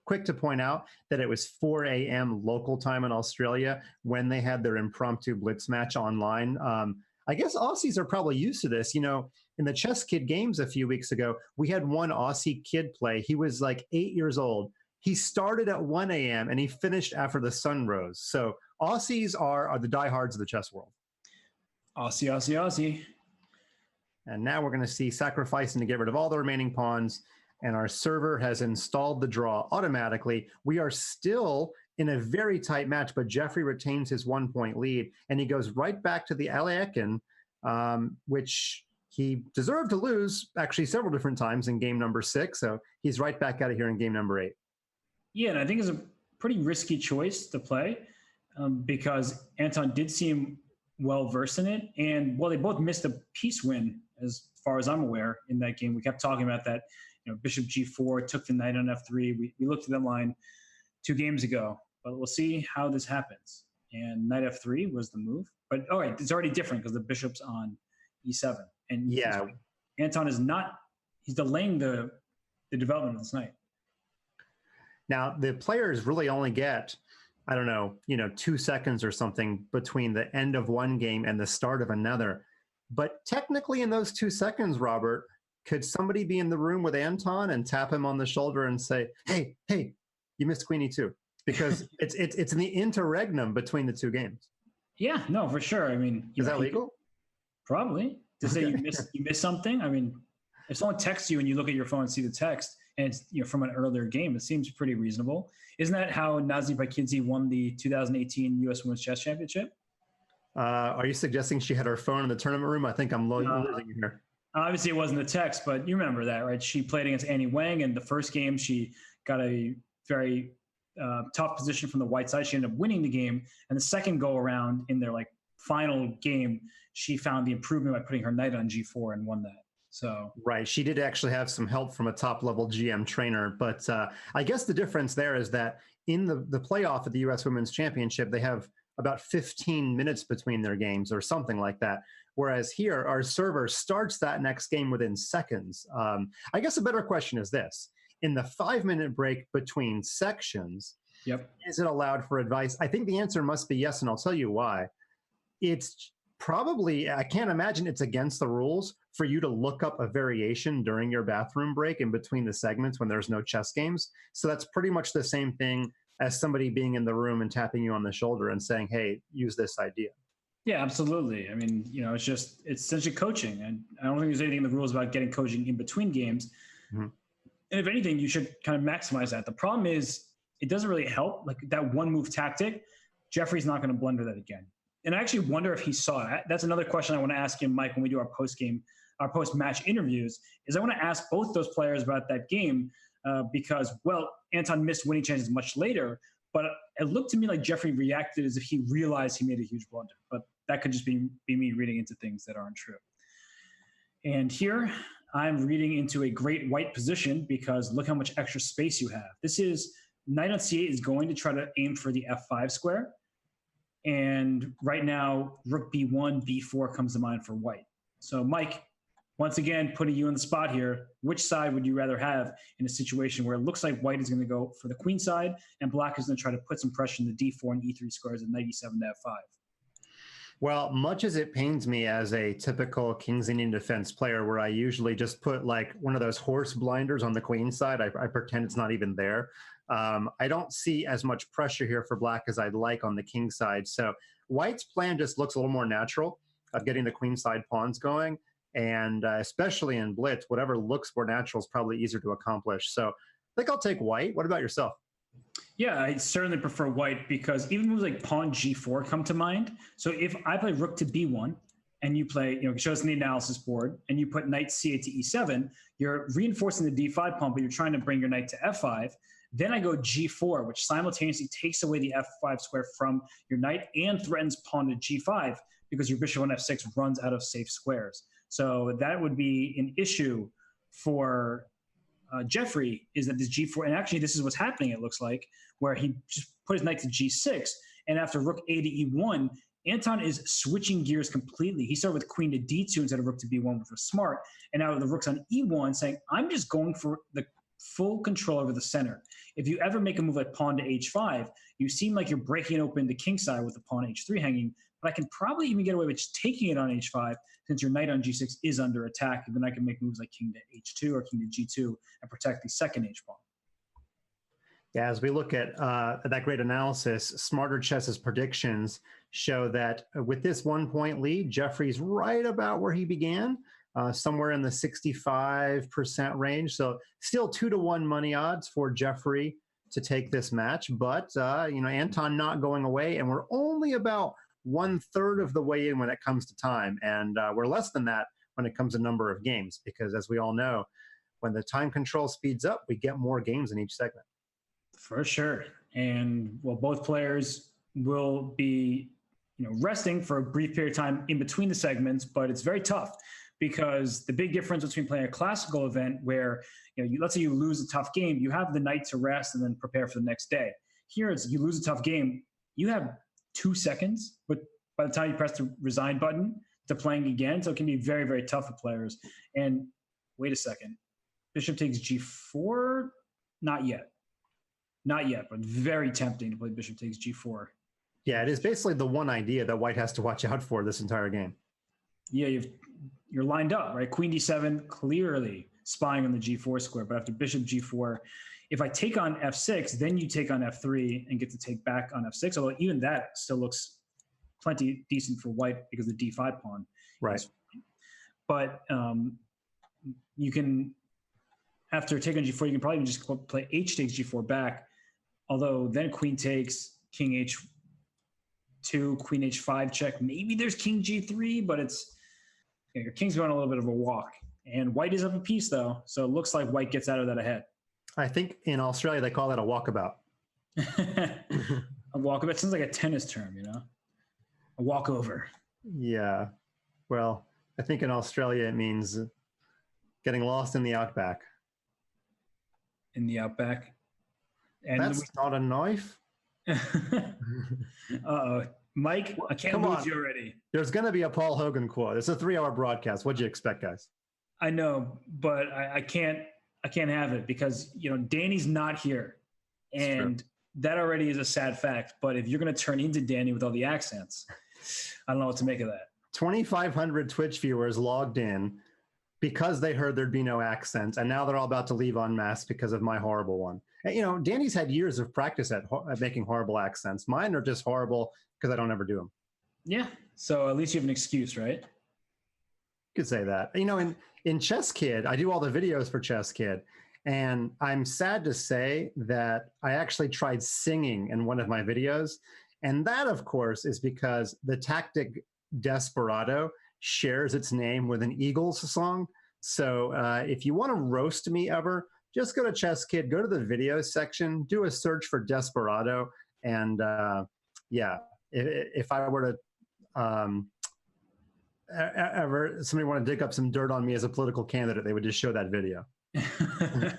quick to point out that it was 4 a.m. local time in Australia when they had their impromptu Blitz match online. I guess Aussies are probably used to this. in the Chess Kid games a few weeks ago, we had one Aussie kid play. He was like 8 years old. He started at 1 a.m. and he finished after the sun rose. So Aussies are the diehards of the chess world. Aussie, Aussie, Aussie. And now we're going to see sacrificing to get rid of all the remaining pawns. And our server has installed the draw automatically. We are still in a very tight match, but Jeffery retains his 1-point lead. And he goes right back to the Alekhine, which he deserved to lose actually several different times in game number 6. So he's right back out of here in game number 8. Yeah, and I think it's a pretty risky choice to play because Anton did seem well-versed in it. And, well, they both missed a piece win as far as I'm aware in that game. We kept talking about that. Bishop G4 took the knight on F3. We looked at that line 2 games ago, but we'll see how this happens. And knight F3 was the move. But, all right, it's already different because the bishop's on E7. And yeah, Anton is not – he's delaying the development of this knight. Now, the players really only get, 2 seconds or something between the end of one game and the start of another. But technically in those 2 seconds, Robert – could somebody be in the room with Anton and tap him on the shoulder and say, hey, you missed Queen E2? Because it's in the interregnum between the 2 games. Yeah, no, for sure. I mean, is that legal? Probably. To say you missed something. I mean, if someone texts you and you look at your phone and see the text and it's from an earlier game, it seems pretty reasonable. Isn't that how Nazi Bakidze won the 2018 U.S. Women's Chess Championship? Are you suggesting she had her phone in the tournament room? I think I'm losing you here. Obviously, it wasn't the text, but you remember that, right? She played against Annie Wang, and the first game, she got a very tough position from the white side. She ended up winning the game. And the second go-around in their final game, she found the improvement by putting her knight on G4 and won that. So right. She did actually have some help from a top-level GM trainer. But I guess the difference there is that in the playoff at the U.S. Women's Championship, they have about 15 minutes between their games or something like that. Whereas here, our server starts that next game within seconds. I guess a better question is this. In the 5-minute break between sections, is it allowed for advice? I think the answer must be yes, and I'll tell you why. It's probably, I can't imagine it's against the rules for you to look up a variation during your bathroom break in between the segments when there's no chess games. So that's pretty much the same thing as somebody being in the room and tapping you on the shoulder and saying, hey, use this idea. Yeah, absolutely. I mean, it's essentially coaching. And I don't think there's anything in the rules about getting coaching in between games. Mm-hmm. And if anything, you should kind of maximize that. The problem is it doesn't really help. Like that one move tactic, Jeffrey's not going to blunder that again. And I actually wonder if he saw that. That's another question I want to ask him, Mike, when we do our post-match interviews, is I want to ask both those players about that game because, well, Anton missed winning chances much later, but it looked to me like Jeffery reacted as if he realized he made a huge blunder. But that could just be me reading into things that aren't true. And here I'm reading into a great white position because look how much extra space you have. This is knight on c8 is going to try to aim for the f5 square. And right now, rook b1, b4 comes to mind for white. So Mike, once again, putting you on the spot here, which side would you rather have in a situation where it looks like white is going to go for the queen side and black is going to try to put some pressure in the d4 and e3 squares at knight e7 to f5? Well, much as it pains me as a typical King's Indian defense player where I usually just put like one of those horse blinders on the queen side, I pretend it's not even there. I don't see as much pressure here for black as I'd like on the king side. So white's plan just looks a little more natural of getting the queen side pawns going. And especially in blitz, whatever looks more natural is probably easier to accomplish. So I think I'll take white. What about yourself? Yeah, I certainly prefer white because even moves like pawn g4 come to mind. So if I play rook to b1 and you play, show us in the analysis board, and you put knight c8 to e7, you're reinforcing the d5 pawn, but you're trying to bring your knight to f5. Then I go g4, which simultaneously takes away the f5 square from your knight and threatens pawn to g5 because your bishop on f6 runs out of safe squares. So that would be an issue for Jeffery, is that this g4, and actually this is what's happening, it looks like, where he just put his knight to g6, and after rook a to e1, Anton is switching gears completely. He started with queen to d2 instead of rook to b1, which was smart, and now the rook's on e1 saying, I'm just going for the full control over the center. If you ever make a move like pawn to h5, you seem like you're breaking open the king side with the pawn h3 hanging, but I can probably even get away with just taking it on h5 since your knight on g6 is under attack, and then I can make moves like king to h2 or king to g2 and protect the second h-pawn. Yeah, as we look at that great analysis, Smarter Chess's predictions show that with this 1-point lead, Jeffrey's right about where he began, somewhere in the 65% range. So still 2-1 money odds for Jeffrey to take this match. But, Anton not going away, and we're only about 1/3 of the way in when it comes to time. And we're less than that when it comes to number of games, because as we all know, when the time control speeds up, we get more games in each segment. For sure. And well, both players will be, resting for a brief period of time in between the segments, but it's very tough because the big difference between playing a classical event where, let's say you lose a tough game, you have the night to rest and then prepare for the next day. Here it's you lose a tough game, you have 2 seconds, but by the time you press the resign button to playing again, so it can be very, very tough for players. And wait a second, bishop takes g4? Not yet. Not yet, but very tempting to play bishop takes g4. Yeah, it is basically the one idea that white has to watch out for this entire game. Yeah, you're lined up, right? Queen d7, clearly spying on the g4 square, but after bishop g4, if I take on f6, then you take on f3 and get to take back on f6, although even that still looks plenty decent for white because the d5 pawn. Right. But you can, after taking g4, you can probably even just play h takes g4 back, although then queen takes, king h2, queen h5 check. Maybe there's king g3, but your king's going a little bit of a walk. And white is up a piece, though, so it looks like white gets out of that ahead. I think in Australia they call that a walkabout. A walkabout sounds like a tennis term, a walkover. Yeah. Well, I think in Australia it means getting lost in the outback. In the outback? And that's not a knife? Uh-oh. Mike, I can't lose you already. There's going to be a Paul Hogan quote. It's a 3-hour broadcast. What'd you expect, guys? I know, but I can't have it because, Danny's not here. And that already is a sad fact. But if you're going to turn into Danny with all the accents, I don't know what to make of that. 2,500 Twitch viewers logged in because they heard there'd be no accents. And now they're all about to leave en masse because of my horrible one. And, Danny's had years of practice at making horrible accents. Mine are just horrible because I don't ever do them. Yeah. So at least you have an excuse, right? You could say that. In Chess Kid, I do all the videos for Chess Kid. And I'm sad to say that I actually tried singing in one of my videos. And that, of course, is because the tactic Desperado shares its name with an Eagles song. So if you want to roast me ever, just go to Chess Kid, go to the videos section, do a search for Desperado. And if I were to ever somebody want to dig up some dirt on me as a political candidate, they would just show that video. It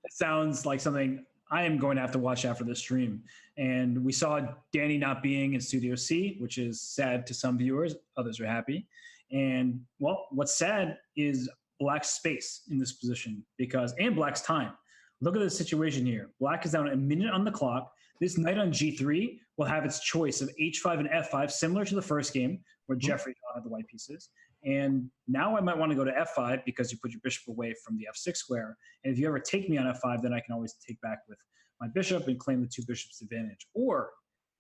sounds like something I am going to have to watch after this stream. And we saw Danny not being in Studio C, which is sad to some viewers. Others are happy. And well, what's sad is Black's space in this position and Black's time. Look at the situation here. Black is down a minute on the clock. This knight on g3 will have its choice of h5 and f5, similar to the first game where Jeffrey had the white pieces. And now I might want to go to f5 because you put your bishop away from the f6 square. And if you ever take me on f5, then I can always take back with my bishop and claim the two bishops advantage. Or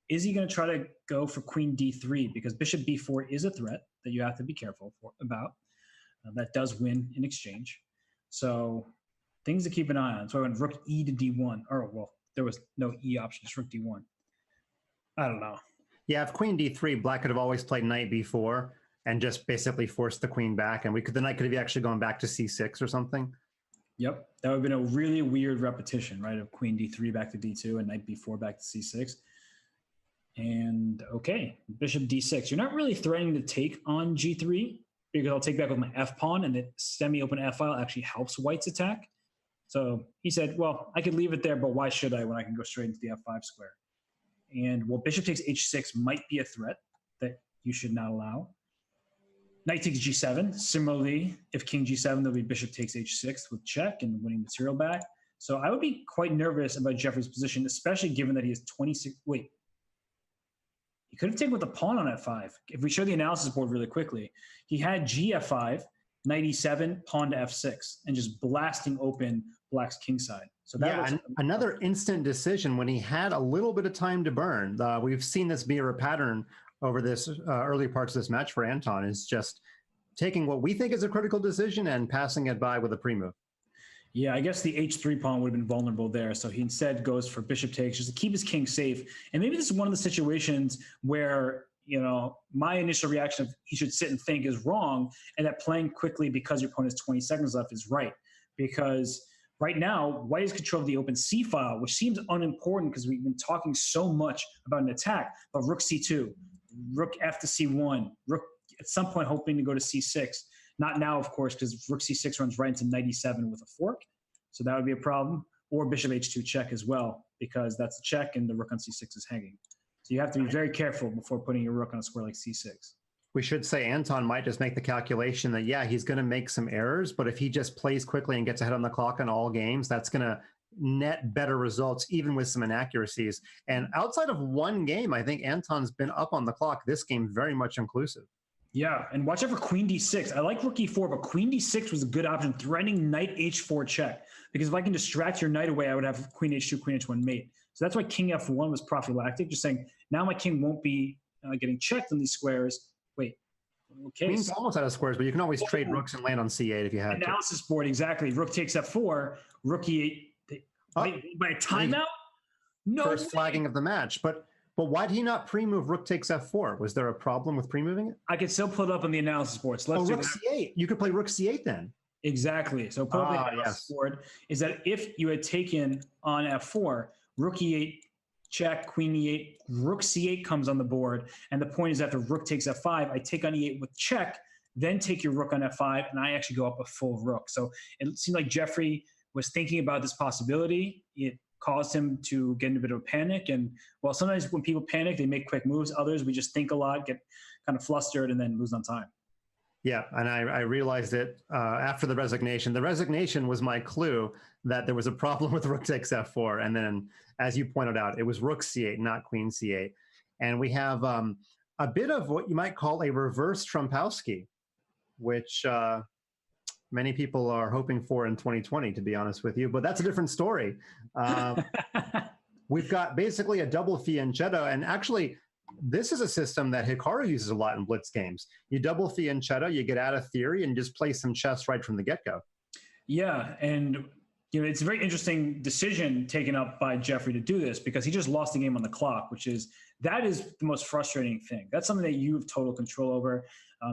is he going to try to go for queen d3? Because bishop b4 is a threat that you have to be careful about. That does win in exchange. So things to keep an eye on. So I went rook e to d1. Or, well, there was no e option, just rook d1. I don't know. Yeah, if queen d3, Black could have always played knight b4 and just basically forced the queen back, and the knight could have actually gone back to c6 or something. Yep, that would have been a really weird repetition, right? Of queen d3 back to d2 and knight b4 back to c6. And okay, bishop d6. You're not really threatening to take on g3 because I'll take back with my f pawn, and the semi-open f file actually helps white's attack. So he said, well, I could leave it there, but why should I when I can go straight into the f5 square? And well, bishop takes h6 might be a threat that you should not allow. Knight takes g7. Similarly, if king g7, there'll be bishop takes h6 with check and winning material back. So I would be quite nervous about Jeffrey's position, especially given that he has 26. Wait, he could have taken with the pawn on f5. If we show the analysis board really quickly, he had gf5, knight e7, pawn to f6, and just blasting open Black's kingside. So that yeah, and another instant decision when he had a little bit of time to burn. We've seen this be a pattern over this early parts of this match for Anton, is just taking what we think is a critical decision and passing it by with a pre-move. Yeah, I guess the h3 pawn would have been vulnerable there. So he instead goes for bishop takes just to keep his king safe. And maybe this is one of the situations where, you know, my initial reaction of he should sit and think is wrong, and that playing quickly because your opponent has 20 seconds left is right. Because right now, white has control of the open c file, which seems unimportant because we've been talking so much about an attack. But rook c2, rook f to c1, rook at some point hoping to go to c6. Not now, of course, because rook c6 runs right into knight e7 with a fork. So that would be a problem. Or bishop h2 check as well, because that's a check and the rook on c6 is hanging. So you have to be very careful before putting your rook on a square like c6. We should say Anton might just make the calculation that, yeah, he's going to make some errors, but if he just plays quickly and gets ahead on the clock in all games, that's going to net better results, even with some inaccuracies. And outside of one game, I think Anton's been up on the clock this game, very much inclusive. Yeah, and watch out for queen d6. I like rook e4, but queen d6 was a good option, threatening knight h4 check. Because if I can distract your knight away, I would have queen h2, queen h1 mate. So that's why king f1 was prophylactic, just saying, now my king won't be getting checked on these squares. Wait, okay. Queen's almost out of squares, but you can always trade rooks and land on c8 if you had analysis board, exactly. Rook takes f4, rook e8. By a timeout? No first way. Flagging of the match, but why did he not pre-move rook takes f4? Was there a problem with pre-moving it? I could still put it up on the analysis board. So let's do rook c8. You could play rook c8 then. Exactly. So put up the analysis board is that if you had taken on f4, rook e8 check, queen e8, rook c8 comes on the board, and the point is after rook takes f5, I take on e8 with check, then take your rook on f5, and I actually go up a full rook. So it seemed like Jeffrey was thinking about this possibility. It caused him to get in a bit of a panic. And well, sometimes when people panic, they make quick moves. Others, we just think a lot, get kind of flustered, and then lose on time. Yeah, and I realized it after the resignation. The resignation was my clue that there was a problem with rook takes f4. And then, as you pointed out, it was rook c8, not queen c8. And we have a bit of what you might call a reverse Trumpowski, which many people are hoping for in 2020, to be honest with you. But that's a different story. We've got basically a double fianchetto, and actually, this is a system that Hikaru uses a lot in blitz games. You double fianchetto, you get out of theory, and just play some chess right from the get-go. Yeah, and you know it's a very interesting decision taken up by Jeffrey to do this because he just lost the game on the clock, that is the most frustrating thing. That's something that you have total control over.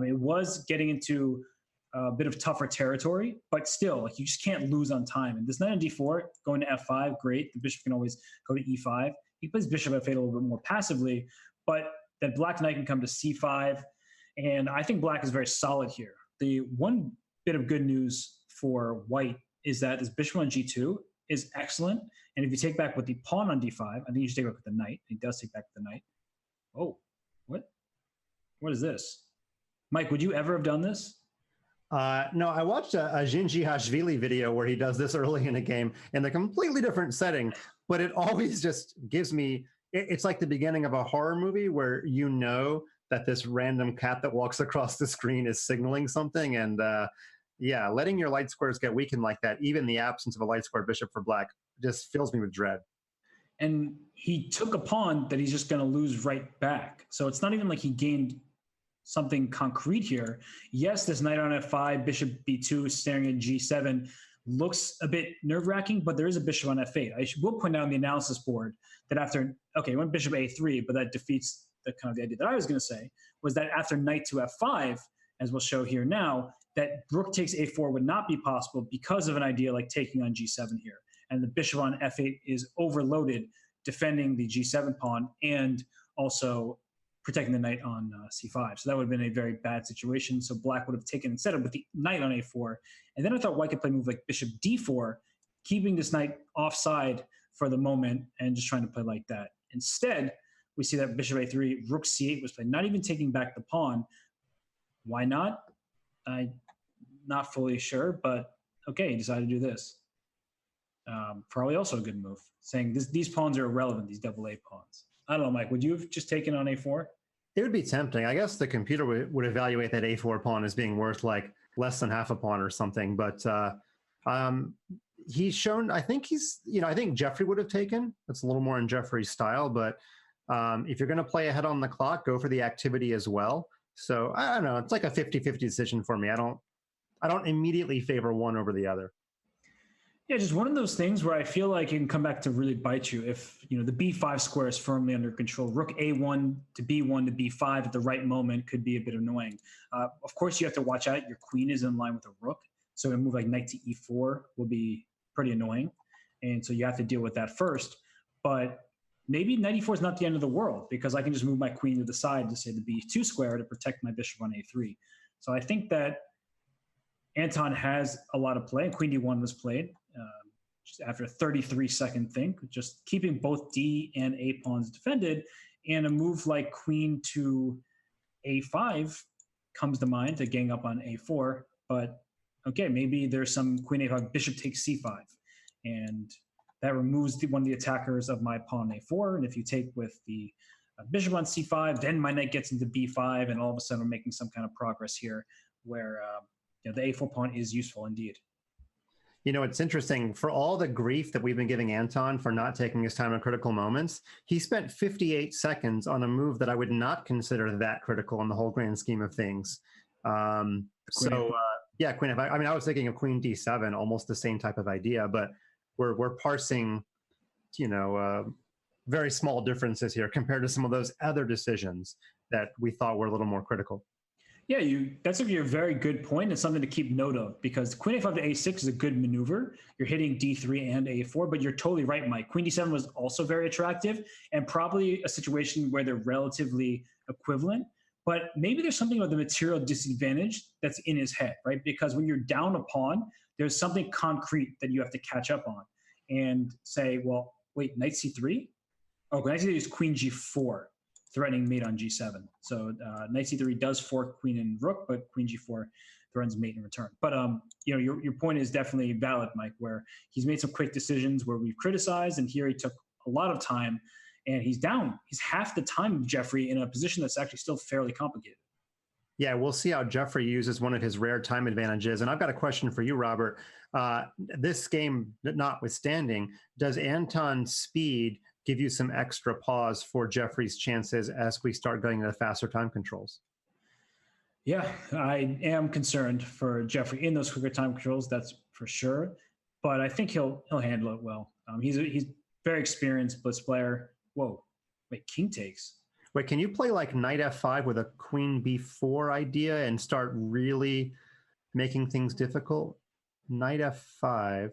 It was getting into a bit of tougher territory, but still, like, you just can't lose on time. And this knight on d4, going to f5, great. The bishop can always go to e5. He plays bishop f8 a little bit more passively, but that black knight can come to c5. And I think black is very solid here. The one bit of good news for white is that this bishop on g2 is excellent. And if you take back with the pawn on d5, I think you should take back with the knight. He does take back with the knight. Oh, what? What is this? Mike, would you ever have done this? No, I watched a Ginji video where he does this early in a game in a completely different setting, but it always just gives me, it's like the beginning of a horror movie where you know that this random cat that walks across the screen is signaling something. And yeah, letting your light squares get weakened like that, even the absence of a light square bishop for black, just fills me with dread. And he took a pawn that he's just going to lose right back. So it's not even like he gained something concrete here. Yes, this knight on f5, bishop b2 staring at g7 looks a bit nerve-wracking, but there is a bishop on f8. I will point out on the analysis board that after, okay, went bishop a3, but that defeats the kind of the idea that I was going to say, was that after knight to f5, as we'll show here now, that rook takes a4 would not be possible because of an idea like taking on g7 here. And the bishop on f8 is overloaded, defending the g7 pawn and also protecting the knight on c5. So that would have been a very bad situation. So black would have taken instead of with the knight on a4. And then I thought white could play a move like bishop d4, keeping this knight offside for the moment and just trying to play like that. Instead, we see that bishop a3, rook c8 was played, not even taking back the pawn. Why not? I'm not fully sure, but okay, he decided to do this. Probably also a good move, saying these pawns are irrelevant, these double A pawns. I don't know, Mike, would you have just taken on A4? It would be tempting. I guess the computer would evaluate that A4 pawn as being worth like less than half a pawn or something. But he's shown, I think I think Jeffrey would have taken. It's a little more in Jeffrey's style. But if you're going to play ahead on the clock, go for the activity as well. So I don't know. It's like a 50-50 decision for me. I don't immediately favor one over the other. Yeah, just one of those things where I feel like it can come back to really bite you if the B5 square is firmly under control. Rook A1 to B1 to B5 at the right moment could be a bit annoying. Of course, you have to watch out. Your queen is in line with a rook, so a move like knight to E4 will be pretty annoying, and so you have to deal with that first. But maybe knight E4 is not the end of the world because I can just move my queen to the side to say the B2 square to protect my bishop on A3. So I think that Anton has a lot of play, and queen D1 was played. Just after a 33-second think, just keeping both D and A pawns defended, and a move like queen to A5 comes to mind to gang up on A4. But okay, maybe there's some queen A5, bishop takes C5, and that removes one of the attackers of my pawn A4. And if you take with the bishop on C5, then my knight gets into B5, and all of a sudden we're making some kind of progress here, where the A4 pawn is useful indeed. It's interesting. For all the grief that we've been giving Anton for not taking his time in critical moments, he spent 58 seconds on a move that I would not consider that critical in the whole grand scheme of things. Queen F5. I mean, I was thinking of Queen D7, almost the same type of idea, but we're parsing, very small differences here compared to some of those other decisions that we thought were a little more critical. Yeah, that's a very good point. It's something to keep note of because queen A5 to A6 is a good maneuver. You're hitting D3 and A4, but you're totally right, Mike. Queen D7 was also very attractive and probably a situation where they're relatively equivalent. But maybe there's something about the material disadvantage that's in his head, right? Because when you're down a pawn, there's something concrete that you have to catch up on and say, well, wait, knight C3? Oh, knight C3 is queen G4. Threatening mate on G7. So knight C3 does fork queen and rook, but queen G4 threatens mate in return. But your point is definitely valid, Mike, where he's made some quick decisions where we've criticized, and here he took a lot of time, and he's down. He's half the time of Jeffrey in a position that's actually still fairly complicated. Yeah, we'll see how Jeffrey uses one of his rare time advantages. And I've got a question for you, Robert. This game notwithstanding, does Anton's speed give you some extra pause for Jeffrey's chances as we start going into faster time controls? Yeah, I am concerned for Jeffrey in those quicker time controls, that's for sure. But I think he'll handle it well. He's very experienced blitz player. Whoa, wait, king takes. Wait, can you play like knight F5 with a queen B4 idea and start really making things difficult? Knight F5.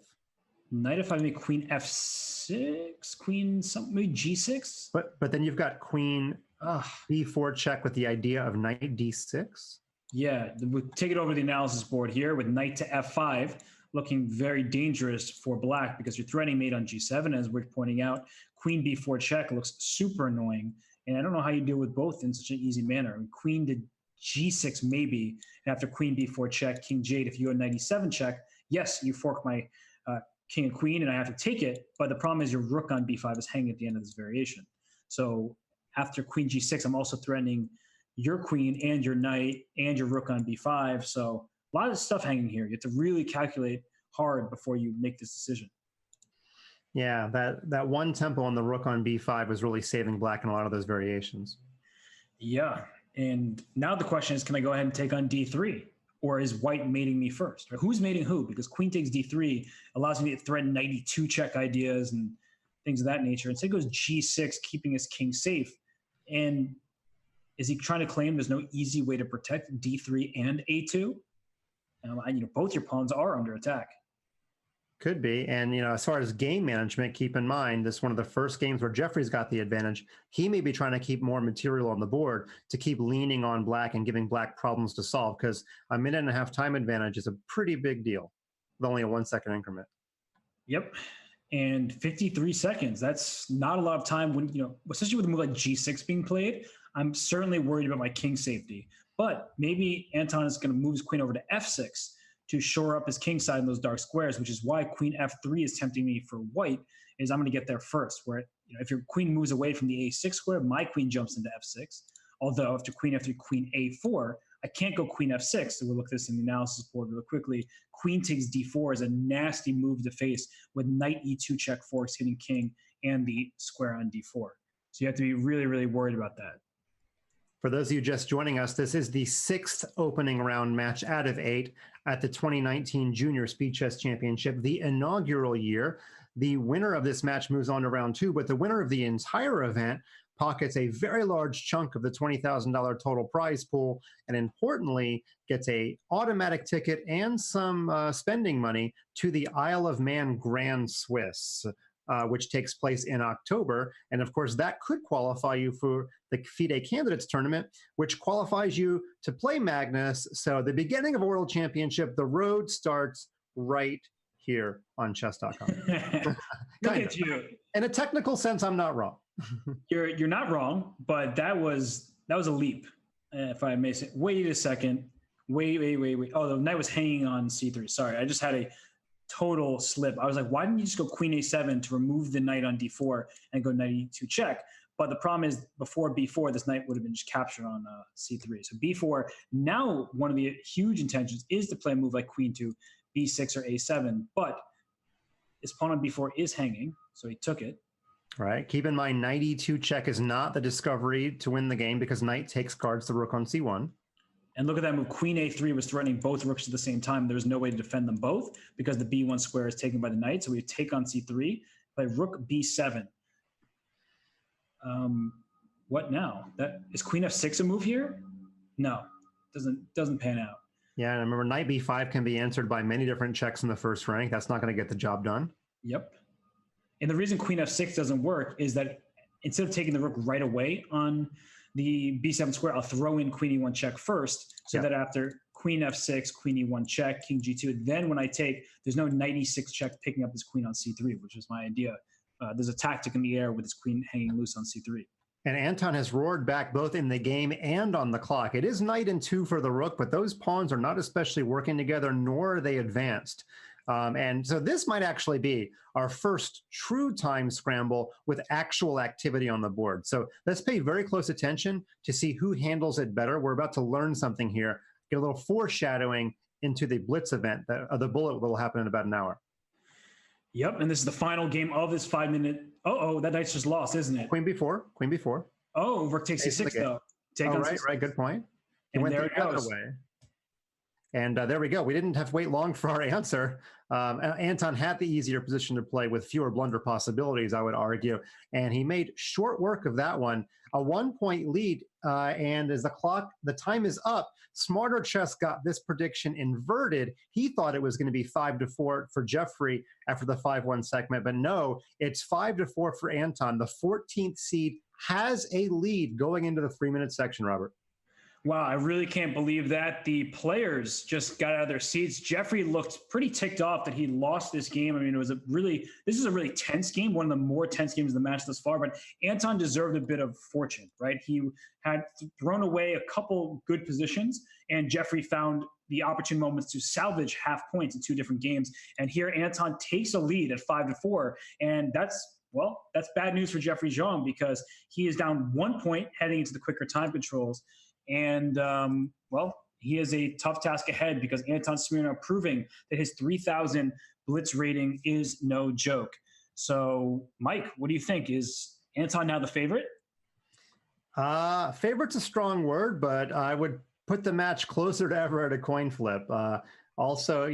Knight F5, maybe queen F6, queen something, maybe G6. But then you've got queen B4 check with the idea of knight D6. Yeah, we take it over the analysis board here with knight to F5, looking very dangerous for black because you're threatening mate on G7, as we're pointing out. Queen B4 check looks super annoying, and I don't know how you deal with both in such an easy manner. I mean, queen to G6 maybe, and after queen B4 check, king J8, if you go knight E7 check, yes, you fork my king and queen, and I have to take it. But the problem is your rook on b5 is hanging at the end of this variation. So after queen g6, I'm also threatening your queen and your knight and your rook on b5. So a lot of stuff hanging here. You have to really calculate hard before you make this decision. Yeah, that one tempo on the rook on b5 was really saving black in a lot of those variations. Yeah, and now the question is, can I go ahead and take on d3? Or is white mating me first? Or who's mating who? Because queen takes d3 allows me to threaten knight e2 check ideas and things of that nature. Instead, it goes g6, keeping his king safe. And is he trying to claim there's no easy way to protect d3 and a2? Both your pawns are under attack. Could be. And, as far as game management, keep in mind, this is one of the first games where Jeffrey's got the advantage. He may be trying to keep more material on the board to keep leaning on black and giving black problems to solve, because a minute and a half time advantage is a pretty big deal with only a 1 second increment. Yep. And 53 seconds. That's not a lot of time when, especially with a move like G6 being played. I'm certainly worried about my king safety. But maybe Anton is going to move his queen over to F6 to shore up his king side in those dark squares, which is why queen f3 is tempting me for white, is I'm going to get there first, where if your queen moves away from the a6 square, my queen jumps into f6. Although after queen f3, queen a4, I can't go queen f6. So we'll look at this in the analysis board real quickly. Queen takes d4 is a nasty move to face with knight e2 check forks hitting king and the square on d4. So you have to be really, really worried about that. For those of you just joining us, this is the 6th opening round match out of 8 at the 2019 Junior Speed Chess Championship, the inaugural year. The winner of this match moves on to round 2, but the winner of the entire event pockets a very large chunk of the $20,000 total prize pool, and importantly, gets a automatic ticket and some spending money to the Isle of Man Grand Swiss, which takes place in October. And of course, that could qualify you for the FIDE Candidates Tournament, which qualifies you to play Magnus. So the beginning of a World Championship, the road starts right here on Chess.com. Look at you. In a technical sense, I'm not wrong. You're not wrong, but that was a leap, if I may say. Wait a second. Wait. Oh, the knight was hanging on c3. Sorry, I just had a total slip. I was like, why didn't you just go queen a7 to remove the knight on d4 and go knight e2 check? But the problem is, before b4, this knight would have been just captured on c3. So b4, now one of the huge intentions is to play a move like queen to b6 or a7, but his pawn on b4 is hanging, so he took it. All right. Keep in mind, knight e2 check is not the discovery to win the game because knight takes guards the rook on c1. And look at that move. Queen a3 was threatening both rooks at the same time. There was no way to defend them both because the b1 square is taken by the knight. So we take on c3, play rook b7. What now? That is queen f6 a move here? No, doesn't pan out. Yeah, and remember, knight b5 can be answered by many different checks in the first rank. That's not going to get the job done. Yep. And the reason queen f6 doesn't work is that instead of taking the rook right away on the b7 square, I'll throw in queen e1 check first, so that after queen f6, queen e1 check, king g2, then when I take, there's no knight e6 check picking up this queen on c3, which is my idea. There's a tactic in the air with this queen hanging loose on c3. And Anton has roared back both in the game and on the clock. It is knight and 2 for the rook, but those pawns are not especially working together, nor are they advanced. And so this might actually be our first true time scramble with actual activity on the board. So let's pay very close attention to see who handles it better. We're about to learn something here, get a little foreshadowing into the Blitz event, the bullet will happen in about an hour. Yep, and this is the final game of this 5-minute. Oh, that knight's just lost, isn't it? Queen b4. Oh, rook takes c6 though. Take on right, good point. And there it goes. And there we go. We didn't have to wait long for our answer. Anton had the easier position to play with fewer blunder possibilities, I would argue. And he made short work of that one. A 1-point lead. And as the time is up, Smarter Chess got this prediction inverted. He thought it was going to be 5-4 for Jeffery after the 5-1 segment. But no, it's 5-4 for Anton. The 14th seed has a lead going into the 3-minute section, Robert. Wow, I really can't believe that. The players just got out of their seats. Jeffery looked pretty ticked off that he lost this game. I mean, this is a really tense game, one of the more tense games of the match thus far, but Anton deserved a bit of fortune, right? He had thrown away a couple good positions, and Jeffery found the opportune moments to salvage half points in 2 different games. And here Anton takes a lead at 5-4, and that's bad news for Jeffery Xiong because he is down 1 point heading into the quicker time controls. And, he has a tough task ahead because Anton Smirnov proving that his 3,000 blitz rating is no joke. So, Mike, what do you think? Is Anton now the favorite? Favorite's a strong word, but I would put the match closer to ever at a coin flip. Also,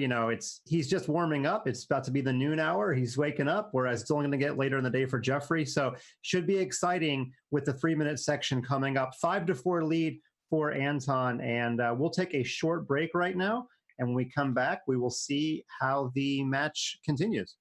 he's just warming up. It's about to be the noon hour. He's waking up, whereas it's only going to get later in the day for Jeffery. So should be exciting with the 3-minute section coming up. 5-4 lead for Anton. And we'll take a short break right now. And when we come back, we will see how the match continues.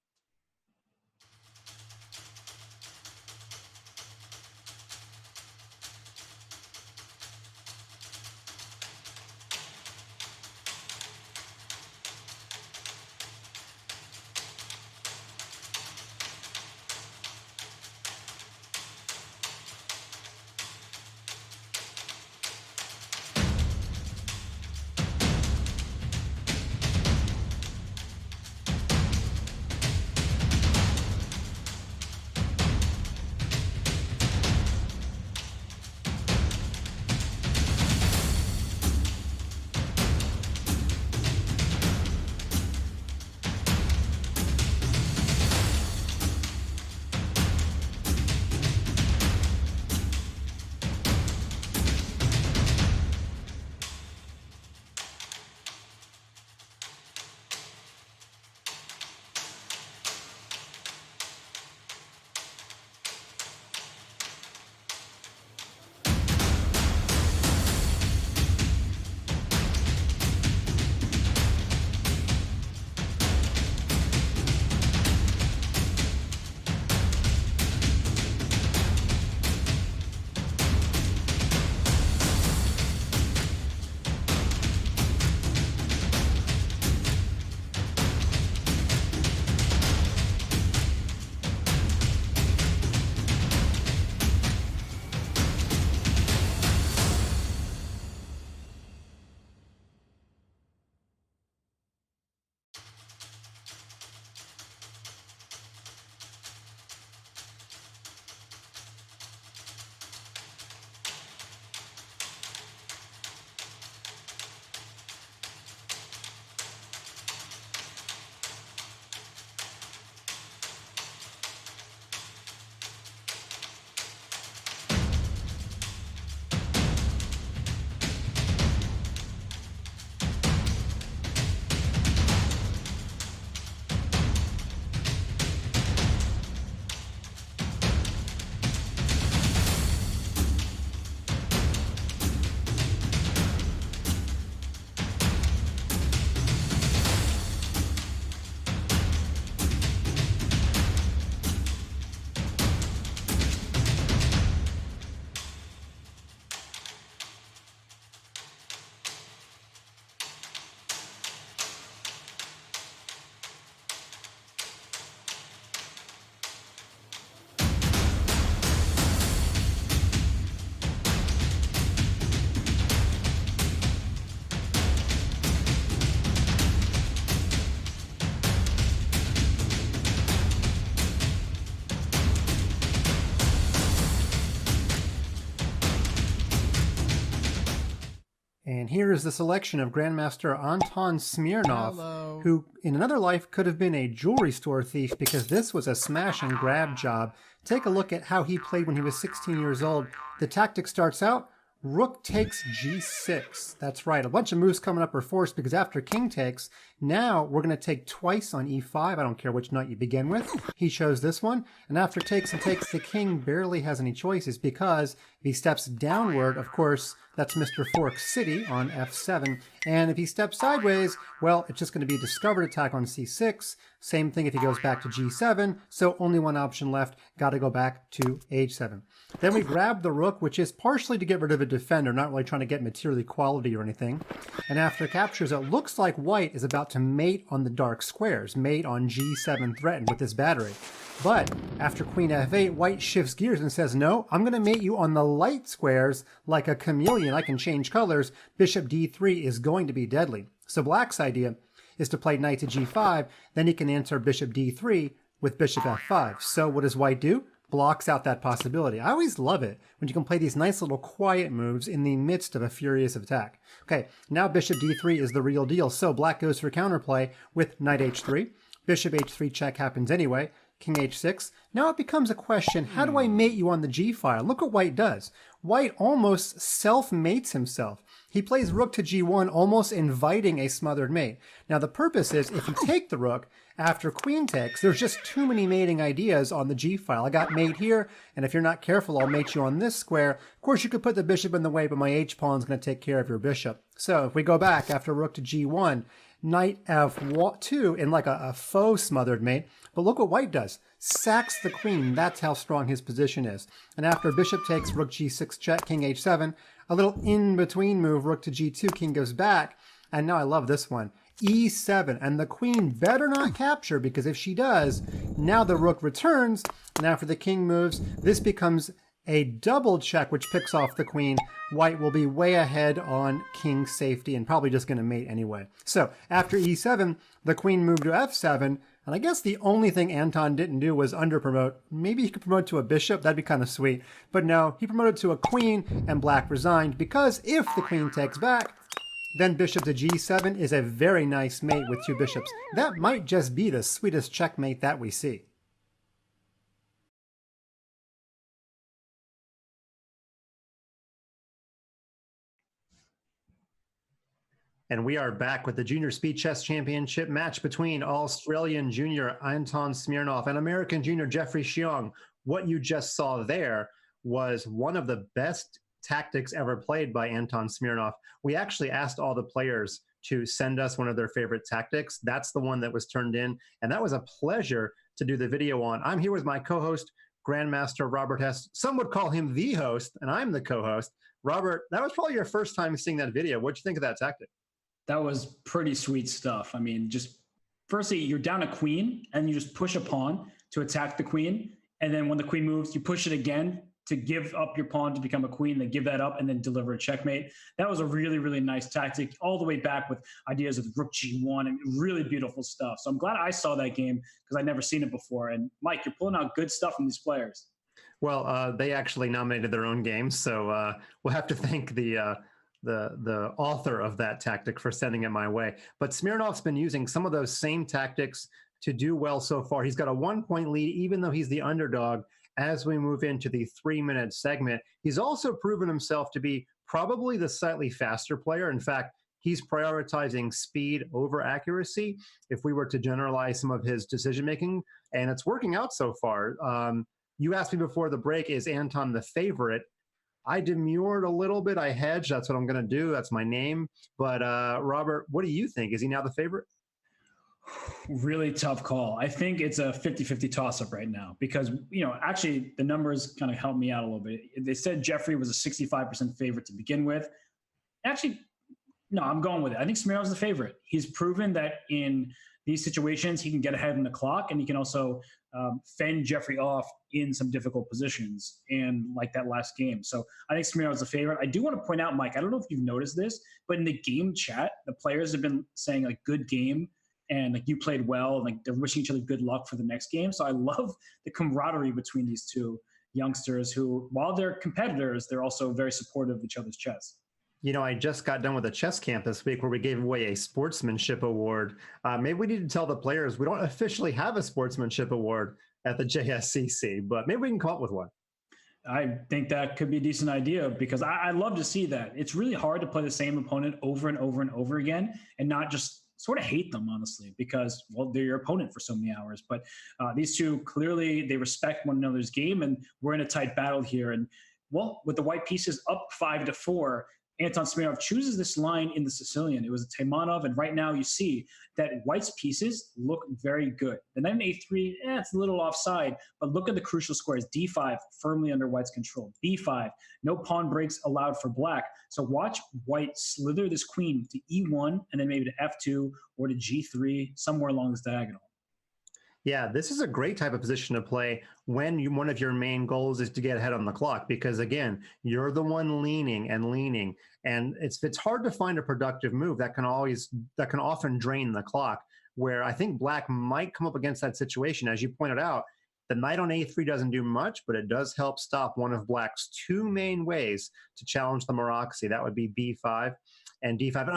And here is the selection of Grandmaster Anton Smirnov, Hello. who in another life could have been a jewelry store thief because this was a smash and grab job. Take a look at how he played when he was 16 years old. The tactic starts out, rook takes g6. That's right, a bunch of moves coming up are forced because after king takes, now we're going to take twice on e5. I don't care which knight you begin with. He chose this one. And after takes and takes, the king barely has any choices because if he steps downward, of course, that's Mr. Fork City on f7. And if he steps sideways, well, it's just going to be a discovered attack on c6. Same thing if he goes back to g7. So only one option left. Got to go back to h7. Then we grab the rook, which is partially to get rid of a defender, not really trying to get material equality or anything. And after captures, it looks like white is about to mate on the dark squares, mate on g7 threatened with this battery. But after queen f8, white shifts gears and says, no, I'm going to mate you on the light squares like a chameleon. I can change colors. Bishop d3 is going to be deadly. So black's idea is to play knight to g5. Then he can answer bishop d3 with bishop f5. So what does white do? Blocks out that possibility. I always love it when you can play these nice little quiet moves in the midst of a furious attack. Okay, now bishop d3 is the real deal. So black goes for counterplay with knight h3. Bishop h3 check happens anyway. King h6. Now it becomes a question, how do I mate you on the g file? Look what white does. White almost self-mates himself. He plays rook to g1, almost inviting a smothered mate. Now the purpose is, if you take the rook, after queen takes, there's just too many mating ideas on the g file. I got mate here, and if you're not careful, I'll mate you on this square. Of course, you could put the bishop in the way, but my h-pawn is going to take care of your bishop. So if we go back after rook to g1, knight f2 in like a faux smothered mate. But look what white does. Sacks the queen. That's how strong his position is. And after bishop takes, rook g6 check, king h7, a little in-between move, rook to g2, king goes back. And now I love this one. e7, and the queen better not capture, because if she does, now the rook returns. And after the king moves, this becomes a double check, which picks off the queen. White will be way ahead on king safety and probably just going to mate anyway. So after e7, the queen moved to f7. And I guess the only thing Anton didn't do was under-promote. Maybe he could promote to a bishop. That'd be kind of sweet. But no, he promoted to a queen, and black resigned, because if the queen takes back, then bishop to g7 is a very nice mate with two bishops. That might just be the sweetest checkmate that we see. And we are back with the Junior Speed Chess Championship match between Australian junior Anton Smirnov and American junior Jeffery Xiong. What you just saw there was one of the best tactics ever played by Anton Smirnov. We actually asked all the players to send us one of their favorite tactics. That's the one that was turned in, and that was a pleasure to do the video on. I'm here with my co-host, Grandmaster Robert Hess. Some would call him the host, and I'm the co-host. Robert, that was probably your first time seeing that video. What'd you think of that tactic? That was pretty sweet stuff. I mean, just firstly, you're down a queen and you just push a pawn to attack the queen. And then when the queen moves, you push it again to give up your pawn to become a queen, then give that up and then deliver a checkmate. That was a really, really nice tactic, all the way back with ideas of rook g1 and really beautiful stuff. So I'm glad I saw that game because I'd never seen it before. And Mike, you're pulling out good stuff from these players. Well, they actually nominated their own game, so we'll have to thank the author of that tactic for sending it my way. But Smirnov's been using some of those same tactics to do well so far. He's got a 1-point lead, even though he's the underdog, as we move into the 3-minute segment. He's also proven himself to be probably the slightly faster player. In fact, he's prioritizing speed over accuracy, if we were to generalize some of his decision-making, and it's working out so far. You asked me before the break, is Anton the favorite? I demurred a little bit. I hedged. That's what I'm going to do. That's my name. But Robert, what do you think? Is he now the favorite? Really tough call. I think it's a 50-50 toss-up right now because, actually the numbers kind of helped me out a little bit. They said Jeffery was a 65% favorite to begin with. Actually, no, I'm going with it. I think Smirnov's the favorite. He's proven that in these situations, he can get ahead in the clock, and he can also fend Jeffery off in some difficult positions, and like that last game. So I think Smirnov's the favorite. I do want to point out, Mike, I don't know if you've noticed this, but in the game chat, the players have been saying like good game and like you played well, and like they're wishing each other good luck for the next game. So I love the camaraderie between these two youngsters who, while they're competitors, they're also very supportive of each other's chess. You know, I just got done with a chess camp this week where we gave away a sportsmanship award. Maybe we need to tell the players we don't officially have a sportsmanship award at the JSCC, but maybe we can come up with one. I think that could be a decent idea because I love to see that. It's really hard to play the same opponent over and over and over again and not just sort of hate them, honestly, because, well, they're your opponent for so many hours. But these two, clearly, they respect one another's game, and we're in a tight battle here. And, well, with the white pieces up 5-4, Anton Smirnov chooses this line in the Sicilian. It was a Taimanov, and right now you see that white's pieces look very good. The knight on a3, it's a little offside, but look at the crucial squares. d5, firmly under white's control. b5, no pawn breaks allowed for black. So watch white slither this queen to e1, and then maybe to f2 or to g3, somewhere along this diagonal. Yeah, this is a great type of position to play when one of your main goals is to get ahead on the clock, because again, you're the one leaning, and it's hard to find a productive move that can often drain the clock. Where I think black might come up against that situation, as you pointed out, the knight on a3 doesn't do much, but it does help stop one of black's two main ways to challenge the Maroczy. That would be b5 and d5.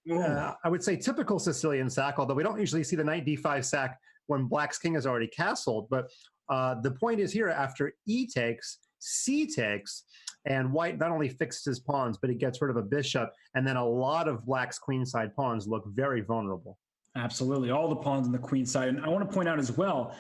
And I would say typical Sicilian sack, although we don't usually see the knight d5 sack when black's king is already castled. But the point is here, after e takes, c takes, and white not only fixes his pawns, but he gets rid of a bishop, and then a lot of black's queenside pawns look very vulnerable. Absolutely. All the pawns on the queen side. And I want to point out as well,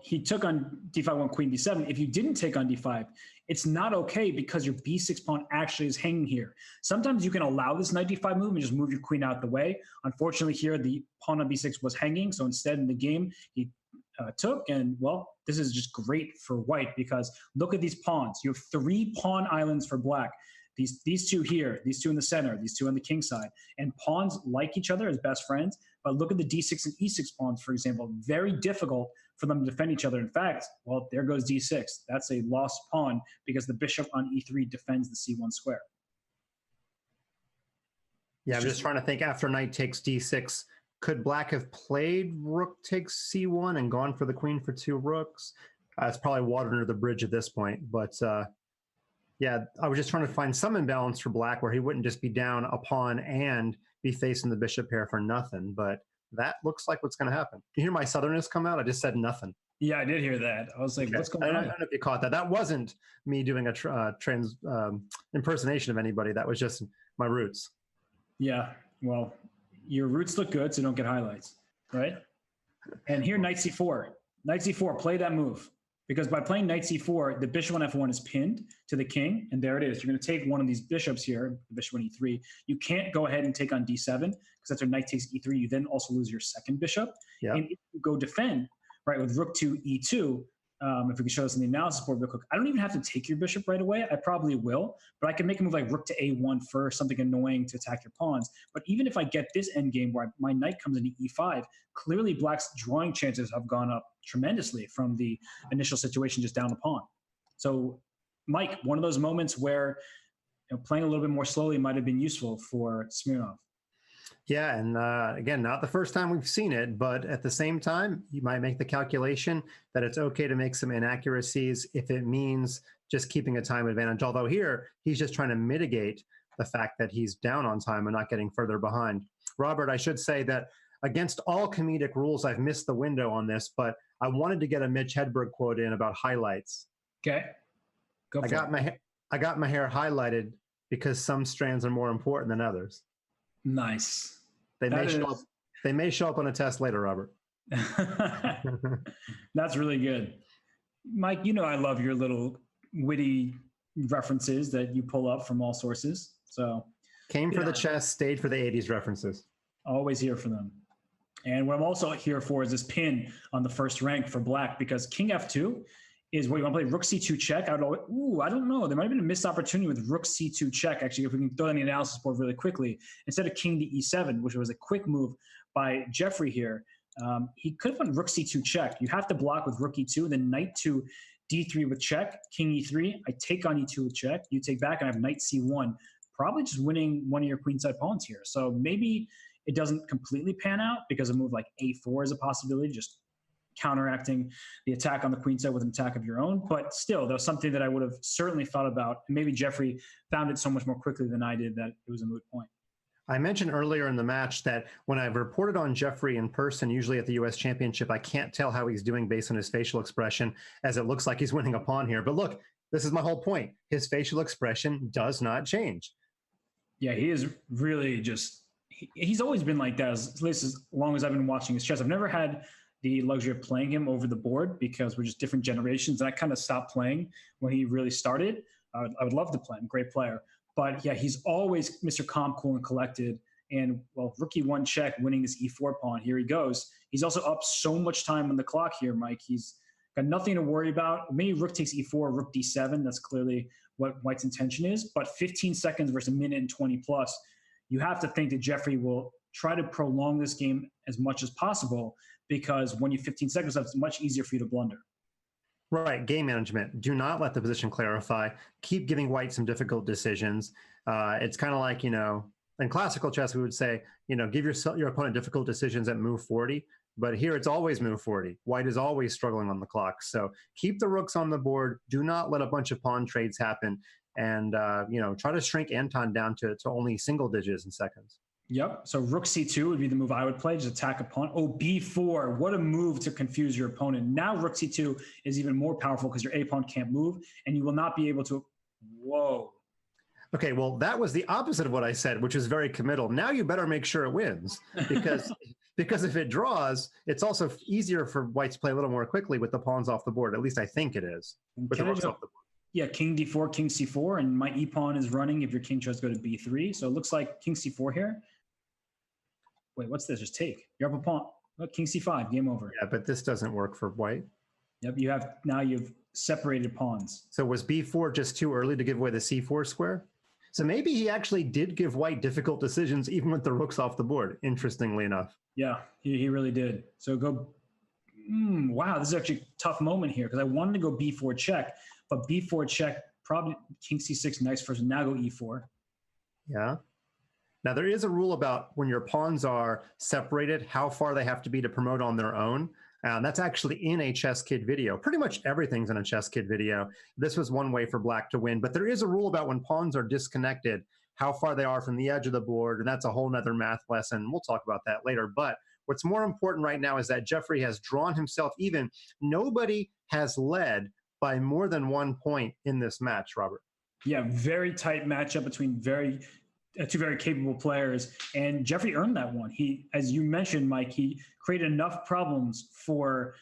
he took on d5, won queen b7. If you didn't take on d5, it's not okay because your b6 pawn actually is hanging here. Sometimes you can allow this knight d5 move and just move your queen out the way. Unfortunately here, the pawn on b6 was hanging. So instead in the game, he took, and well, this is just great for white because look at these pawns. You have 3 pawn islands for black. These two here, these two in the center, these two on the king side, and pawns like each other as best friends. But look at the d6 and e6 pawns, for example. Very difficult for them to defend each other. In fact, well, there goes d6. That's a lost pawn because the bishop on e3 defends the c1 square. Yeah, I'm just trying to think, after knight takes d6, could black have played rook takes c1 and gone for the queen for 2 rooks? It's probably water under the bridge at this point. But yeah, I was just trying to find some imbalance for black where he wouldn't just be down a pawn and be facing the bishop pair for nothing. But that looks like what's going to happen. You hear my southernness come out? I just said nothing. Yeah, I did hear that. I was like, okay. What's going on? I don't know if you caught that. That wasn't me doing a impersonation of anybody. That was just my roots. Yeah, well, your roots look good, so don't get highlights, right? And here, knight c4. Knight c4, play that move. Because by playing knight c4, the bishop on f1 is pinned to the king, and there it is. You're going to take one of these bishops here, the bishop on e3. You can't go ahead and take on d7, because after knight takes e3, you then also lose your second bishop. Yeah. And if you go defend, right, with rook to e2, if we can show this in the analysis board real quick, I don't even have to take your bishop right away. I probably will, but I can make a move like rook to a1 first, something annoying to attack your pawns. But even if I get this endgame where my knight comes into e5, clearly black's drawing chances have gone up tremendously from the initial situation just down a pawn. So, Mike, one of those moments where playing a little bit more slowly might have been useful for Smirnov. Yeah, and again, not the first time we've seen it, but at the same time, you might make the calculation that it's okay to make some inaccuracies if it means just keeping a time advantage. Although here, he's just trying to mitigate the fact that he's down on time and not getting further behind. Robert, I should say that against all comedic rules, I've missed the window on this, but I wanted to get a Mitch Hedberg quote in about highlights. Okay, go for it. I got my hair highlighted because some strands are more important than others. Nice. They may show up on a test later, Robert. That's really good. Mike, I love your little witty references that you pull up from all sources. So came for the chess, stayed for the 80s references. Always here for them. And what I'm also here for is this pin on the first rank for black, because king f2 is what you want to play. Rook c2 check. I don't know. There might have been a missed opportunity with rook c2 check. Actually, if we can throw in the analysis board really quickly, instead of king to e7, which was a quick move by Jeffery here, he could have won rook c2 check. You have to block with rook e2, then knight to d3 with check, king e3. I take on e2 with check. You take back, and I have knight c1. Probably just winning one of your queenside pawns here. So maybe it doesn't completely pan out because a move like a4 is a possibility. Just counteracting the attack on the queen side with an attack of your own. But still, that was something that I would have certainly thought about. And maybe Jeffery found it so much more quickly than I did that it was a moot point. I mentioned earlier in the match that when I've reported on Jeffery in person, usually at the U.S. Championship, I can't tell how he's doing based on his facial expression, as it looks like he's winning a pawn here. But look, this is my whole point. His facial expression does not change. Yeah, he is really just, he's always been like that, at least as long as I've been watching his chess. I've never had the luxury of playing him over the board because we're just different generations. And I kind of stopped playing when he really started. I would love to play him, great player. But yeah, he's always Mr. Calm, cool, and collected. And well, rookie one check, winning this e4 pawn. Here he goes. He's also up so much time on the clock here, Mike. He's got nothing to worry about. Maybe rook takes e4, rook d7. That's clearly what White's intention is. But 15 seconds versus a minute and 20 plus, you have to think that Jeffery will try to prolong this game as much as possible, because when you 15 seconds left, it's much easier for you to blunder. Right, game management. Do not let the position clarify. Keep giving White some difficult decisions. It's kind of like, in classical chess, we would say, give your opponent difficult decisions at move 40. But here it's always move 40. White is always struggling on the clock. So keep the rooks on the board. Do not let a bunch of pawn trades happen. And, try to shrink Anton down to only single digits in seconds. Yep. So rook c2 would be the move I would play, just attack a pawn. Oh, b4. What a move to confuse your opponent. Now rook c2 is even more powerful because your a pawn can't move, and you will not be able to. Whoa. Okay, well, that was the opposite of what I said, which is very committal. Now you better make sure it wins, because because if it draws, it's also easier for White to play a little more quickly with the pawns off the board. At least I think it is. With the rooks off the board. Yeah, king d4, king c4, and my e-pawn is running if your king tries to go to b3. So it looks like king c4 here. Wait, what's this? Just take. You're up a pawn. Look, king c5, game over. Yeah, but this doesn't work for White. Yep, you've separated pawns. So was b4 just too early to give away the c4 square? So maybe he actually did give White difficult decisions even with the rooks off the board, interestingly enough. Yeah, he really did. So go, wow, this is actually a tough moment here because I wanted to go b4 check, but b4 check, probably king c6, nice first, now go e4. Yeah. Now, there is a rule about when your pawns are separated, how far they have to be to promote on their own. That's actually in a Chess Kid video. Pretty much everything's in a Chess Kid video. This was one way for Black to win. But there is a rule about when pawns are disconnected, how far they are from the edge of the board. And that's a whole nother math lesson. We'll talk about that later. But what's more important right now is that Jeffery has drawn himself even. Nobody has led by more than 1 point in this match, Robert. Yeah, very tight matchup between two very capable players, and Jeffery earned that one. He, as you mentioned, Mike, he created enough problems for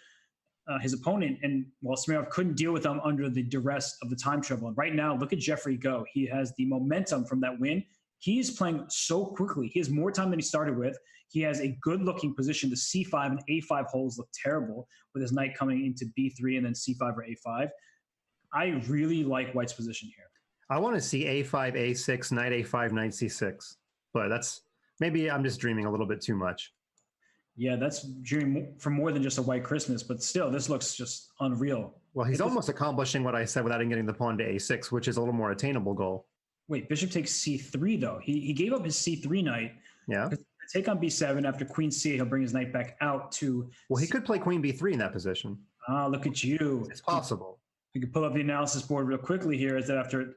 his opponent, and Smirnov couldn't deal with them under the duress of the time trouble. And right now, look at Jeffery go. He has the momentum from that win. He's playing so quickly. He has more time than he started with. He has a good-looking position. The c5 and a5 holes look terrible with his knight coming into b3 and then c5 or a5. I really like White's position here. I want to see a5, a6, knight a5, knight c6. But maybe I'm just dreaming a little bit too much. Yeah, that's dreaming for more than just a White Christmas, but still, this looks just unreal. Well, he's almost accomplishing what I said without even getting the pawn to a6, which is a little more attainable goal. Wait, bishop takes c3, though. He gave up his c3 knight. Yeah. Take on b7. After queen c8, he'll bring his knight back out to... Well, he could play queen b3 in that position. Ah, look at you. It's possible. We could pull up the analysis board real quickly here. Is that after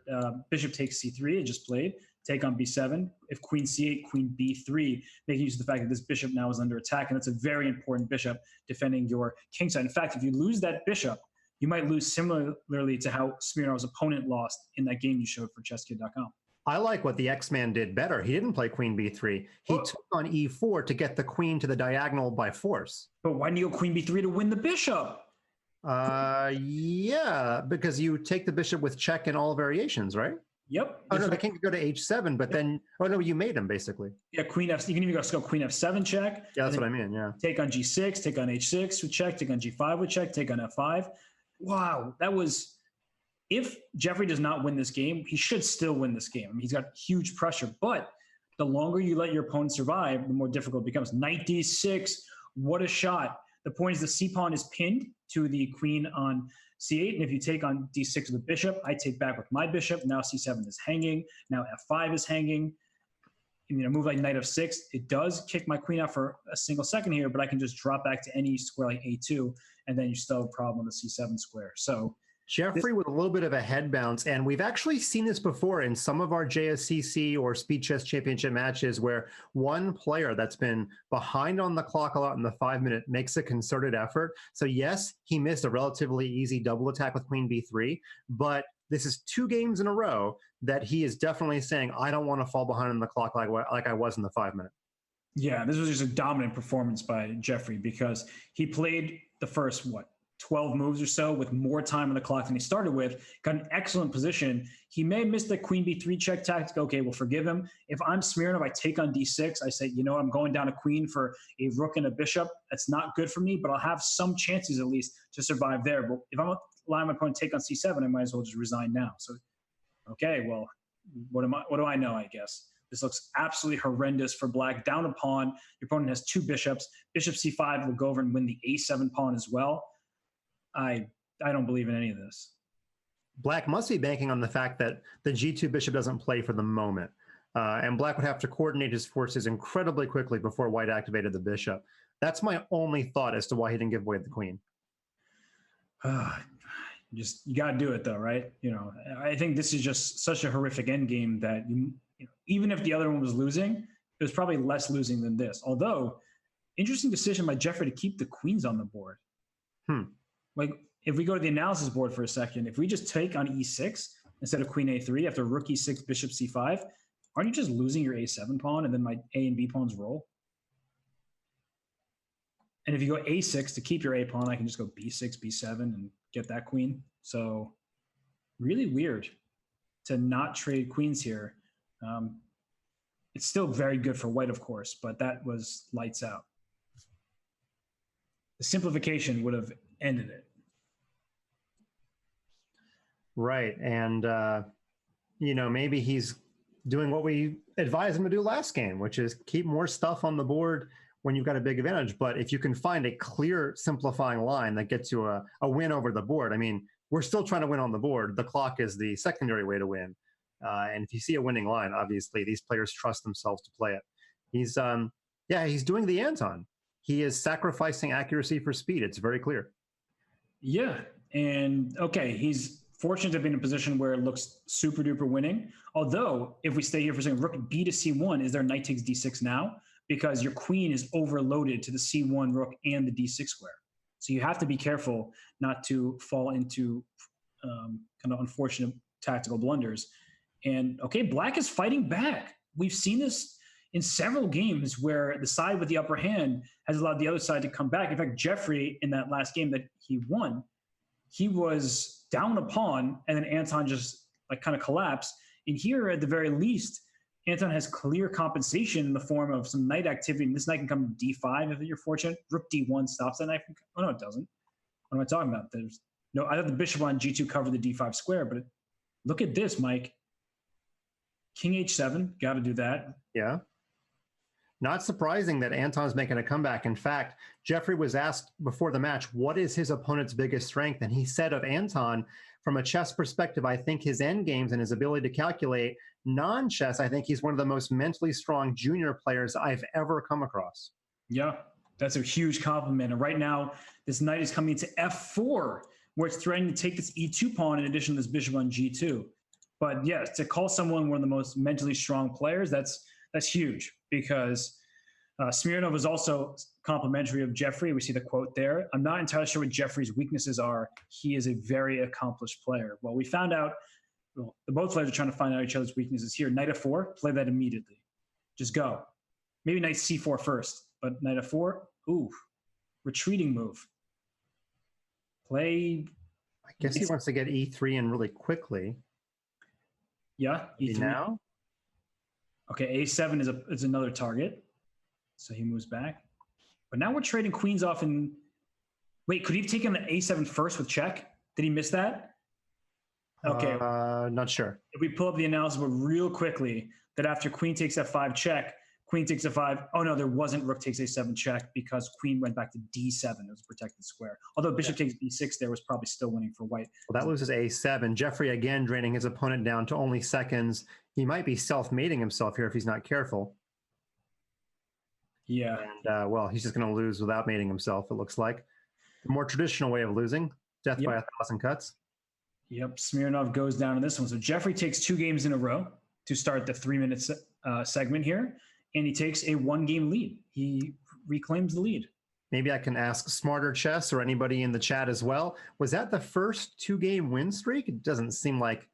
bishop takes c3, it just played, take on b7. If queen c8, queen b3, making use of the fact that this bishop now is under attack, and that's a very important bishop defending your king side. In fact, if you lose that bishop, you might lose similarly to how Smirnov's opponent lost in that game you showed for Chess.com. I like what the X-Man did better. He didn't play queen b3. He took on e4 to get the queen to the diagonal by force. But why didn't you go queen b3 to win the bishop? Yeah, because you take the bishop with check in all variations, right? Yep. Oh, no, the king could go to h7, but then, oh, no, you made him, basically. Yeah, queen f, you can even go queen f7 check. Yeah, that's what I mean, yeah. Take on g6, take on h6 with check, take on g5 with check, take on f5. Wow, that was... If Jeffery does not win this game, he should still win this game. I mean, he's got huge pressure, but the longer you let your opponent survive, the more difficult it becomes. Knight d6, what a shot. The point is the c-pawn is pinned to the queen on c8, and if you take on d6 with the bishop, I take back with my bishop. Now c7 is hanging. Now f5 is hanging. move like knight f6, it does kick my queen out for a single second here, but I can just drop back to any square like a2, and then you still have a problem on the c7 square. So Jeffery with a little bit of a head bounce, and we've actually seen this before in some of our JSCC or Speed Chess Championship matches where one player that's been behind on the clock a lot in the 5 minute makes a concerted effort. So yes, he missed a relatively easy double attack with queen b3, but this is 2 games in a row that he is definitely saying, I don't want to fall behind on the clock like I was in the 5 minute. Yeah, this was just a dominant performance by Jeffery because he played the first, 12 moves or so with more time on the clock than he started with, got an excellent position. He may have missed the queen b3 check tactic. Okay, we'll forgive him. If I'm Smirnov, I take on d6. I say, I'm going down a queen for a rook and a bishop. That's not good for me, but I'll have some chances at least to survive there. But if I'm allowing my opponent to take on c7, I might as well just resign now. So, okay, well, what do I know, I guess? This looks absolutely horrendous for black. Down a pawn. Your opponent has 2 bishops. Bishop c5 will go over and win the a7 pawn as well. I don't believe in any of this. Black must be banking on the fact that the g2 bishop doesn't play for the moment. And black would have to coordinate his forces incredibly quickly before white activated the bishop. That's my only thought as to why he didn't give away the queen. You got to do it though, right? I think this is just such a horrific endgame that even if the other one was losing, it was probably less losing than this. Although, interesting decision by Jeffery to keep the queens on the board. Like, if we go to the analysis board for a second, if we just take on e6 instead of queen a3 after rook e6, bishop c5, aren't you just losing your a7 pawn and then my a and b pawns roll? And if you go a6 to keep your a pawn, I can just go b6, b7 and get that queen. So really weird to not trade queens here. It's still very good for white, of course, but that was lights out. The simplification would have ended it. Right. And, maybe he's doing what we advised him to do last game, which is keep more stuff on the board when you've got a big advantage. But if you can find a clear simplifying line that gets you a win over the board, I mean, we're still trying to win on the board. The clock is the secondary way to win. And if you see a winning line, obviously these players trust themselves to play it. He's doing the Anton. He is sacrificing accuracy for speed. It's very clear. Yeah. And okay, he's fortunate to be in a position where it looks super duper winning. Although, if we stay here for a second, rook b to c1, is there knight takes d6 now? Because your queen is overloaded to the c1 rook and the d6 square. So you have to be careful not to fall into kind of unfortunate tactical blunders. And okay, black is fighting back. We've seen this in several games where the side with the upper hand has allowed the other side to come back. In fact, Jeffery, in that last game that he won, he was down a pawn and then Anton just kind of collapsed. And here, at the very least, Anton has clear compensation in the form of some knight activity. And this knight can come to d5 if you're fortunate. Rook d1 stops that knight. Oh, no, it doesn't. What am I talking about? I thought the bishop on g2 covered the d5 square, but look at this, Mike. King h7, got to do that. Yeah. Not surprising that Anton's making a comeback. In fact, Jeffery was asked before the match, what is his opponent's biggest strength? And he said of Anton, from a chess perspective, I think his end games and his ability to calculate. Non-chess, I think he's one of the most mentally strong junior players I've ever come across. Yeah, that's a huge compliment. And right now, this knight is coming to f4, where it's threatening to take this e2 pawn in addition to this bishop on g2. But yeah, to call someone one of the most mentally strong players, that's huge, because Smirnov is also complimentary of Jeffery. We see the quote there. I'm not entirely sure what Jeffery's weaknesses are. He is a very accomplished player. Well, we found out, the both players are trying to find out each other's weaknesses here. Knight f4, play that immediately. Just go. Maybe knight c4 first, but knight f4, ooh, retreating move. Play. I guess he wants to get e3 in really quickly. Yeah, e3. Now? Okay, a7 is another target. So he moves back. But now we're trading queens off in... Wait, could he have taken the a7 first with check? Did he miss that? Okay. Not sure. If we pull up the analysis board real quickly, that after queen takes f5 check, queen takes f5. Oh, no, there wasn't rook takes a7 check because queen went back to d7. It was a protected square. Although bishop takes b6 there was probably still winning for white. Well, that loses a7. Jeffery again draining his opponent down to only seconds. He might be self-mating himself here if he's not careful. Yeah. And, well, he's just going to lose without mating himself, it looks like. The more traditional way of losing, death by 1,000 cuts. Yep. Smirnov goes down in this one. So Jeffery takes 2 games in a row to start the 3-minute segment here, and he takes a 1-game lead. He reclaims the lead. Maybe I can ask Smarter Chess or anybody in the chat as well. Was that the first 2-game win streak? It doesn't seem like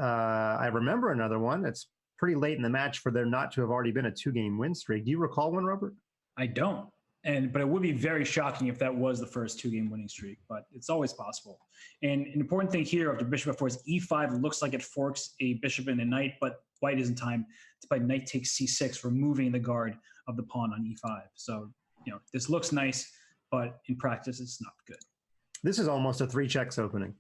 I remember another one. It's pretty late in the match for there not to have already been a 2-game win streak. Do you recall one, Robert? I don't. But it would be very shocking if that was the first 2-game winning streak, but it's always possible. And an important thing here after bishop f4 is e5 looks like it forks a bishop and a knight, but white is in time to play knight takes c6, removing the guard of the pawn on e5. So, this looks nice, but in practice, it's not good. This is almost a 3 checks opening.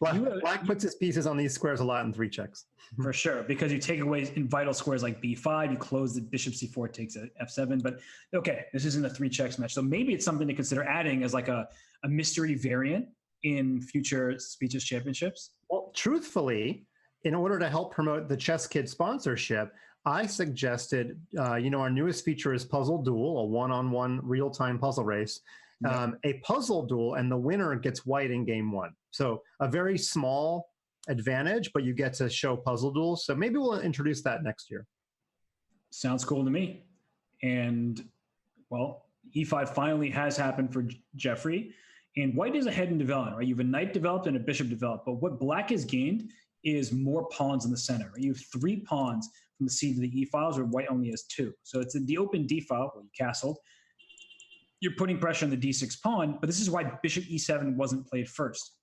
Black puts his pieces on these squares a lot in 3 checks. For sure, because you take away in vital squares like b5, you close the bishop c4, takes a f7. But okay, this isn't a 3 checks match. So maybe it's something to consider adding as like a mystery variant in future Speeches championships. Well, truthfully, in order to help promote the Chess Kid sponsorship, I suggested, our newest feature is Puzzle Duel, a one-on-one real-time puzzle race. A puzzle duel, and the winner gets white in game 1. So a very small advantage, but you get to show puzzle duels. So maybe we'll introduce that next year. Sounds cool to me. And, well, e5 finally has happened for Jeffery. And white is ahead in development, right? You have a knight developed and a bishop developed. But what black has gained is more pawns in the center. Right? You have 3 pawns from the c to the e files, where white only has 2. So it's in the open d file, where you castled. You're putting pressure on the d6 pawn, but this is why bishop e7 wasn't played first.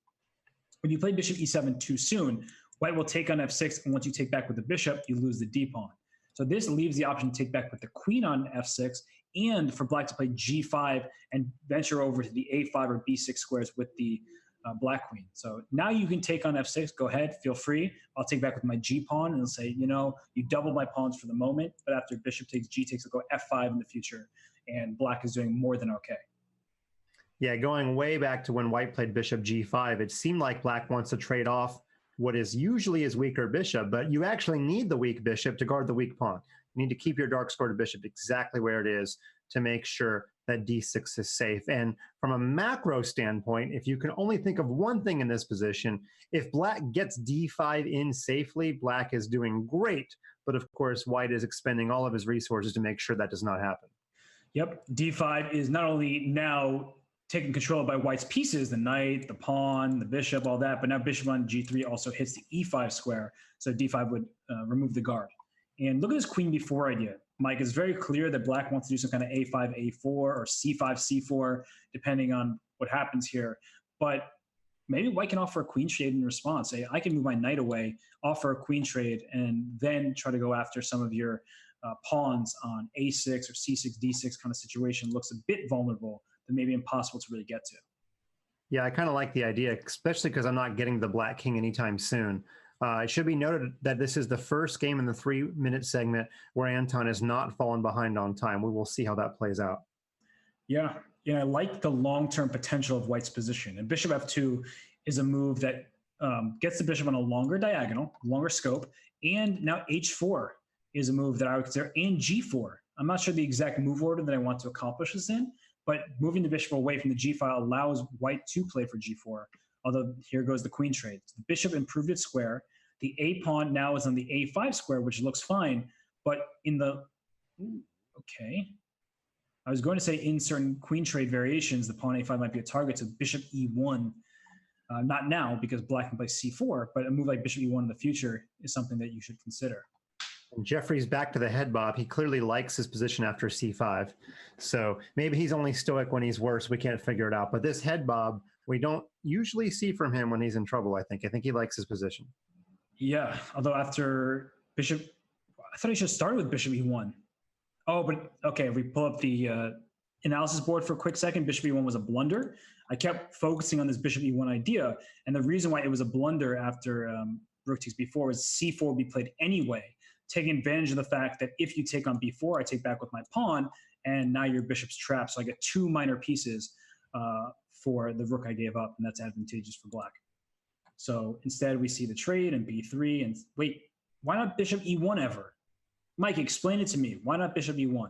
When you play bishop e7 too soon, white will take on f6, and once you take back with the bishop, you lose the d pawn. So this leaves the option to take back with the queen on f6, and for black to play g5 and venture over to the a5 or b6 squares with the black queen. So now you can take on f6. Go ahead, feel free. I'll take back with my g pawn, and I'll say, you double my pawns for the moment, but after bishop takes g takes, I'll go f5 in the future. And black is doing more than okay. Yeah, going way back to when white played bishop g5, it seemed like black wants to trade off what is usually his weaker bishop, but you actually need the weak bishop to guard the weak pawn. You need to keep your dark squared bishop exactly where it is to make sure that d6 is safe. And from a macro standpoint, if you can only think of one thing in this position, if black gets d5 in safely, black is doing great. But of course, white is expending all of his resources to make sure that does not happen. Yep, d5 is not only now taken control by white's pieces, the knight, the pawn, the bishop, all that, but now bishop on g3 also hits the e5 square, so d5 would remove the guard. And look at this queen b4 idea. Mike, it's very clear that black wants to do some kind of a5, a4, or c5, c4, depending on what happens here. But maybe white can offer a queen trade in response. Say, I can move my knight away, offer a queen trade, and then try to go after some of your pawns on a6 or c6, d6 kind of situation. Looks a bit vulnerable, but maybe impossible to really get to. Yeah, I kind of like the idea, especially because I'm not getting the black king anytime soon. It should be noted that this is the first game in the 3-minute segment where Anton has not fallen behind on time. We will see how that plays out. Yeah, I like the long-term potential of white's position. And bishop f2 is a move that gets the bishop on a longer diagonal, longer scope, and now h4 is a move that I would consider, and g4. I'm not sure the exact move order that I want to accomplish this in, but moving the bishop away from the g file allows white to play for g4, although here goes the queen trade. So the bishop improved its square. The a pawn now is on the a5 square, which looks fine, but in the, okay. I was going to say in certain queen trade variations, the pawn a5 might be a target, so bishop e1, not now because black can play c4, but a move like bishop e1 in the future is something that you should consider. And Jeffrey's back to the head bob. He clearly likes his position after c5. So maybe he's only stoic when he's worse. We can't figure it out. But this head bob, we don't usually see from him when he's in trouble, I think. I think he likes his position. Yeah, although after bishop, I thought he should start with bishop e1. Oh, but okay, if we pull up the analysis board for a quick second, bishop e1 was a blunder. I kept focusing on this bishop e1 idea, and the reason why it was a blunder after rook takes b4 is c4 would be played anyway, taking advantage of the fact that if you take on b4, I take back with my pawn, and now your bishop's trapped. So I get 2 minor pieces for the rook I gave up, and that's advantageous for black. So instead, we see the trade and b3, and wait, why not bishop e1 ever? Mike, explain it to me. Why not bishop e1?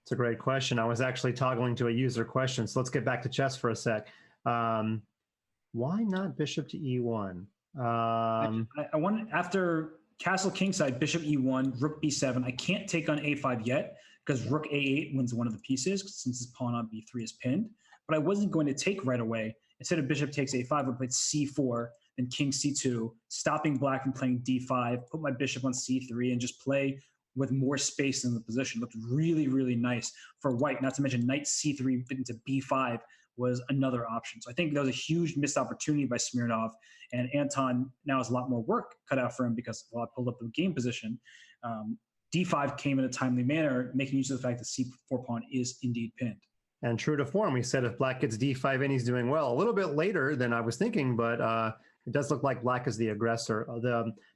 It's a great question. I was actually toggling to a user question, so let's get back to chess for a sec. Why not bishop to e1? I want, after castle kingside, bishop e1, rook b7. I can't take on a5 yet because rook a8 wins one of the pieces since his pawn on b3 is pinned. But I wasn't going to take right away. Instead of bishop takes a5, I played c4, then king c2, stopping black from playing d5, put my bishop on c3, and just play with more space in the position. Looked really, really nice for white, not to mention knight c3 into b5 was another option. So I think that was a huge missed opportunity by Smirnov, and Anton now has a lot more work cut out for him because, well, I pulled up the game position. D5 came in a timely manner, making use of the fact that C4 pawn is indeed pinned. And true to form, we said if black gets d5 in, he's doing well. A little bit later than I was thinking, but it does look like black is the aggressor.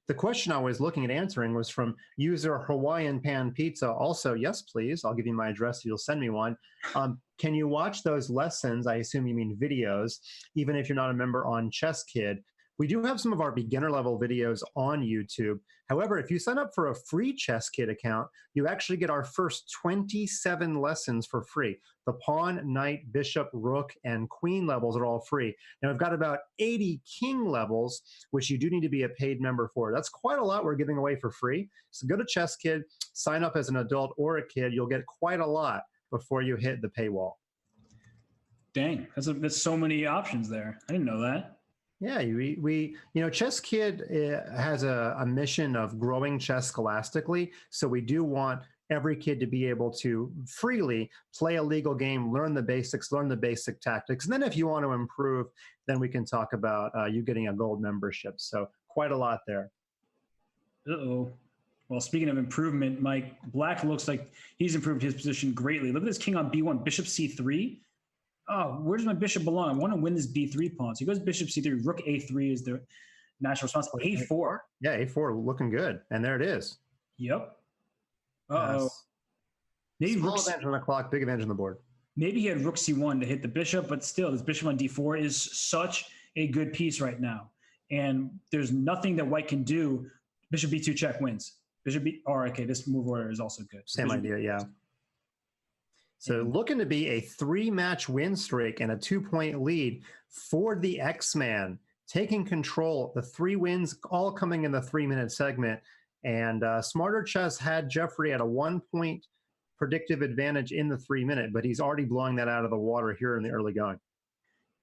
The question I was looking at answering was from user Hawaiian Pan Pizza. Also, yes, please. I'll give you my address. You'll send me one. Can you watch those lessons? I assume you mean videos, even if you're not a member on Chess Kid. We do have some of our beginner level videos on YouTube. However, if you sign up for a free Chess Kid account, you actually get our first 27 lessons for free. The pawn, knight, bishop, rook, and queen levels are all free. Now we've got about 80 king levels, which you do need to be a paid member for. That's quite a lot we're giving away for free. So go to Chess Kid, sign up as an adult or a kid. You'll get quite a lot before you hit the paywall. Dang, that's so many options there. I didn't know that. Yeah, Chess Kid has a mission of growing chess scholastically. So we do want every kid to be able to freely play a legal game, learn the basics, learn the basic tactics. And then if you want to improve, then we can talk about you getting a gold membership. So quite a lot there. Uh-oh. Well, speaking of improvement, Mike, black looks like he's improved his position greatly. Look at this king on b1, bishop c3. Oh, where does my bishop belong? I want to win this b3 pawn. So he goes bishop c3, rook a3 is the natural response. a4. Yeah, a4 looking good. And there it is. Yep. Uh-oh. Yes. Maybe small advantage on the clock, big advantage on the board. Maybe he had rook c1 to hit the bishop, but still, this bishop on d4 is such a good piece right now. And there's nothing that white can do. Bishop b2 check wins. Bishop b, okay, this move order is also good. Same idea, yeah. So looking to be a 3-match win streak and a 2-point lead for the X-Man, taking control, the 3 wins all coming in the 3-minute segment. And Smarter Chess had Jeffery at a 1-point predictive advantage in the 3-minute, but he's already blowing that out of the water here in the early going.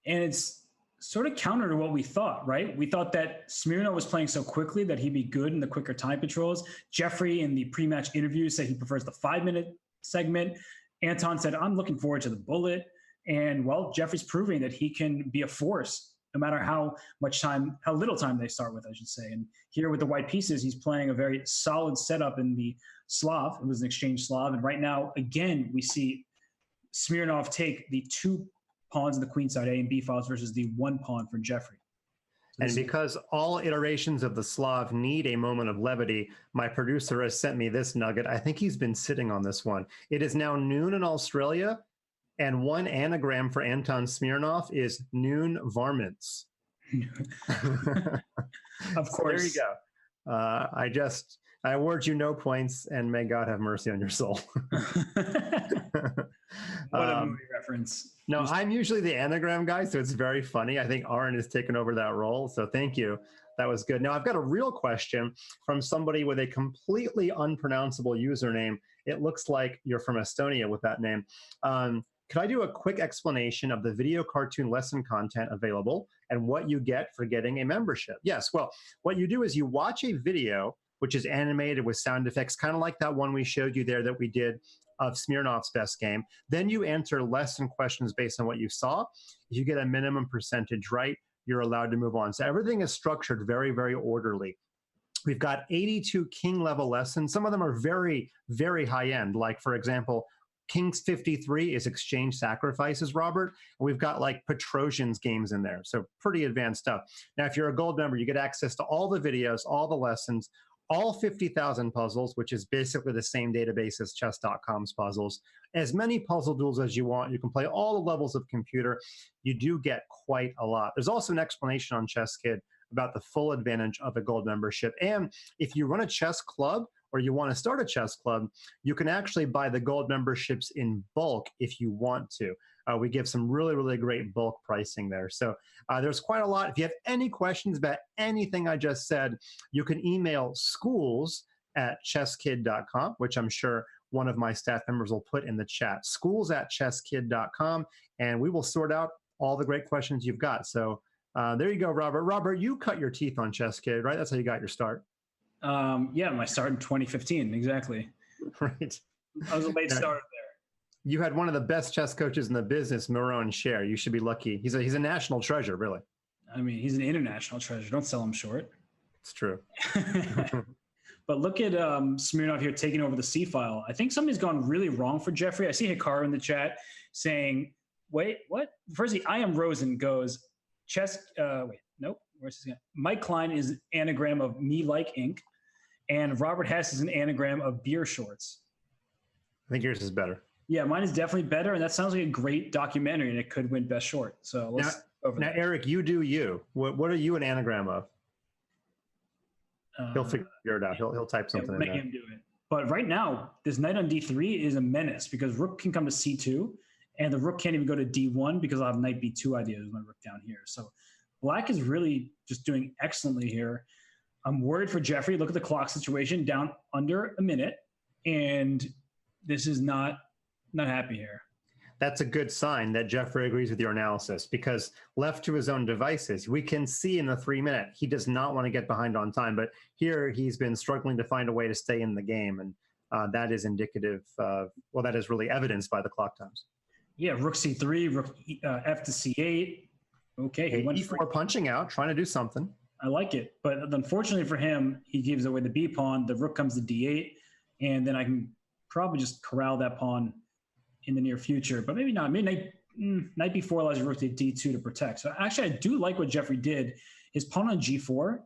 And it's sort of counter to what we thought, right? We thought that Smirnov was playing so quickly that he'd be good in the quicker time controls. Jeffery in the pre-match interview said he prefers the 5-minute segment. Anton said, I'm looking forward to the bullet. And, well, Jeffrey's proving that he can be a force no matter how little time they start with, I should say. And here with the white pieces, he's playing a very solid setup in the Slav. It was an exchange Slav. And right now, again, we see Smirnov take the 2 pawns in the queen side, A and B files, versus the 1 pawn for Jeffery. And because all iterations of the Slav need a moment of levity, my producer has sent me this nugget. I think he's been sitting on this one. It is now noon in Australia, and one anagram for Anton Smirnov is noon varmints. Of course. So there you go. I award you no points, and may God have mercy on your soul. What a movie reference. No, I'm usually the anagram guy, so it's very funny. I think Aaron has taken over that role, so thank you. That was good. Now, I've got a real question from somebody with a completely unpronounceable username. It looks like you're from Estonia with that name. Could I do a quick explanation of the video cartoon lesson content available and what you get for getting a membership? Yes, well, what you do is you watch a video, which is animated with sound effects, kind of like that one we showed you there that we did of Smirnov's best game. Then you answer lesson questions based on what you saw. If you get a minimum percentage right, you're allowed to move on. So everything is structured very, very orderly. We've got 82 king level lessons. Some of them are very, very high end. Like, for example, King's 53 is exchange sacrifices, Robert. And we've got like Petrosian's games in there. So pretty advanced stuff. Now, if you're a gold member, you get access to all the videos, all the lessons, all 50,000 puzzles, which is basically the same database as Chess.com's puzzles. As many puzzle duels as you want. You can play all the levels of computer. You do get quite a lot. There's also an explanation on Chess Kid about the full advantage of a gold membership. And if you run a chess club or you want to start a chess club, you can actually buy the gold memberships in bulk if you want to. We give some really, really great bulk pricing there. So there's quite a lot. If you have any questions about anything I just said, you can email schools@chesskid.com, which I'm sure one of my staff members will put in the chat. Schools@chesskid.com, and we will sort out all the great questions you've got. So there you go, Robert. Robert, you cut your teeth on Chess Kid, right? That's how you got your start. Yeah, my start in 2015, exactly. Right. I was a late starter there. You had one of the best chess coaches in the business, Miron Scher. You should be lucky. He's a national treasure, really. I mean, he's an international treasure. Don't sell him short. It's true. But look at Smirnov here taking over the C file. I think something's gone really wrong for Jeffrey. I see Hikaru in the chat saying, wait, what? Firstly, I am Rosen goes, chess, wait, nope. Where's his name? Mike Klein is an anagram of me like ink, and Robert Hess is an anagram of beer shorts. I think yours is better. Yeah, mine is definitely better, and that sounds like a great documentary, and it could win Best Short. So let's over now, Eric, you do you. What are you an anagram of? He'll figure it out. He'll type something in make there. him do it. But right now, this knight on d3 is a menace because rook can come to c2, and the rook can't even go to d1 because I'll have knight b2 ideas with my rook down here. So black is really just doing excellently here. I'm worried for Jeffrey. Look at the clock situation, down under a minute, and this is not happy here. That's a good sign that Jeffrey agrees with your analysis, because left to his own devices, we can see in the 3 minute, he does not want to get behind on time. But here he's been struggling to find a way to stay in the game. And that is indicative of, well, that is really evidenced by the clock times. Yeah, rook c3, rook f to c8. Okay, he went e4 punching out, trying to do something. I like it. But unfortunately for him, he gives away the b pawn. The rook comes to d8. And then I can probably just corral that pawn in the near future, but maybe not. Maybe knight b4 allows your rook to d2 to protect. So actually, I do like what Jeffrey did. His pawn on g4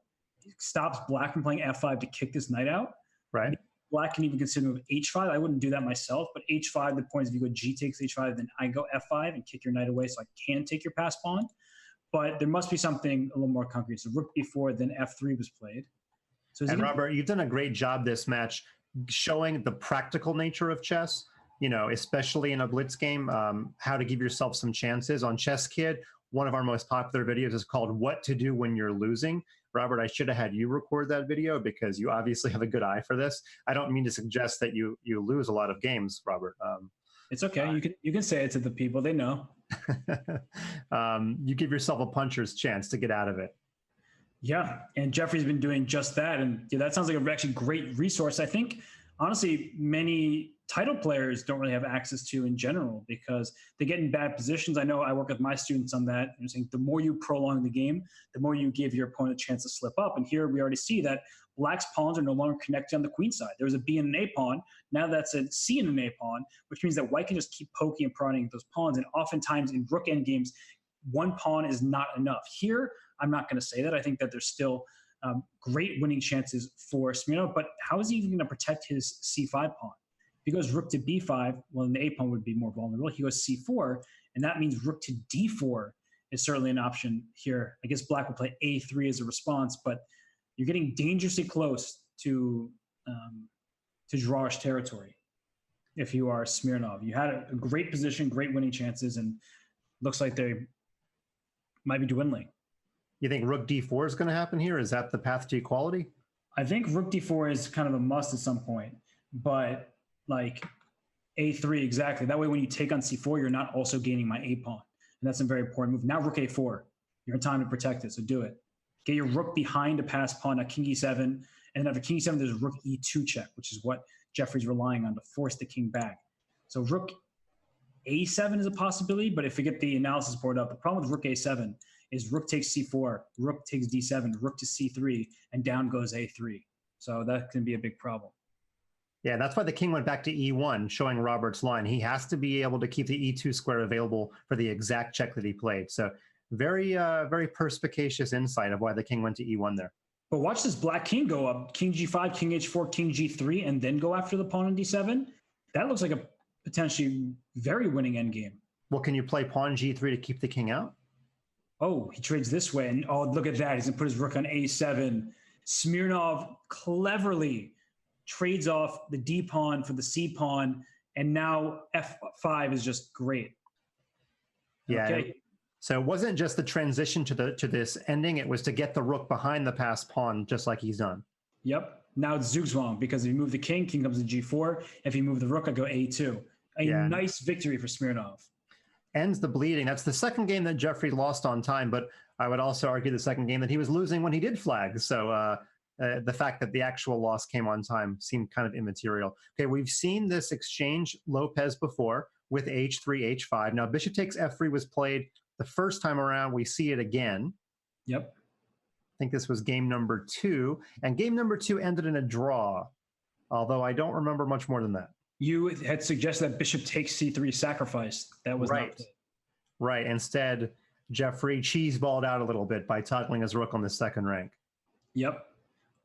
stops black from playing f5 to kick this knight out. Right. Black can even consider move h5. I wouldn't do that myself, but h5, the point is if you go g takes h5, then I go f5 and kick your knight away so I can take your pass pawn. But there must be something a little more concrete. So rook b4, then f3 was played. So and Robert, you've done a great job this match showing the practical nature of chess. You know, especially in a blitz game, how to give yourself some chances. On Chess Kid, one of our most popular videos is called What to Do When You're Losing. Robert, I should have had you record that video because you obviously have a good eye for this. I don't mean to suggest that you lose a lot of games, Robert. It's okay. You can say it to the people. They know. You give yourself a puncher's chance to get out of it. Yeah, and Jeffrey's been doing just that. And yeah, that sounds like a actually great resource. I think, honestly, many title players don't really have access to in general because they get in bad positions. I know I work with my students on that. I'm saying the more you prolong the game, the more you give your opponent a chance to slip up. And here we already see that black's pawns are no longer connected on the queen side. There was a B and an A pawn. Now that's a C and an A pawn, which means that white can just keep poking and prodding at those pawns. And oftentimes in rook endgames, one pawn is not enough. Here, I'm not going to say that. I think that there's still great winning chances for Smirnov, but how is he even going to protect his C5 pawn? If he goes rook to b5, well, then the a pawn would be more vulnerable. He goes c4, and that means rook to d4 is certainly an option here. I guess black will play a3 as a response, but you're getting dangerously close to drawish territory if you are Smirnov. You had a great position, great winning chances, and looks like they might be dwindling. You think rook d4 is going to happen here? Is that the path to equality? I think rook d4 is kind of a must at some point, but like a3, exactly. That way when you take on c4, you're not also gaining my a pawn. And that's a very important move. Now rook a4, you're in time to protect it, so do it. Get your rook behind a pass pawn, at king e7, and then after king e7, there's rook e2 check, which is what Jeffrey's relying on to force the king back. So rook a7 is a possibility, but if we get the analysis board up, the problem with rook a7 is rook takes c4, rook takes d7, rook to c3, and down goes a3. So that can be a big problem. Yeah, that's why the king went back to e1, showing Robert's line. He has to be able to keep the e2 square available for the exact check that he played. So very, very perspicacious insight of why the king went to e1 there. But watch this black king go up, king g5, king h4, king g3, and then go after the pawn on d7. That looks like a potentially very winning endgame. Well, can you play pawn g3 to keep the king out? Oh, he trades this way, and oh, look at that. He's going to put his rook on a7. Smirnov cleverly trades off the D pawn for the C pawn, and now F5 is just great. Yeah. Okay. So it wasn't just the transition to this ending; it was to get the rook behind the passed pawn, just like he's done. Yep. Now it's Zugzwang, because if you move the king comes to G4. If you move the rook, I go A2. A nice victory for Smirnov. Ends the bleeding. That's the second game that Jeffery lost on time, but I would also argue the second game that he was losing when he did flag. So the fact that the actual loss came on time seemed kind of immaterial. Okay, we've seen this exchange Lopez before with H3, H5. Now bishop takes F3 was played the first time around. We see it again. Yep. I think this was game number 2, and game number 2 ended in a draw, although I don't remember much more than that. You had suggested that bishop takes C3 sacrifice. That was right. Not played. Right. Instead, Jeffery cheeseballed out a little bit by toggling his rook on the second rank. Yep.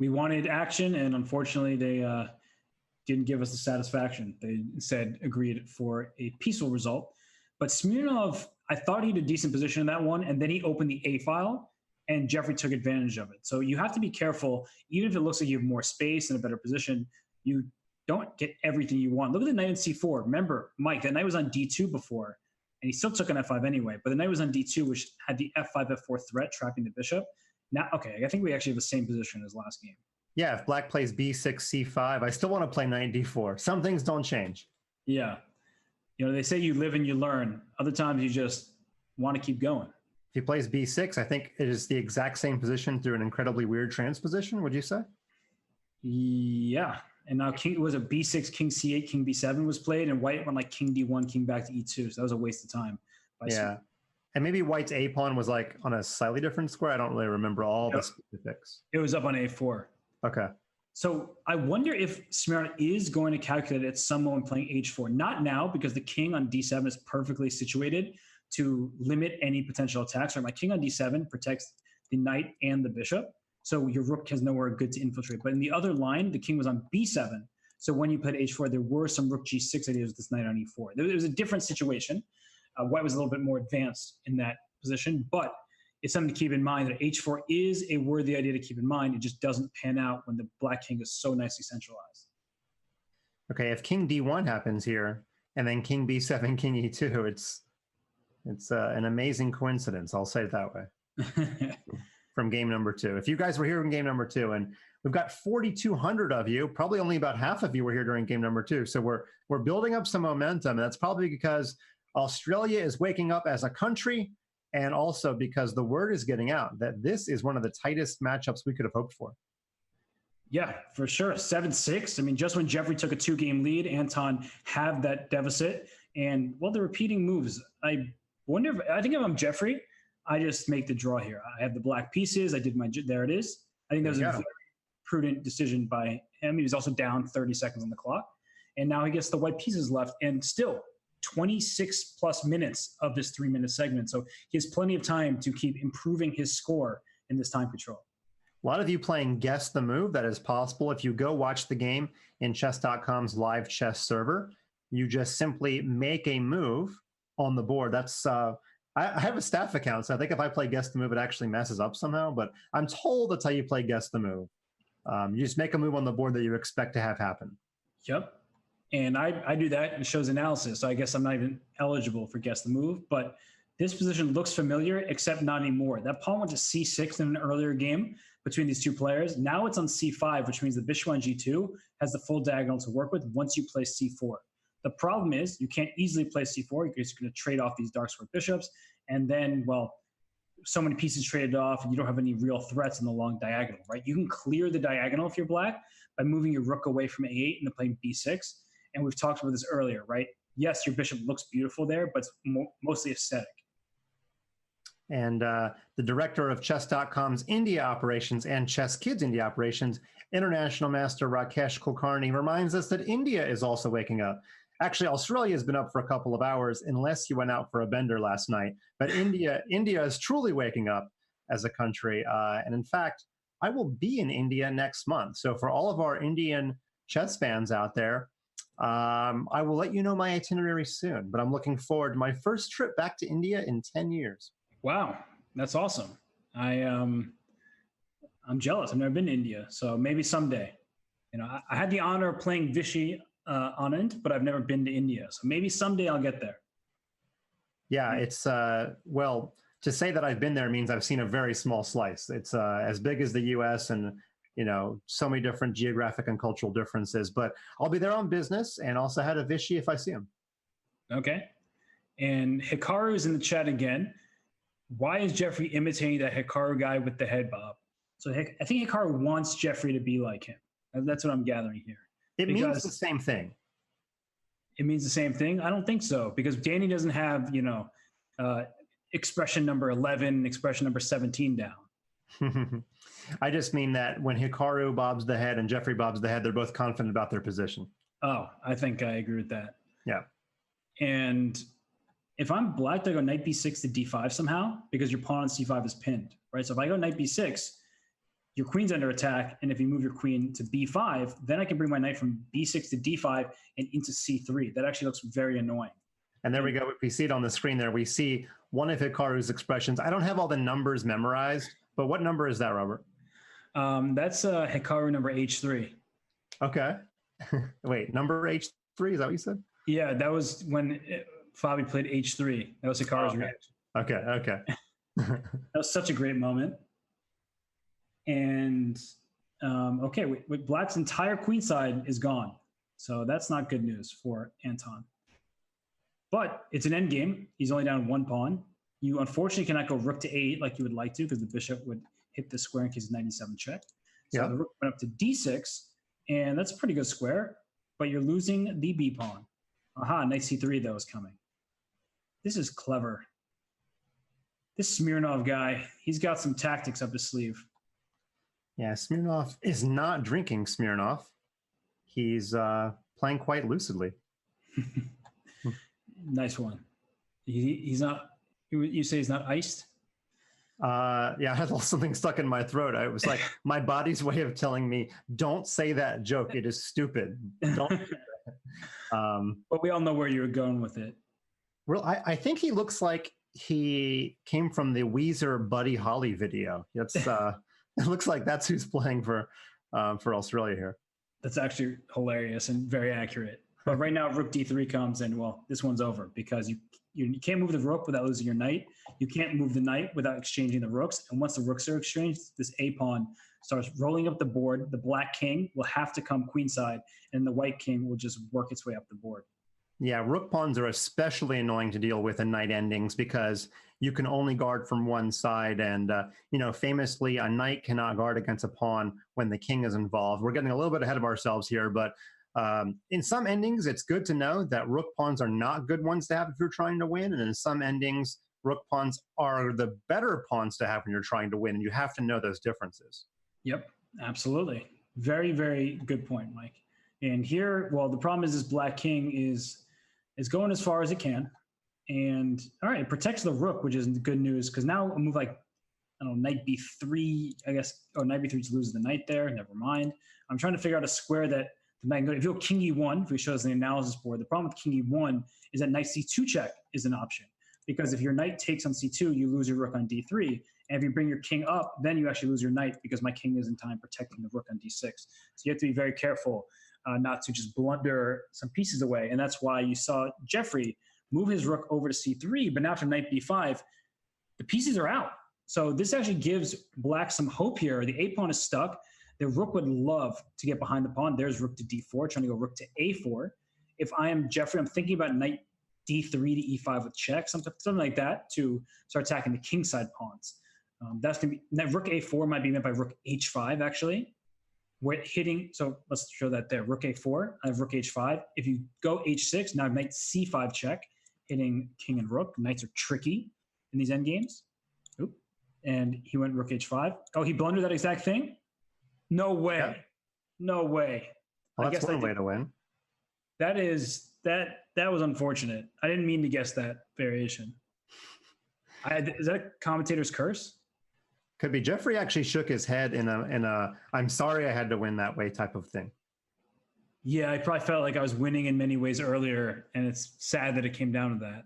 We wanted action, and unfortunately, they didn't give us the satisfaction. They instead agreed for a peaceful result. But Smirnov, I thought he had a decent position in that one, and then he opened the A file, and Jeffery took advantage of it. So you have to be careful. Even if it looks like you have more space and a better position, you don't get everything you want. Look at the knight on C4. Remember, Mike, that knight was on D2 before, and he still took an F5 anyway. But the knight was on D2, which had the F5, F4 threat trapping the bishop. Now, okay, I think we actually have the same position as last game. Yeah, if black plays B6, C5, I still want to play knight D4. Some things don't change. Yeah. You know, they say you live and you learn. Other times you just want to keep going. If he plays B6, I think it is the exact same position through an incredibly weird transposition, would you say? Yeah. And now king was a B6, king C8, king B7 was played, and white went like king D1, king back to E2. So that was a waste of time. Yeah. And maybe white's A pawn was like on a slightly different square. I don't really remember all the specifics. It was up on A4. Okay. So I wonder if Smirnov is going to calculate at some moment playing H4. Not now, because the king on D7 is perfectly situated to limit any potential attacks. Or my king on D7 protects the knight and the bishop. So your rook has nowhere good to infiltrate. But in the other line, the king was on B7. So when you played H4, there were some rook G6 ideas with this knight on E4. There was a different situation. White was a little bit more advanced in that position, but it's something to keep in mind that H4 is a worthy idea to keep in mind. It just doesn't pan out when the black king is so nicely centralized. Okay, if king D1 happens here, and then king B7, king E2, it's an amazing coincidence. I'll say it that way. From game number 2. If you guys were here in game number 2, and we've got 4,200 of you, probably only about half of you were here during game number 2. So we're building up some momentum, and that's probably because Australia is waking up as a country, and also because the word is getting out that this is one of the tightest matchups we could have hoped for. Yeah, for sure. 7-6. I mean, just when Jeffery took a 2-game lead, Anton had that deficit. And, well, the repeating moves. I think if I'm Jeffery, I just make the draw here. I have the black pieces. I did there it is. I think that was a very prudent decision by him. He was also down 30 seconds on the clock. And now he gets the white pieces left, and still 26 plus minutes of this 3-minute segment. So he has plenty of time to keep improving his score in this time control. A lot of you playing Guess the Move. That is possible. If you go watch the game in Chess.com's live chess server, you just simply make a move on the board. That's I have a staff account, so I think if I play Guess the Move, it actually messes up somehow. But I'm told that's how you play Guess the Move. You just make a move on the board that you expect to have happen. Yep. And I do that. It shows analysis. So I guess I'm not even eligible for Guess the Move. But this position looks familiar, except not anymore. That pawn went to C6 in an earlier game between these two players. Now it's on C5, which means the bishop on G2 has the full diagonal to work with once you play C4. The problem is you can't easily play C4 because you're going to trade off these dark square bishops. And then, well, so many pieces traded off and you don't have any real threats in the long diagonal, right? You can clear the diagonal if you're black by moving your rook away from A8 and then playing B6. And we've talked about this earlier, right? Yes, your bishop looks beautiful there, but it's mostly aesthetic. And the director of Chess.com's India operations and Chess Kids India operations, International Master Rakesh Kulkarni, reminds us that India is also waking up. Actually, Australia has been up for a couple of hours, unless you went out for a bender last night. But India is truly waking up as a country. And in fact, I will be in India next month. So for all of our Indian chess fans out there, I will let you know my itinerary soon. But I'm looking forward to my first trip back to India in 10 years. Wow, that's awesome. I'm jealous. I've never been to India, so maybe someday. I had the honor of playing Vichy on it, but I've never been to India. So maybe someday I'll get there. Yeah, it's well, to say that I've been there means I've seen a very small slice. It's as big as the U.S. and so many different geographic and cultural differences. But I'll be there on business, and also had a Vichy if I see him. Okay. And Hikaru is in the chat again. Why is Jeffrey imitating that Hikaru guy with the head bob? So I think Hikaru wants Jeffrey to be like him. That's what I'm gathering here. It means the same thing. It means the same thing? I don't think so, because Danny doesn't have, expression number 11, expression number 17 down. I just mean that when Hikaru bobs the head and Jeffrey bobs the head, they're both confident about their position. Oh, I think I agree with that. Yeah. And if I'm black, do I go knight b6 to d5 somehow? Because your pawn on c5 is pinned, right? So if I go knight b6, your queen's under attack, and if you move your queen to b5, then I can bring my knight from b6 to d5 and into c3. That actually looks very annoying. And there we go. We see it on the screen there. We see one of Hikaru's expressions. I don't have all the numbers memorized, but what number is that, Robert? That's Hikaru number h3. Okay. Wait, number h3? Is that what you said? Yeah, that was when Fabi played h3. That was Hikaru's reaction. Okay. That was such a great moment. And okay, Black's entire queenside is gone. So that's not good news for Anton. But it's an endgame. He's only down one pawn. You unfortunately cannot go rook to 8 like you would like to, because the bishop would hit the square in case of 97 check. So the rook went up to d6, and that's a pretty good square, but you're losing the b pawn. Aha, knight c3 though is coming. This is clever. This Smirnov guy, he's got some tactics up his sleeve. Yeah, Smirnov is not drinking Smirnov. He's playing quite lucidly. Nice one. He's not, you say he's not iced? Yeah, I had something stuck in my throat. I was like, my body's way of telling me, don't say that joke. It is stupid. Don't do that. But we all know where you were going with it. Well, I think he looks like he came from the Weezer Buddy Holly video. It's it looks like that's who's playing for Australia here. That's actually hilarious and very accurate. But right now, rook d3 comes, and well, this one's over, because you can't move the rook without losing your knight. You can't move the knight without exchanging the rooks. And once the rooks are exchanged, this a pawn starts rolling up the board. The black king will have to come queenside, and the white king will just work its way up the board. Yeah, rook pawns are especially annoying to deal with in knight endings, because you can only guard from one side. And, famously, a knight cannot guard against a pawn when the king is involved. We're getting a little bit ahead of ourselves here, but in some endings, it's good to know that rook pawns are not good ones to have if you're trying to win. And in some endings, rook pawns are the better pawns to have when you're trying to win. And you have to know those differences. Yep, absolutely. Very, very good point, Mike. And here, well, the problem is this black king is going as far as it can. And all right, it protects the rook, which is good news, because now a move like, I don't know, knight b3, I guess. Oh, knight b3 just loses the knight there. Never mind. I'm trying to figure out a square that the knight, if you go king e1, if we show us the analysis board, the problem with king e1 is that knight c2 check is an option. Because if your knight takes on c2, you lose your rook on d3. And if you bring your king up, then you actually lose your knight, because my king is in time protecting the rook on d6. So you have to be very careful not to just blunder some pieces away. And that's why you saw Jeffrey move his rook over to c3, but now after knight b5, the pieces are out. So this actually gives black some hope here. The a pawn is stuck. The rook would love to get behind the pawn. There's rook to d4, trying to go rook to a4. If I am Jeffrey, I'm thinking about knight d3 to e5 with check, something like that, to start attacking the kingside pawns. That's going to be, rook a4 might be meant by rook h5, actually. We're hitting, so let's show that there. Rook a4, I have rook h5. If you go h6, now I have knight c5 check, hitting king and rook. Knights are tricky in these endgames. Oop. And he went rook h5. Oh, he blundered that exact thing? No way. Yeah. No way. Well, that's one way to win. That was unfortunate. I didn't mean to guess that variation. Is that a commentator's curse? Could be. Jeffrey actually shook his head in a I'm sorry I had to win that way type of thing. Yeah, I probably felt like I was winning in many ways earlier, and it's sad that it came down to that.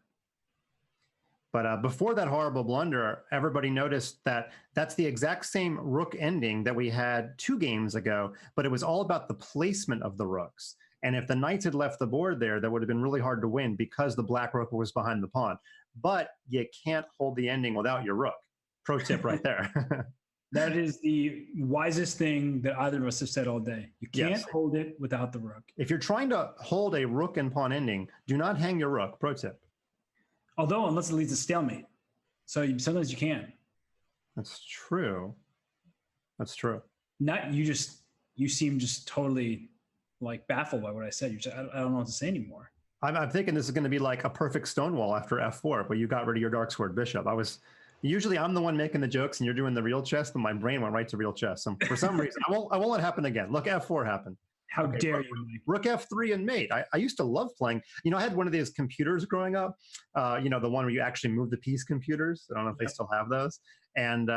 But before that horrible blunder, everybody noticed that that's the exact same rook ending that we had 2 games ago, but it was all about the placement of the rooks. And if the knights had left the board there, that would have been really hard to win because the black rook was behind the pawn. But you can't hold the ending without your rook. Pro tip right there. That is the wisest thing that either of us have said all day. You can't hold it without the rook. If you're trying to hold a rook and pawn ending, do not hang your rook. Pro tip. Although, unless it leads to stalemate. So sometimes you can. That's true. That's true. You seem just totally like baffled by what I said. I don't know what to say anymore. I'm thinking this is going to be like a perfect stonewall after f4, but you got rid of your dark squared bishop. Usually I'm the one making the jokes and you're doing the real chess, but my brain went right to real chess. So for some reason, I won't let it happen again. Look, f4 happened. How dare you? Rook f3 and mate. I used to love playing. I had one of these computers growing up. The one where you actually move the piece computers. I don't know if they still have those. And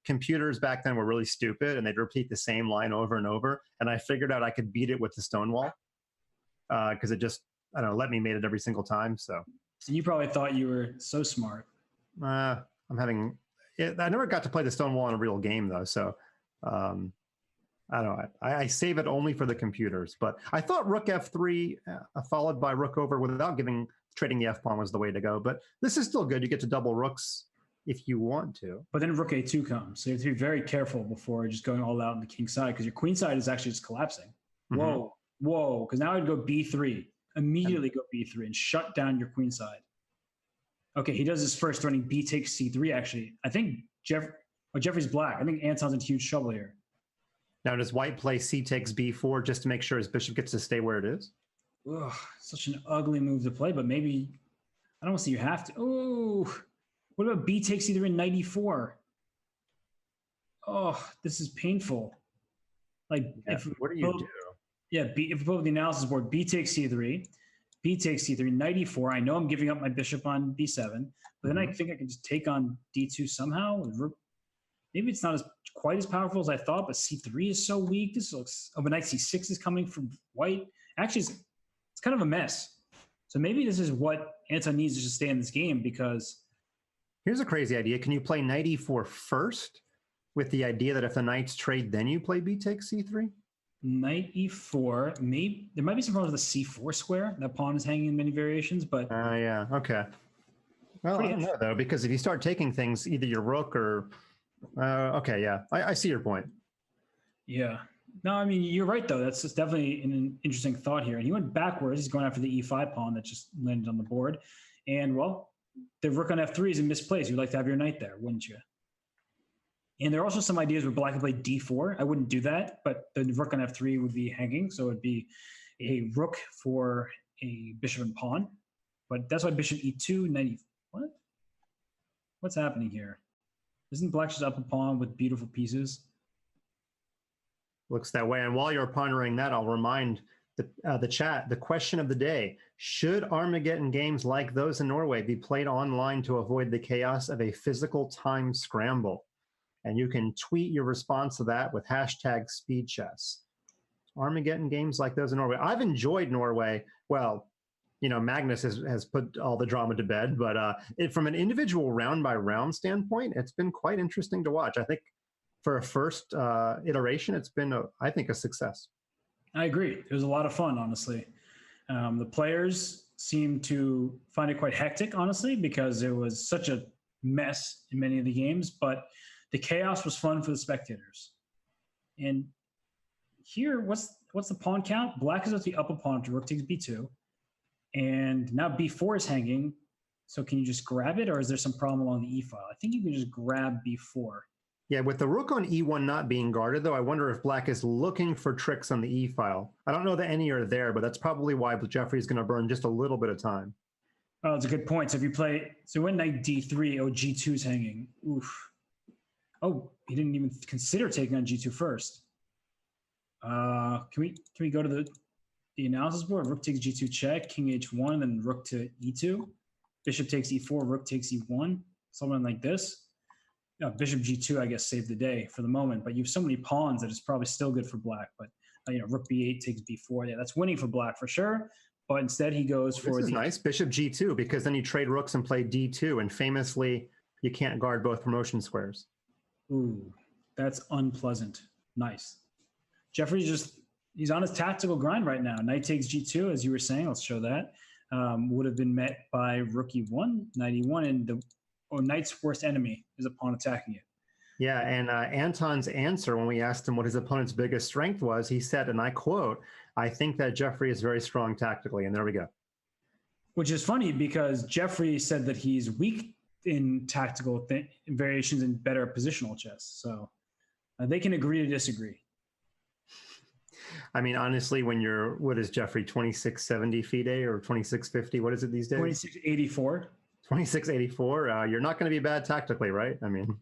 computers back then were really stupid, and they'd repeat the same line over and over. And I figured out I could beat it with the stonewall because it just let me mate it every single time. So you probably thought you were so smart. I never got to play the stonewall in a real game though. So. I don't know. I save it only for the computers, but I thought rook f3 followed by rook over without trading the f pawn was the way to go. But this is still good. You get to double rooks if you want to. But then rook a2 comes, so you have to be very careful before just going all out on the king side because your queen side is actually just collapsing. Mm-hmm. Whoa! Because now I'd go b3, immediately go b3 and shut down your queen side. Okay, he does his first threatening b takes c3. Actually, I think Jeffrey's black. I think Anton's in huge trouble here. Now, does white play c takes b4 just to make sure his bishop gets to stay where it is? Ugh, such an ugly move to play, but maybe I don't see you have to. Oh, what about b takes c3 and knight e4? Oh, this is painful. Like, what do you do? Yeah, if you put the analysis board, b takes c3, knight e4. I know I'm giving up my bishop on b7, but then I think I can just take on d2 somehow. Maybe it's not quite as powerful as I thought, but c3 is so weak. This looks, but knight c6 is coming from white. Actually, it's kind of a mess. So maybe this is what Anton needs to just stay in this game because... Here's a crazy idea. Can you play knight e4 first with the idea that if the knights trade, then you play b takes c3? Knight e4, maybe there might be some problems with the c4 square. That pawn is hanging in many variations, but... yeah, okay. Well, I don't know, though, because if you start taking things, either your rook or... okay, yeah, I see your point. Yeah. No, I mean, you're right, though. That's definitely an interesting thought here. And he went backwards. He's going after the e5 pawn that just landed on the board. And, well, the rook on f3 is in misplaced. You'd like to have your knight there, wouldn't you? And there are also some ideas where black could play d4. I wouldn't do that, but the rook on f3 would be hanging. So it would be a rook for a bishop and pawn. But that's why bishop e2, knight e... What? What's happening here? Isn't black just up a pawn with beautiful pieces? Looks that way. And while you're pondering that, I'll remind the chat, the question of the day: should Armageddon games like those in Norway be played online to avoid the chaos of a physical time scramble? And you can tweet your response to that with hashtag #SpeedChess. Armageddon games like those in Norway. I've enjoyed Norway. Well, Magnus has put all the drama to bed, but from an individual round by round standpoint, it's been quite interesting to watch. I think for a first iteration, it's been, I think, a success. I agree. It was a lot of fun, honestly. The players seemed to find it quite hectic, honestly, because it was such a mess in many of the games, but the chaos was fun for the spectators. And here, what's the pawn count? Black is at the upper pawn after rook takes b2. And now b4 is hanging. So can you just grab it, or is there some problem along the e file? I think you can just grab b4. Yeah, with the rook on e1 not being guarded, though, I wonder if black is looking for tricks on the e file. I don't know that any are there, but that's probably why Jeffrey's going to burn just a little bit of time. Oh, that's a good point. So if you play, so when knight d3, oh, g2 is hanging. Oof. Oh, he didn't even consider taking on g2 first. Can we go to the analysis board? Rook takes g2 check, king h1, then rook to e2. Bishop takes e4, rook takes e1, something like this. Bishop g2, I guess, saved the day for the moment, but you have so many pawns that it's probably still good for black. But rook b8 takes b4. Yeah, that's winning for black for sure. but instead he goes for this is nice. Bishop G2, because then you trade rooks and play D2, and famously, you can't guard both promotion squares. Ooh, that's unpleasant. Nice. Jeffrey's he's on his tactical grind right now. Knight takes G2, as you were saying. Let's show that. Would have been met by rook E1, knight E1, and knight's worst enemy is a pawn attacking it. Yeah, and Anton's answer when we asked him what his opponent's biggest strength was, he said, and I quote, "I think that Jeffery is very strong tactically," and there we go. Which is funny because Jeffrey said that he's weak in tactical variations and better positional chess. So they can agree to disagree. I mean, honestly, when you're, what is Jeffrey, 2670 FIDE or 2650? What is it these days? 2684. 2684. You're not going to be bad tactically, right? I mean,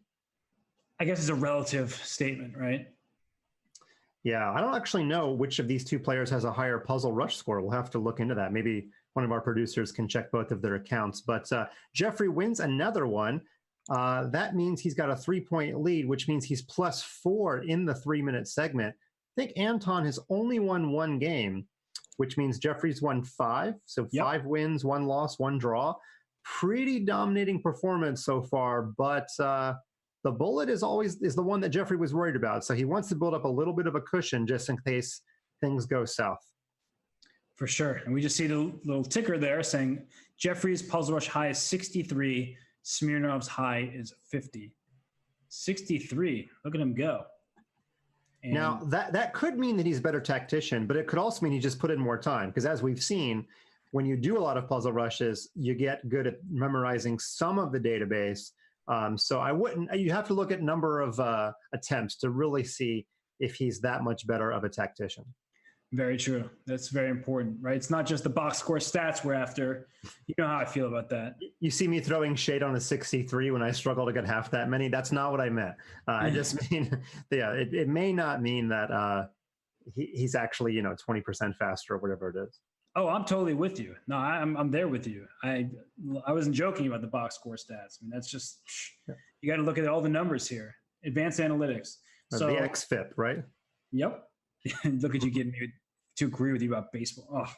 I guess it's a relative statement, right? Yeah, I don't actually know which of these two players has a higher puzzle rush score. We'll have to look into that. Maybe one of our producers can check both of their accounts. But Jeffrey wins another one. That means he's got a 3-point lead, which means he's +4 in the 3-minute segment. I think Anton has only won one game, which means Jeffrey's won 5. So 5 wins, 1 loss, 1 draw. Pretty dominating performance so far, but the bullet is the one that Jeffrey was worried about. So he wants to build up a little bit of a cushion just in case things go south. For sure. And we just see the little ticker there saying Jeffrey's puzzle rush high is 63. Smirnov's high is 50. 63. Look at him go. And now, that could mean that he's a better tactician, but it could also mean he just put in more time. Because as we've seen, when you do a lot of puzzle rushes, you get good at memorizing some of the database. So you have to look at number of attempts to really see if he's that much better of a tactician. Very true. That's very important, right? It's not just the box score stats we're after. You know how I feel about that. You see me throwing shade on a 63 when I struggle to get half that many. That's not what I meant. I just mean, it may not mean that he's actually, 20% faster or whatever it is. Oh, I'm totally with you. No, I'm there with you. I wasn't joking about the box score stats. I mean, that's just, you got to look at all the numbers here. Advanced analytics. So the XFIP, right? Yep. Look at you getting me to agree with you about baseball. Oh.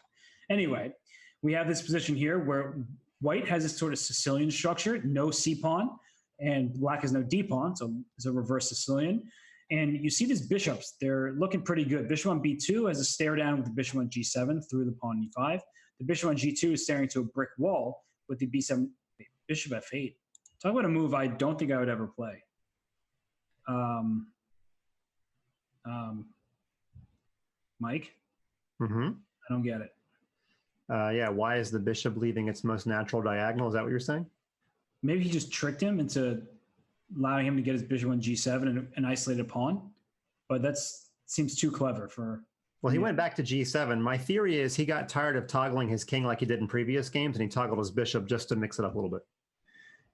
Anyway, we have this position here where white has this sort of Sicilian structure, no C pawn, and black has no D pawn, so it's a reverse Sicilian. And you see these bishops, they're looking pretty good. Bishop on B2 has a stare down with the bishop on G7 through the pawn E5. The bishop on G2 is staring to a brick wall with the B7, bishop F8. Talk about a move I don't think I would ever play. Mike? Mm-hmm. I don't get it. Yeah, why is the bishop leaving its most natural diagonal? Is that what you're saying? Maybe he just tricked him into allowing him to get his bishop on G7 and an isolated pawn. But that seems too clever for... Well, he went back to G7. My theory is he got tired of toggling his king like he did in previous games, and he toggled his bishop just to mix it up a little bit.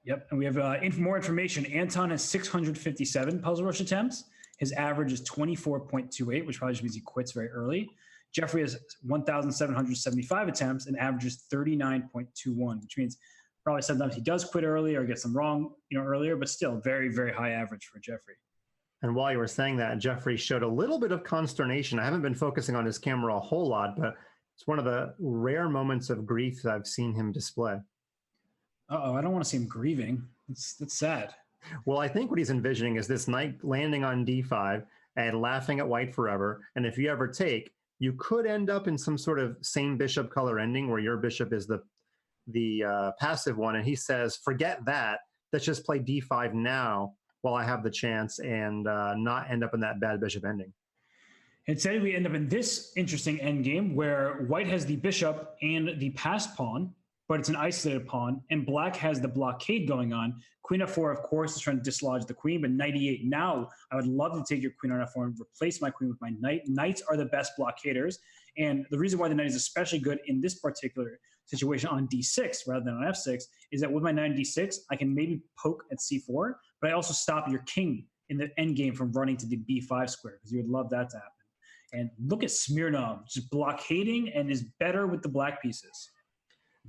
Yep, and we have more information. Anton has 657 puzzle rush attempts. His average is 24.28, which probably just means he quits very early. Jeffrey has 1,775 attempts and averages 39.21, which means probably sometimes he does quit early or gets them wrong, earlier, but still very, very high average for Jeffrey. And while you were saying that, Jeffrey showed a little bit of consternation. I haven't been focusing on his camera a whole lot, but it's one of the rare moments of grief that I've seen him display. Uh-oh, I don't want to see him grieving. That's sad. Well, I think what he's envisioning is this knight landing on D5 and laughing at white forever. And if you ever take, you could end up in some sort of same bishop color ending where your bishop is the passive one. And he says, forget that. Let's just play D5 now while I have the chance and not end up in that bad bishop ending. Instead, we end up in this interesting endgame where white has the bishop and the passed pawn, but it's an isolated pawn, and black has the blockade going on. Queen f4, of course, is trying to dislodge the queen, but knight e8. Now, I would love to take your queen on f4 and replace my queen with my knight. Knights are the best blockaders, and the reason why the knight is especially good in this particular situation on d6 rather than on f6 is that with my knight on d6, I can maybe poke at c4, but I also stop your king in the endgame from running to the b5 square, because you would love that to happen. And look at Smirnov, just blockading and is better with the black pieces.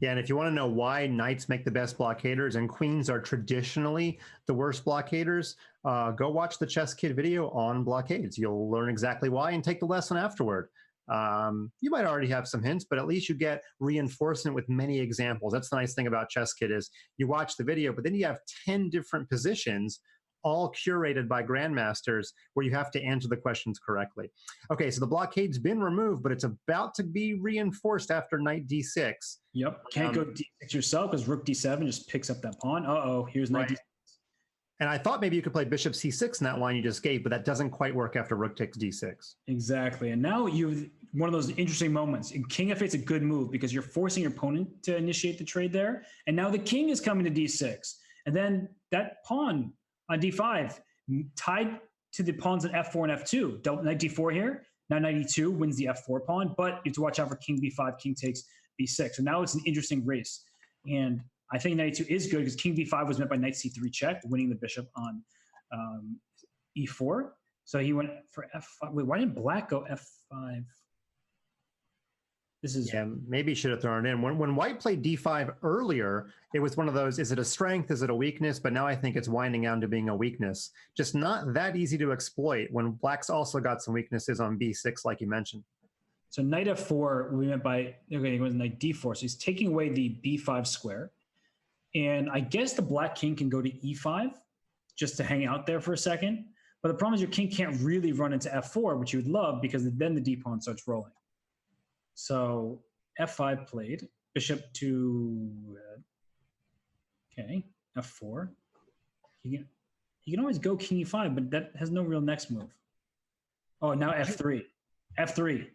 Yeah, and if you want to know why knights make the best blockaders and queens are traditionally the worst blockaders, go watch the Chess Kid video on blockades. You'll learn exactly why and take the lesson afterward. You might already have some hints, but at least you get reinforcement with many examples. That's the nice thing about Chess Kid is you watch the video, but then you have 10 different positions, all curated by grandmasters, where you have to answer the questions correctly. Okay, so the blockade's been removed, but it's about to be reinforced after knight d6. Yep, can't go d6 yourself because rook d7 just picks up that pawn. Uh-oh, here's knight d6. And I thought maybe you could play bishop c6 in that line you just gave, but that doesn't quite work after rook takes d6. Exactly. And now you've one of those interesting moments. In king f8's a good move because you're forcing your opponent to initiate the trade there. And now the king is coming to d6. And then that pawn on d5 tied to the pawns on f4 and f2. Knight d4 here. Now knight e2 wins the f4 pawn, but you have to watch out for king b5, king takes b6. So now it's an interesting race. And I think knight e2 is good because king b5 was met by knight c3 check, winning the bishop on e4. So he went for f5. Wait, why didn't black go f5? This is maybe he should have thrown it in. When white played d5 earlier, it was one of those, is it a strength, is it a weakness? But now I think it's winding down to being a weakness. Just not that easy to exploit when black's also got some weaknesses on b6, like you mentioned. So knight f4, we meant by, okay, it was knight d4. So he's taking away the b5 square. And I guess the black king can go to e5 just to hang out there for a second. But the problem is your king can't really run into f4, which you would love because then the d pawn starts rolling. So f5 played, bishop to, okay, f4. He can always go king e5, but that has no real next move. Oh, now f3. F3.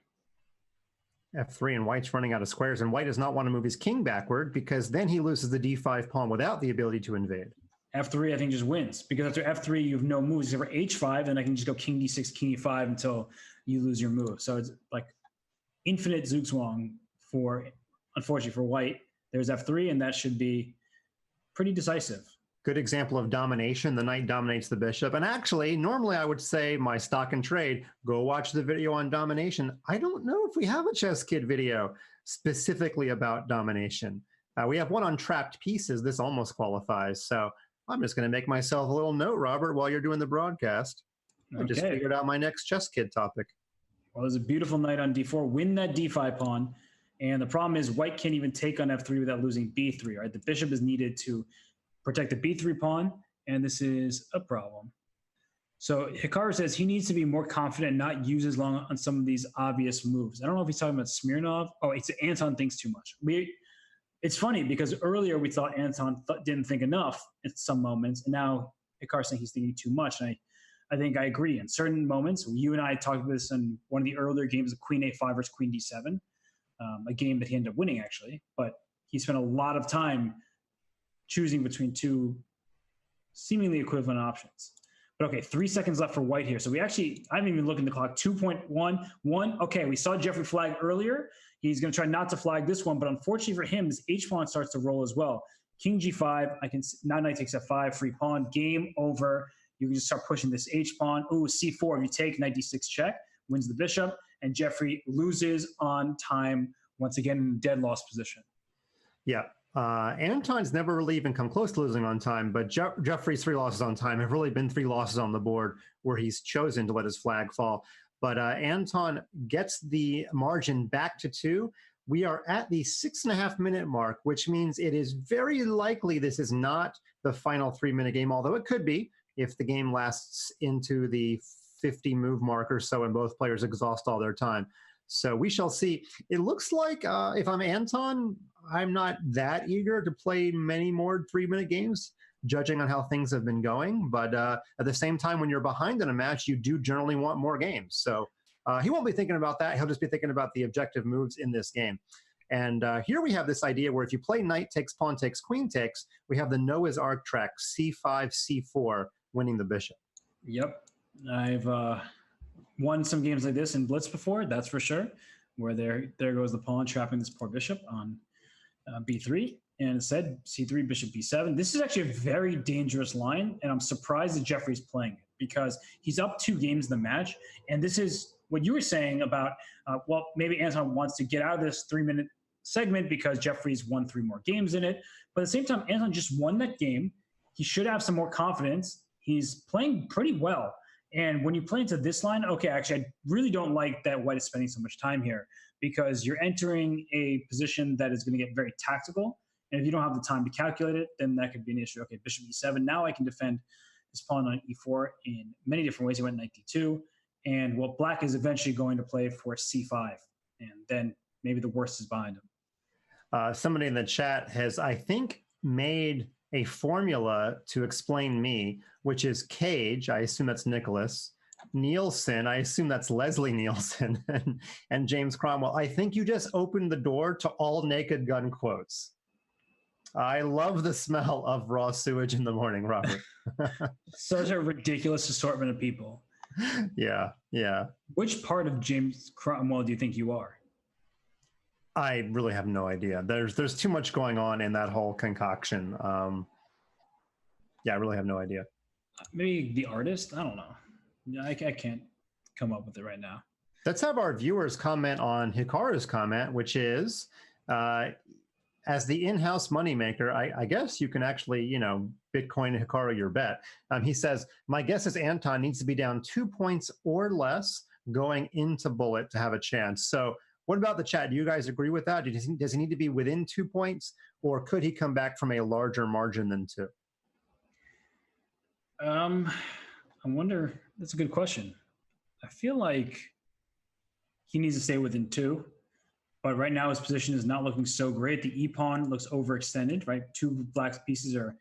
F3, and white's running out of squares, and white does not want to move his king backward because then he loses the d5 pawn without the ability to invade. F3, I think, just wins because after F3, you have no moves except for H5, and I can just go king D6, king E5 until you lose your move. So it's like infinite zugzwang for, unfortunately, for white. There's F3, and that should be pretty decisive. Good example of domination. The knight dominates the bishop. And actually, normally I would say my stock and trade, go watch the video on domination. I don't know if we have a Chess Kid video specifically about domination. We have one on trapped pieces. This almost qualifies. So I'm just going to make myself a little note, Robert, while you're doing the broadcast. I just figured out my next Chess Kid topic. Well, there's a beautiful knight on d4. Win that d5 pawn. And the problem is white can't even take on f3 without losing b3, right? The bishop is needed to protect the b3 pawn, and this is a problem. So Hikaru says he needs to be more confident and not use as long on some of these obvious moves. I don't know if he's talking about Smirnov. Oh, it's Anton thinks too much. It's funny because earlier we thought Anton didn't think enough at some moments, and now Hikaru's saying he's thinking too much. And I think I agree. In certain moments, you and I talked about this in one of the earlier games of Queen A5 versus Queen D7, a game that he ended up winning, actually. But he spent a lot of time choosing between two seemingly equivalent options. But okay, 3 seconds left for white here. So I haven't even looked at the clock. 2.11. Okay, we saw Jeffery flag earlier. He's going to try not to flag this one, but unfortunately for him, his H pawn starts to roll as well. King G5. Now knight takes F5. Free pawn. Game over. You can just start pushing this H pawn. Ooh, C4. If you take knight D6 check, wins the bishop, and Jeffery loses on time once again in dead loss position. Yeah. Anton's never really even come close to losing on time, but Jeffrey's 3 losses on time have really been 3 losses on the board where he's chosen to let his flag fall. But Anton gets the margin back to 2. We are at the 6.5-minute mark, which means it is very likely this is not the final 3-minute game, although it could be if the game lasts into the 50 move mark or so and both players exhaust all their time. So we shall see. It looks like if I'm Anton, I'm not that eager to play many more 3-minute games, judging on how things have been going. But at the same time, when you're behind in a match, you do generally want more games. So he won't be thinking about that. He'll just be thinking about the objective moves in this game. And here we have this idea where if you play knight takes, pawn takes, queen takes, we have the Noah's Ark track, c5, c4, winning the bishop. Yep. I've won some games like this in Blitz before, that's for sure, where there goes the pawn trapping this poor bishop on b3, and instead c3, bishop b7. This is actually a very dangerous line, and I'm surprised that Jeffrey's playing it because he's up 2 games in the match, and this is what you were saying about, well, maybe Anton wants to get out of this 3-minute segment because Jeffrey's won 3 more games in it, but at the same time, Anton just won that game. He should have some more confidence. He's playing pretty well. And when you play into this line, okay, actually, I really don't like that white is spending so much time here because you're entering a position that is going to get very tactical. And if you don't have the time to calculate it, then that could be an issue. Okay, bishop e7. Now I can defend this pawn on e4 in many different ways. He went knight d2. And what black is eventually going to play for c5. And then maybe the worst is behind him. Somebody in the chat has, I think, made a formula to explain me, which is Cage, I assume that's Nicholas, Nielsen, I assume that's Leslie Nielsen, and James Cromwell. I think you just opened the door to all Naked Gun quotes. I love the smell of raw sewage in the morning, Robert. Such a ridiculous assortment of people. Yeah, yeah. Which part of James Cromwell do you think you are? I really have no idea. There's too much going on in that whole concoction. Yeah, I really have no idea. Maybe the artist? I don't know. I can't come up with it right now. Let's have our viewers comment on Hikaru's comment, which is, as the in-house moneymaker, I guess you can actually, Bitcoin Hikaru your bet. He says, my guess is Anton needs to be down 2 points or less going into bullet to have a chance. So what about the chat? Do you guys agree with that? Does he need to be within 2 points, or could he come back from a larger margin than 2? I wonder. That's a good question. I feel like he needs to stay within 2, but right now his position is not looking so great. The e-pawn looks overextended, right? 2 black pieces are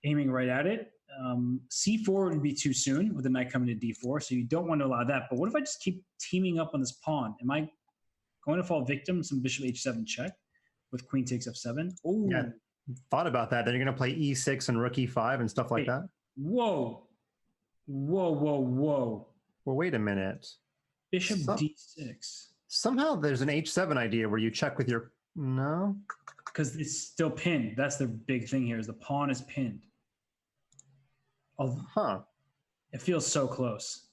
aiming right at it. C4 would be too soon with the knight coming to d4, so you don't want to allow that. But what if I just keep teaming up on this pawn? Am I going to fall victim to some bishop h7 check with queen takes f7? Oh, yeah, thought about that. Then you're going to play e6 and rook e5 and stuff like that. Whoa. Well, wait a minute. Bishop d6. Somehow there's an h7 idea where you check with your... No? Because it's still pinned. That's the big thing here, is the pawn is pinned. It feels so close.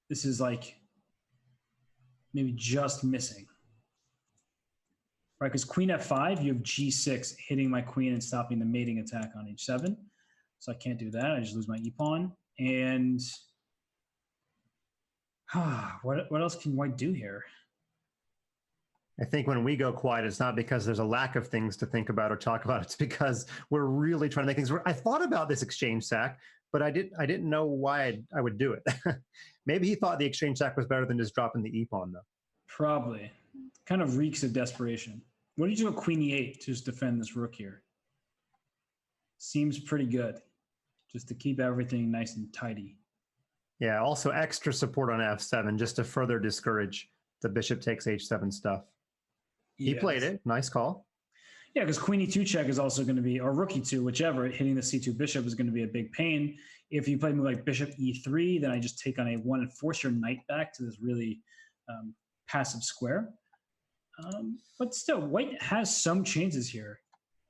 This is like maybe just missing. Right, because queen f5, you have g6 hitting my queen and stopping the mating attack on h7. So I can't do that. I just lose my e-pawn. And what else can white do here? I think when we go quiet, it's not because there's a lack of things to think about or talk about. It's because we're really trying to make things work. I thought about this exchange sack, but I didn't know why I would do it. Maybe he thought the exchange sack was better than just dropping the e-pawn, though. Probably. Kind of reeks of desperation. What did you do with queen e8 to just defend this rook here? Seems pretty good, just to keep everything nice and tidy. Yeah, also extra support on f7 just to further discourage the bishop takes h7 stuff. He played it. Nice call. Yeah, because queen e2 check is also going to be, or rook e2, whichever, hitting the c2 bishop is going to be a big pain. If you play me like bishop e3, then I just take on a1 and force your knight back to this really passive square. But still, white has some chances here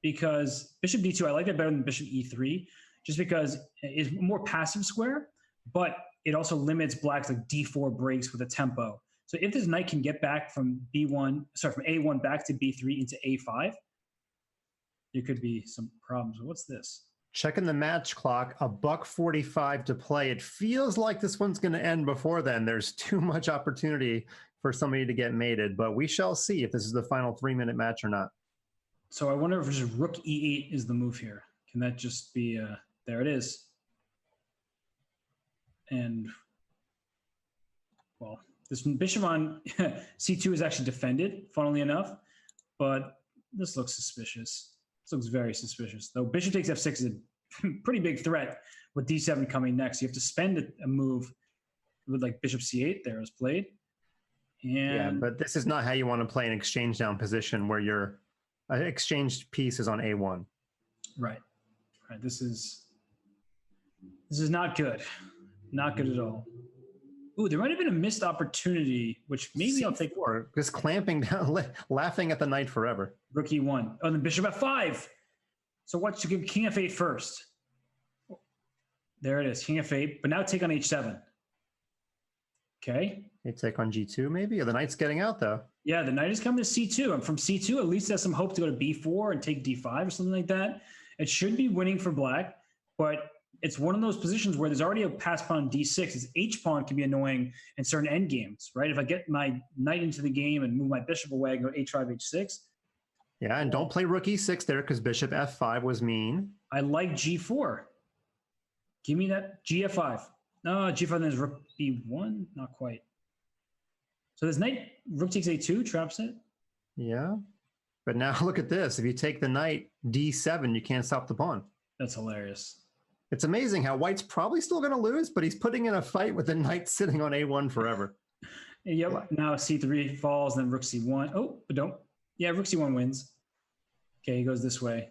because bishop d2, I like that better than bishop e3, just because it's a more passive square, but it also limits black's like d4 breaks with a tempo. So if this knight can get back from from a1 back to b3 into a5, there could be some problems. What's this? Checking the match clock, $1:45 to play. It feels like this one's going to end before then. There's too much opportunity for somebody to get mated, but we shall see if this is the final 3-minute match or not. So I wonder if just rook e8 is the move here. Can that just be, there it is. And, well, this bishop on c2 is actually defended, funnily enough, but this looks suspicious. This looks very suspicious. Though bishop takes f6 is a pretty big threat with d7 coming next. You have to spend a move with like bishop c8 there is played. And yeah, but this is not how you want to play an exchange down position where your exchanged piece is on a1. Right. This is not good. Not good at all. Ooh, there might have been a missed opportunity, which maybe I'll take. Just clamping down, laughing at the knight forever. Rook e1. Oh, and then bishop f5. So what? You give king f8 first. There it is, king f8. But now take on h7. Okay. They take on g2 maybe? Or the knight's getting out though. Yeah, the knight is coming to c2. And from c2, at least there's some hope to go to b4 and take d5 or something like that. It should be winning for black, but it's one of those positions where there's already a pass pawn on d6. His h pawn can be annoying in certain end games, right? If I get my knight into the game and move my bishop away and go h5, h6. Yeah, and don't play rook e6 there because bishop f5 was mean. I like g4. Give me that gf5. No, g5, then there's rook b1. Not quite. So there's knight, rook takes a2, traps it. Yeah. But now look at this. If you take the knight d7, you can't stop the pawn. That's hilarious. It's amazing how white's probably still going to lose, but he's putting in a fight with the knight sitting on a1 forever. Yep. Now c3 falls, then rook c1. Oh, but don't. Yeah, rook c1 wins. Okay, he goes this way.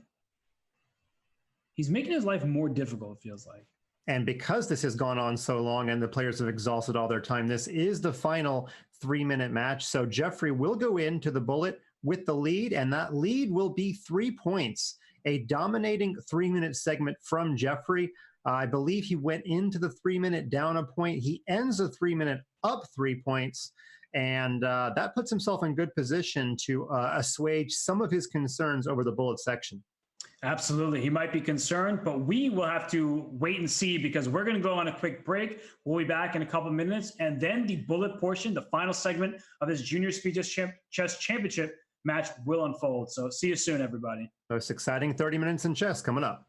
He's making his life more difficult, it feels like. And because this has gone on so long and the players have exhausted all their time, this is the final 3-minute match. So Jeffery will go into the bullet with the lead, and that lead will be 3 points. A dominating 3-minute segment from Jeffery. I believe he went into the 3-minute down a point. He ends the 3-minute up 3 points. And that puts himself in good position to assuage some of his concerns over the bullet section. Absolutely. He might be concerned, but we will have to wait and see because we're going to go on a quick break. We'll be back in a couple of minutes. And then the bullet portion, the final segment of this Junior Speed Chess Championship match will unfold. So see you soon, everybody. Most exciting 30 minutes in chess coming up.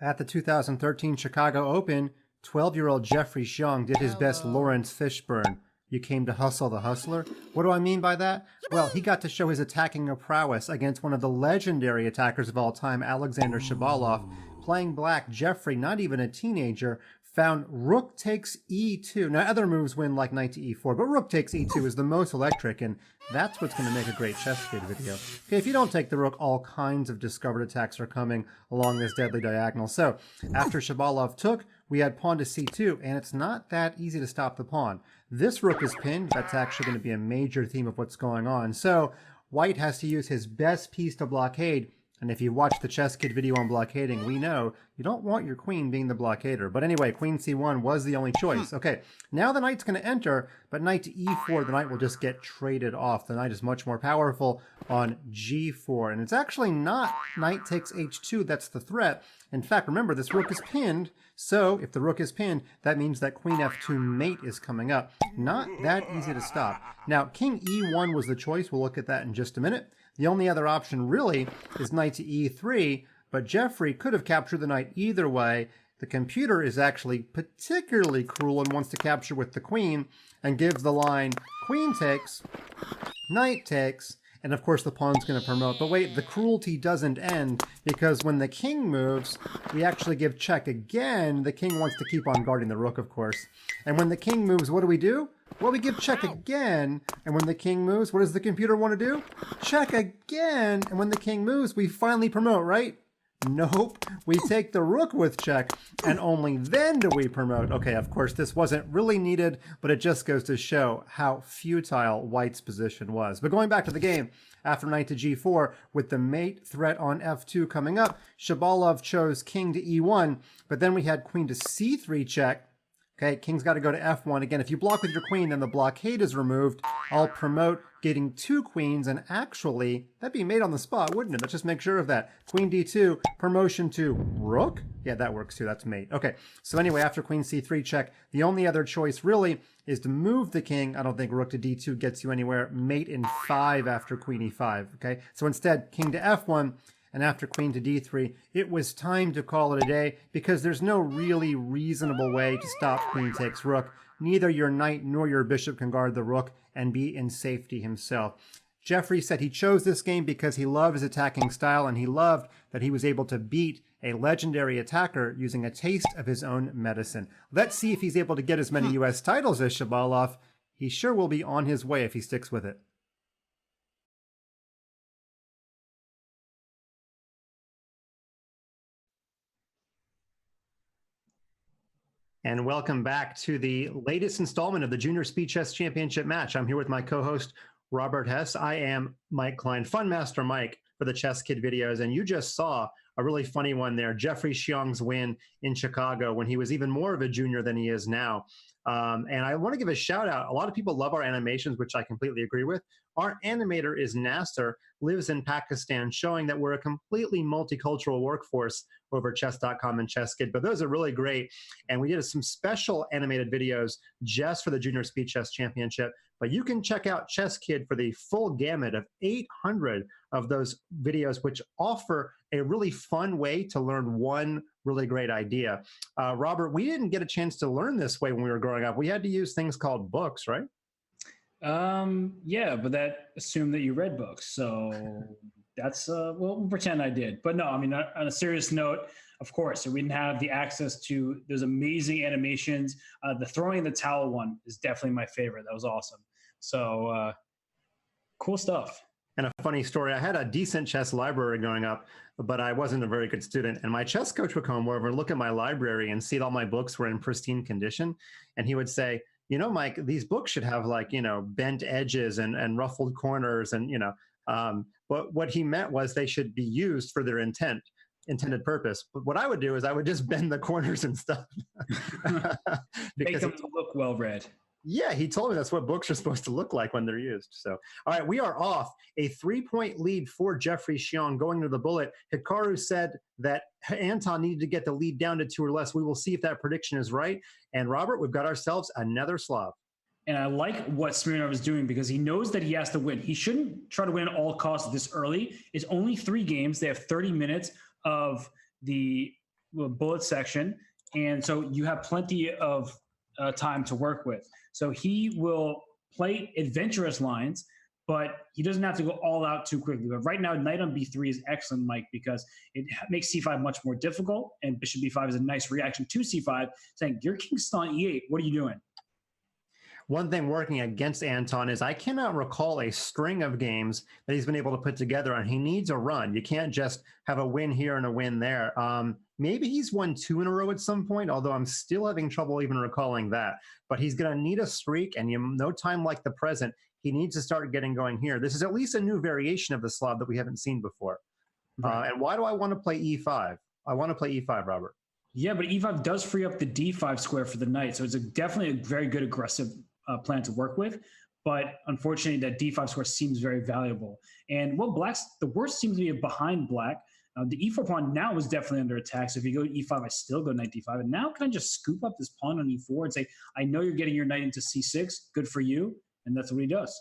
At the 2013 Chicago Open, 12-year-old Jeffery Xiong did his best Lawrence Fishburne. You came to hustle the hustler? What do I mean by that? Well, he got to show his attacking prowess against one of the legendary attackers of all time, Alexander Shabalov. Playing black, Jeffery, not even a teenager, found rook takes e2. Now, other moves win like knight to e4, but rook takes e2 is the most electric, and that's what's going to make a great chess kid video. Okay, if you don't take the rook, all kinds of discovered attacks are coming along this deadly diagonal. So after Shabalov took, we had pawn to c2, and it's not that easy to stop the pawn. This rook is pinned. That's actually going to be a major theme of what's going on. So White has to use his best piece to blockade. And if you watch the Chess Kid video on blockading, we know you don't want your queen being the blockader. But anyway, queen c1 was the only choice. Okay, now the knight's going to enter, but knight to e4, the knight will just get traded off. The knight is much more powerful on g4. And it's actually not knight takes h2 that's the threat. In fact, remember, this rook is pinned. So if the rook is pinned, that means that queen f2 mate is coming up. Not that easy to stop. Now, king e1 was the choice. We'll look at that in just a minute. The only other option really is knight to e3, but Jeffery could have captured the knight either way. The computer is actually particularly cruel and wants to capture with the queen and gives the line queen takes, knight takes, and of course the pawn's going to promote. But wait, the cruelty doesn't end, because when the king moves, we actually give check again. The king wants to keep on guarding the rook, of course. And when the king moves, what do? Well, we give check again, and when the king moves, what does the computer want to do? Check again, and when the king moves, we finally promote, right? Nope, we take the rook with check, and only then do we promote. Okay, of course, this wasn't really needed, but it just goes to show how futile White's position was. But going back to the game, after knight to g4, with the mate threat on f2 coming up, Shabalov chose king to e1, but then we had queen to c3 check. Okay, king's got to go to f1. Again, if you block with your queen, then the blockade is removed. I'll promote getting two queens, and actually, that'd be mate on the spot, wouldn't it? Let's just make sure of that. Queen d2, promotion to rook. Yeah, that works too. That's mate. Okay, so anyway, after queen c3 check, the only other choice really is to move the king. I don't think rook to d2 gets you anywhere. Mate in 5 after queen e5. Okay, so instead, king to f1. And after queen to d3, it was time to call it a day, because there's no really reasonable way to stop queen takes rook. Neither your knight nor your bishop can guard the rook and be in safety himself. Jeffery said he chose this game because he loved his attacking style, and he loved that he was able to beat a legendary attacker using a taste of his own medicine. Let's see if he's able to get as many U.S. titles as Shabalov. He sure will be on his way if he sticks with it. And welcome back to the latest installment of the Junior Speed Chess Championship match. I'm here with my co-host, Robert Hess. I am Mike Klein, Fun Master Mike for the Chess Kid videos. And you just saw a really funny one there, Jeffery Xiong's win in Chicago when he was even more of a junior than he is now. And I want to give a shout out. A lot of people love our animations, which I completely agree with. Our animator is Nasser, lives in Pakistan, showing that we're a completely multicultural workforce over Chess.com and Chess Kid. But those are really great. And we did some special animated videos just for the Junior Speed Chess Championship. But you can check out Chess Kid for the full gamut of 800 of those videos, which offer a really fun way to learn one really great idea. Robert, we didn't get a chance to learn this way when we were growing up. We had to use things called books, right? Yeah, but that assumed that you read books. So that's, we'll pretend I did. But no, I mean, on a serious note, of course, so we didn't have the access to those amazing animations. The throwing the towel one is definitely my favorite. That was awesome. So cool stuff. And a funny story, I had a decent chess library growing up, but I wasn't a very good student. And my chess coach would come over and look at my library and see that all my books were in pristine condition. And he would say, you know, Mike, these books should have, like, you know, bent edges and ruffled corners. And, you know, but what he meant was they should be used for their intended purpose. But what I would do is I would just bend the corners and stuff. Make them look well read. Yeah, he told me that's what books are supposed to look like when they're used. So, all right, we are off. A 3-point lead for Jeffery Xiong going to the bullet. Hikaru said that Anton needed to get the lead down to 2 or less. We will see if that prediction is right. And Robert, we've got ourselves another Slav. And I like what Smirnov is doing, because he knows that he has to win. He shouldn't try to win at all costs this early. It's only 3 games. They have 30 minutes of the bullet section. And so you have plenty of time to work with. So he will play adventurous lines, but he doesn't have to go all out too quickly. But right now, knight on b3 is excellent, Mike, because it makes c5 much more difficult, and bishop b5 is a nice reaction to c5, saying, your king's still on e8. What are you doing? One thing working against Anton is I cannot recall a string of games that he's been able to put together, and he needs a run. You can't just have a win here and a win there. Maybe he's won 2 in a row at some point, although I'm still having trouble even recalling that. But he's going to need a streak, and no time like the present. He needs to start getting going here. This is at least a new variation of the Slav that we haven't seen before. Right. And why do I want to play e5? I want to play e5, Robert. Yeah, but e5 does free up the d5 square for the knight, so it's definitely a very good aggressive plan to work with, but unfortunately that d5 square seems very valuable. And well, the worst seems to be behind black. The e4 pawn now is definitely under attack, so if you go to e5, I still go knight d5, and now can I just scoop up this pawn on e4 and say, I know you're getting your knight into c6, good for you, and that's what he does.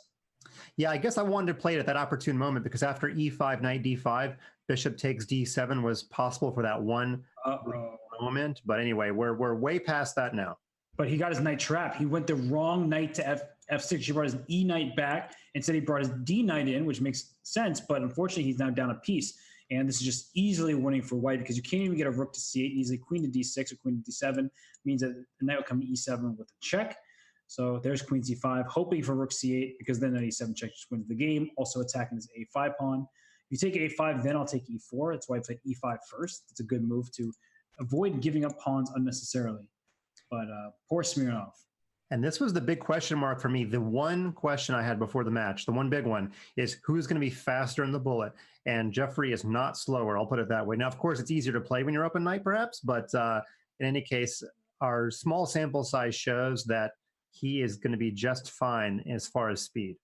Yeah, I guess I wanted to play it at that opportune moment, because after e5, knight d5, bishop takes d7 was possible for that one moment, but anyway, we're way past that now. But he got his knight trap. He went the wrong knight to f6. He brought his e knight back. Instead, he brought his d knight in, which makes sense. But unfortunately, he's now down a piece. And this is just easily winning for white, because you can't even get a rook to c8 easily. Queen to d6 or queen to d7 means that the knight will come to e7 with a check. So there's queen c5, hoping for rook c8, because then knight e7 check just wins the game. Also attacking his a5 pawn. If you take a5, then I'll take e4. That's why I played e5 first. It's a good move to avoid giving up pawns unnecessarily. But poor Smirnov. And this was the big question mark for me. The one question I had before the match, the one big one, is who's going to be faster in the bullet? And Jeffery is not slower, I'll put it that way. Now, of course, it's easier to play when you're up at night, perhaps, but in any case, our small sample size shows that he is going to be just fine as far as speed.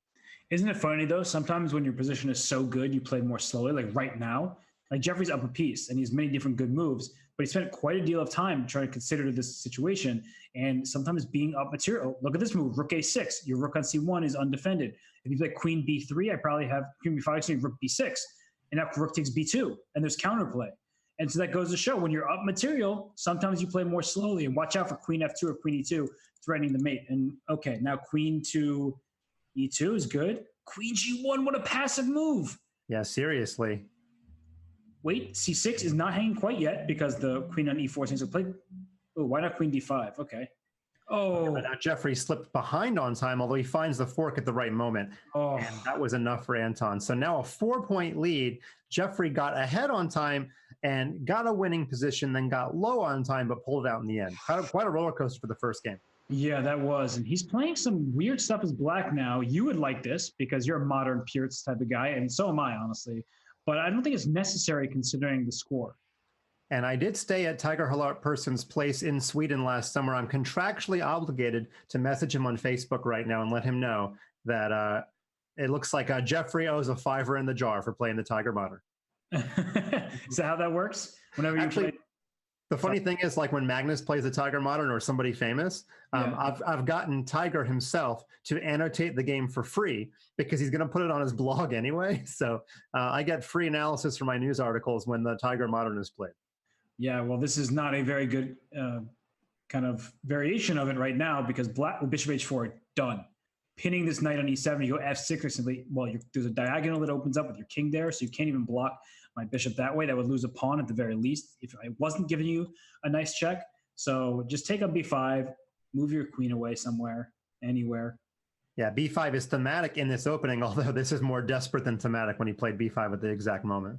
Isn't it funny, though? Sometimes when your position is so good, you play more slowly, like right now. Like Jeffrey's up a piece, and he has many different good moves, but he spent quite a deal of time trying to consider this situation, and sometimes being up material. Look at this move, rook a6. Your rook on c1 is undefended. If you play queen b3, I probably have queen b5, so rook b6, and now rook takes b2, and there's counterplay. And so that goes to show when you're up material, sometimes you play more slowly, and watch out for queen f2 or queen e2, threatening the mate. And okay, now queen to e2 is good. Queen g1, what a passive move. Yeah, seriously. Wait, c6 is not hanging quite yet because the queen on e4 seems to play. Oh, why not queen d5? Okay. Oh. Now Jeffrey slipped behind on time, although he finds the fork at the right moment. Oh. And that was enough for Anton. So now a 4-point lead. Jeffrey got ahead on time and got a winning position, then got low on time, but pulled it out in the end. Quite a roller coaster for the first game. Yeah, that was. And he's playing some weird stuff as black now. You would like this because you're a modern purists type of guy, and so am I, honestly. But I don't think it's necessary considering the score. And I did stay at Tiger Person's place in Sweden last summer. I'm contractually obligated to message him on Facebook right now and let him know that it looks like Jeffrey owes a $5 in the jar for playing the Tiger Modern. Is that how that works? Whenever you Actually, play. The funny thing is, like when Magnus plays the Tiger Modern or somebody famous, I've gotten Tiger himself to annotate the game for free because he's going to put it on his blog anyway. So I get free analysis for my news articles when the Tiger Modern is played. Yeah, well, this is not a very good kind of variation of it right now because black with bishop h4, done. Pinning this knight on e7, you go f6 or simply, well, there's a diagonal that opens up with your king there, so you can't even block my bishop that way. That would lose a pawn at the very least if I wasn't giving you a nice check. So just take up b5, move your queen away somewhere, anywhere. Yeah, b5 is thematic in this opening, although this is more desperate than thematic when he played b5 at the exact moment.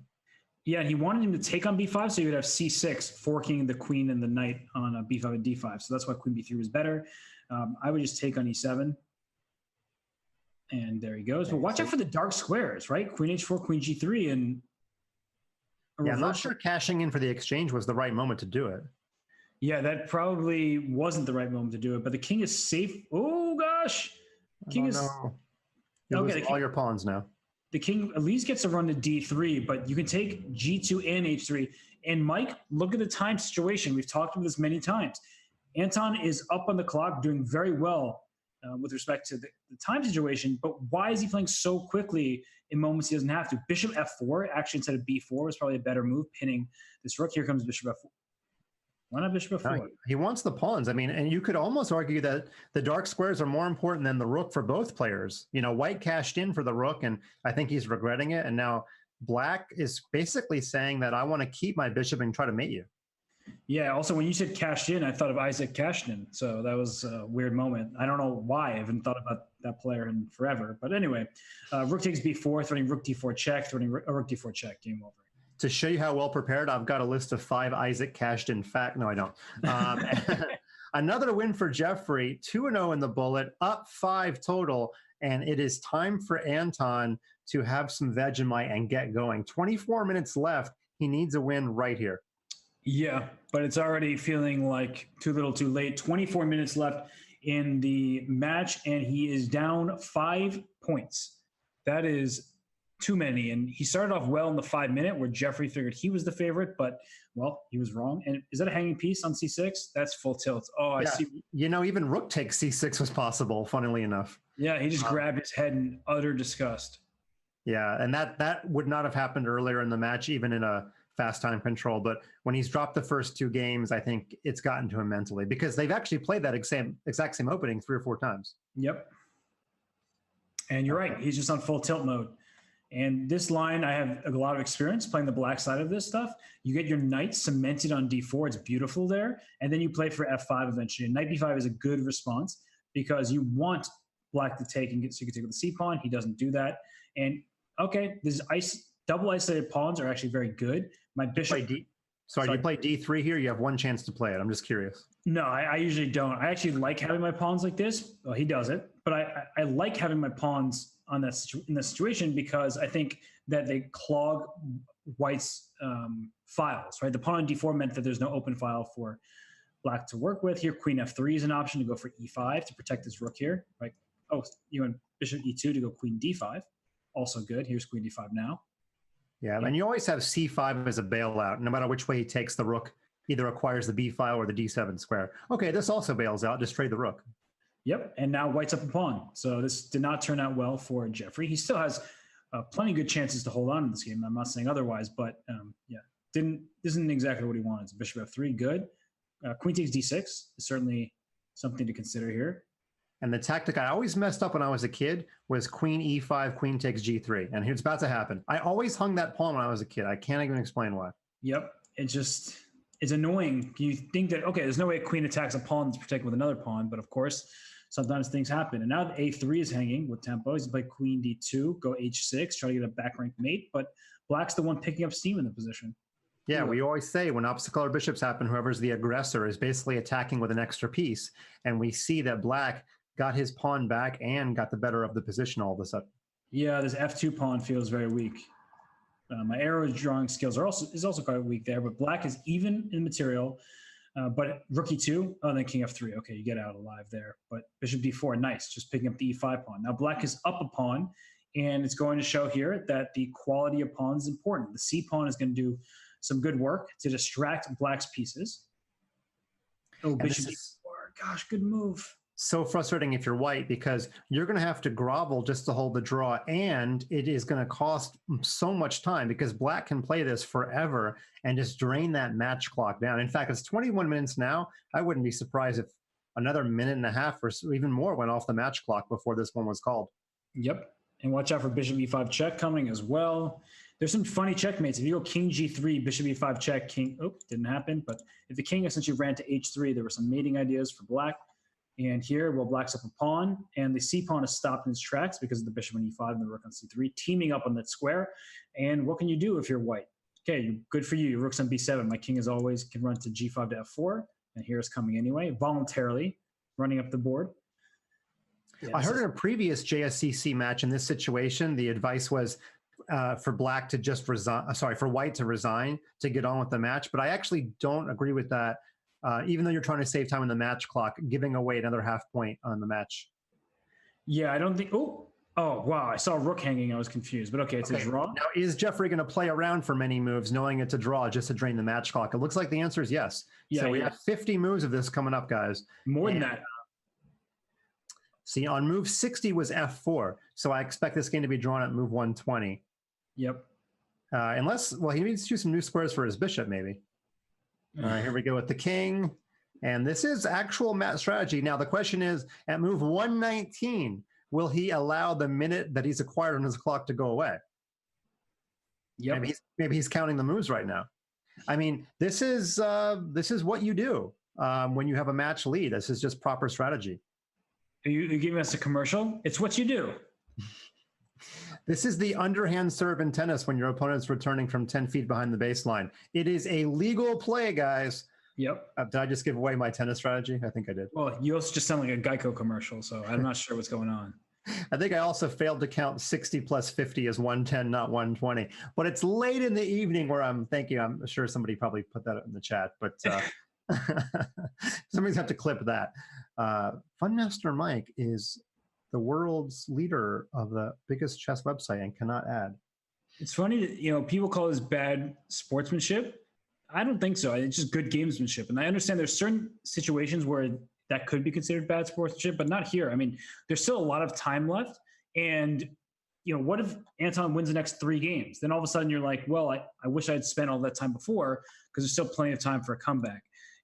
Yeah, and he wanted him to take on b5, so you would have c6, forking the queen and the knight on b5 and d5. So that's why queen b3 was better. I would just take on e7. And there he goes. But watch out for the dark squares, right? Queen h4, queen g3, and yeah, I'm not sure cashing in for the exchange was the right moment to do it. Yeah, that probably wasn't the right moment to do it. But the king is safe. Oh gosh, king is. No. You lose all your pawns now. The king at least gets to run to d3, but you can take g2 and h3. And Mike, look at the time situation. We've talked about this many times. Anton is up on the clock, doing very well with respect to the time situation, but why is he playing so quickly in moments he doesn't have to? Bishop f4, actually, instead of b4, was probably a better move, pinning this rook. Here comes bishop f4. Why not bishop No, f4? he wants the pawns. I mean, and you could almost argue that the dark squares are more important than the rook for both players. You know, white cashed in for the rook, and I think he's regretting it. And now black is basically saying that I want to keep my bishop and try to mate you. Yeah. Also, when you said cashed in, I thought of Isaac Cashnin. So that was a weird moment. I don't know why. I haven't thought about that player in forever. But anyway, rook takes b4, threatening rook d4 check, threatening rook d4 check. Game over. To show you how well prepared, I've got a list of 5 Isaac cashed in fact. No, I don't. Another win for Jeffery, 2-0 in the bullet, up 5 total. And it is time for Anton to have some Vegemite and get going. 24 minutes left. He needs a win right here. Yeah, but it's already feeling like too little too late. 24 minutes left in the match, and he is down 5 points. That is too many. And he started off well in the 5-minute where Jeffery figured he was the favorite, but, well, he was wrong. And is that a hanging piece on c6? That's full tilt. Oh, I see. You know, even rook takes c6 was possible, funnily enough. Yeah, he just grabbed his head in utter disgust. Yeah, and that would not have happened earlier in the match, even in a fast time control. But when he's dropped the first 2 games, I think it's gotten to him mentally because they've actually played that exact same opening 3 or 4 times. Yep. And you're right. He's just on full tilt mode. And this line, I have a lot of experience playing the black side of this stuff. You get your knight cemented on d4. It's beautiful there. And then you play for f5 eventually. And knight b5 is a good response because you want black to take and get, so you can take with the c pawn. He doesn't do that. And okay, these double isolated pawns are actually very good. My bishop. Do you play d3 here? You have 1 chance to play it. I'm just curious. No, I usually don't. I actually like having my pawns like this. Well, he does it, but I like having my pawns on that in this situation because I think that they clog white's files, right? The pawn on d4 meant that there's no open file for black to work with. Here, queen f3 is an option to go for e5 to protect his rook here, right? Oh, you went bishop e2 to go queen d5. Also good. Here's queen d5 now. Yeah, and you always have c5 as a bailout. No matter which way he takes the rook, either acquires the b file or the d7 square. Okay, this also bails out. Just trade the rook. Yep, and now white's up a pawn. So this did not turn out well for Jeffery. He still has plenty of good chances to hold on in this game. I'm not saying otherwise, but yeah, isn't exactly what he wanted. So bishop f3, good. Queen takes d6 is certainly something to consider here. And the tactic I always messed up when I was a kid was queen e5, queen takes g3. And it's about to happen. I always hung that pawn when I was a kid. I can't even explain why. Yep, it's annoying. You think that, okay, there's no way a queen attacks a pawn that's protected with another pawn, but of course, sometimes things happen. And now the a3 is hanging with tempo. He's play queen d2, go h6, try to get a back rank mate, but black's the one picking up steam in the position. Yeah, we always say when opposite color bishops happen, whoever's the aggressor is basically attacking with an extra piece. And we see that black got his pawn back and got the better of the position all of a sudden. Yeah, this f2 pawn feels very weak. My arrow drawing skills is also quite weak there, but black is even in material. But rook e2, oh, then king f3. Okay, you get out alive there. But bishop d4, nice, just picking up the e5 pawn. Now black is up a pawn, and it's going to show here that the quality of pawns is important. The c pawn is going to do some good work to distract black's pieces. Oh, bishop d4, gosh, good move. So frustrating if you're white because you're going to have to grovel just to hold the draw, and it is going to cost so much time because black can play this forever and just drain that match clock down. In fact, it's 21 minutes now. I wouldn't be surprised if another minute and a half or even more went off the match clock before this one was called. Yep, and watch out for bishop e5 check coming as well. There's some funny checkmates. If you go king g3, bishop e5 check, king, oh, didn't happen. But if the king essentially ran to h3, there were some mating ideas for black. And here, well, black's up a pawn, and the c pawn is stopped in its tracks because of the bishop on e5 and the rook on c3, teaming up on that square. And what can you do if you're white? Okay, good for you. Your rook's on b7. My king, as always, can run to g5 to f4, and here it's coming anyway, voluntarily running up the board. Yeah, I heard in a previous JSCC match in this situation, the advice was for black to just resign. Sorry, for white to resign to get on with the match. But I actually don't agree with that. Even though you're trying to save time on the match clock, giving away another half point on the match. Yeah, I don't think. Oh, wow! I saw rook hanging. I was confused, but okay, it's a draw. Now, is Jeffery going to play around for many moves, knowing it's a draw, just to drain the match clock? It looks like the answer is yes. Yeah, so we have 50 moves of this coming up, guys. More than that. See, on move 60 was f4, so I expect this game to be drawn at move 120. Yep. Unless, well, he needs to choose some new squares for his bishop, maybe. All right, here we go with the king. And this is actual mat strategy. Now, the question is, at move 119, will he allow the minute that he's acquired on his clock to go away? Yep. Maybe he's counting the moves right now. I mean, this is what you do when you have a match lead. This is just proper strategy. Are you giving us a commercial? It's what you do. This is the underhand serve in tennis when your opponent's returning from 10 feet behind the baseline. It is a legal play, guys. Yep. Did I just give away my tennis strategy? I think I did. Well, you also just sound like a Geico commercial, so I'm not sure what's going on. I think I also failed to count 60 plus 50 as 110, not 120. But it's late in the evening where I'm thinking, I'm sure somebody probably put that in the chat, but somebody's have to clip that. Funmaster Mike is the world's leader of the biggest chess website and cannot add. It's funny that, people call this bad sportsmanship. I don't think so. It's just good gamesmanship. And I understand there's certain situations where that could be considered bad sportsmanship, but not here. I mean, there's still a lot of time left. And, what if Anton wins the next 3 games? Then all of a sudden you're like, well, I wish I'd spent all that time before, because there's still plenty of time for a comeback.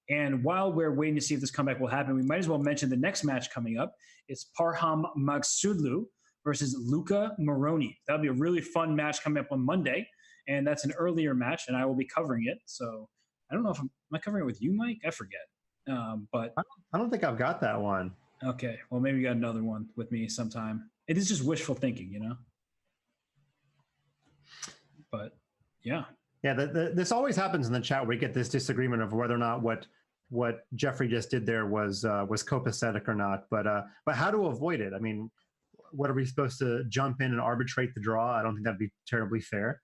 And while we're waiting to see if this comeback will happen, we might as well mention the next match coming up. It's Parham Magsudlu versus Luca Moroni. That'll be a really fun match coming up on Monday. And that's an earlier match, and I will be covering it. So I don't know if am I covering it with you, Mike? I forget. But I don't think I've got that one. Okay. Well, maybe you got another one with me sometime. It is just wishful thinking, But yeah. Yeah, this always happens in the chat where we get this disagreement of whether or not what Jeffrey just did there was copacetic or not. But how to avoid it? I mean, what are we supposed to jump in and arbitrate the draw? I don't think that'd be terribly fair.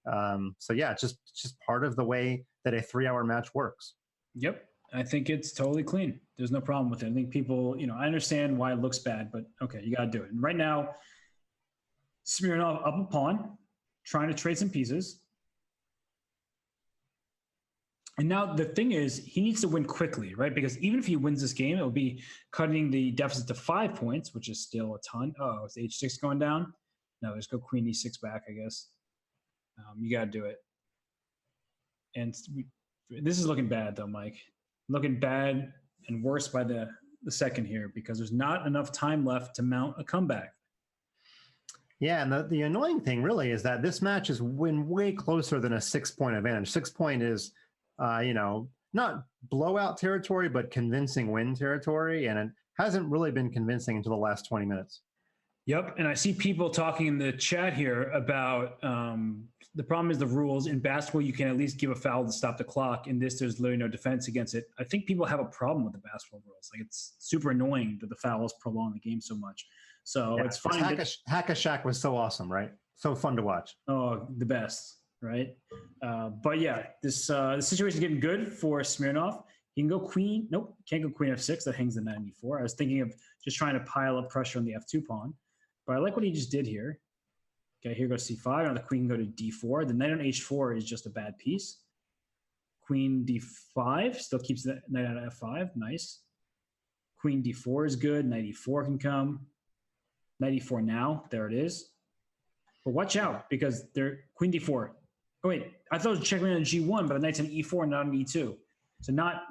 So yeah, it's just part of the way that a 3-hour match works. Yep. I think it's totally clean. There's no problem with it. I think people, I understand why it looks bad, but okay, you got to do it. And right now, Smirnov up a pawn, trying to trade some pieces. And now the thing is, he needs to win quickly, right? Because even if he wins this game, it'll be cutting the deficit to 5 points, which is still a ton. Oh, is H6 going down? No, let's go Queen E6 back, I guess. You got to do it. And this is looking bad, though, Mike. Looking bad and worse by the second here, because there's not enough time left to mount a comeback. Yeah, and the annoying thing really is that this match is way closer than a 6-point advantage. 6 point is, not blowout territory, but convincing win territory, and it hasn't really been convincing until the last 20 minutes. Yep, and I see people talking in the chat here about the problem is the rules. In basketball, you can at least give a foul to stop the clock. In this, there's literally no defense against it. I think people have a problem with the basketball rules. Like, it's super annoying that the fouls prolong the game so much. So yeah, it's fine. Hack-a-Shack was so awesome, right? So fun to watch. Oh, the best, right? But yeah, this situation is getting good for Smirnov. He can go queen. Nope, can't go queen f6. That hangs the knight on e4. I was thinking of just trying to pile up pressure on the f2 pawn. But I like what he just did here. Okay, here goes c5. Now the queen can go to d4. The knight on h4 is just a bad piece. Queen d5 still keeps the knight on f5. Nice. Queen d4 is good. Knight e4 can come. Knight e4 now. There it is. But watch out, because they're queen d4. Oh, wait. I thought it was checkmate on g1, but the knight's on e4, not on e2. So not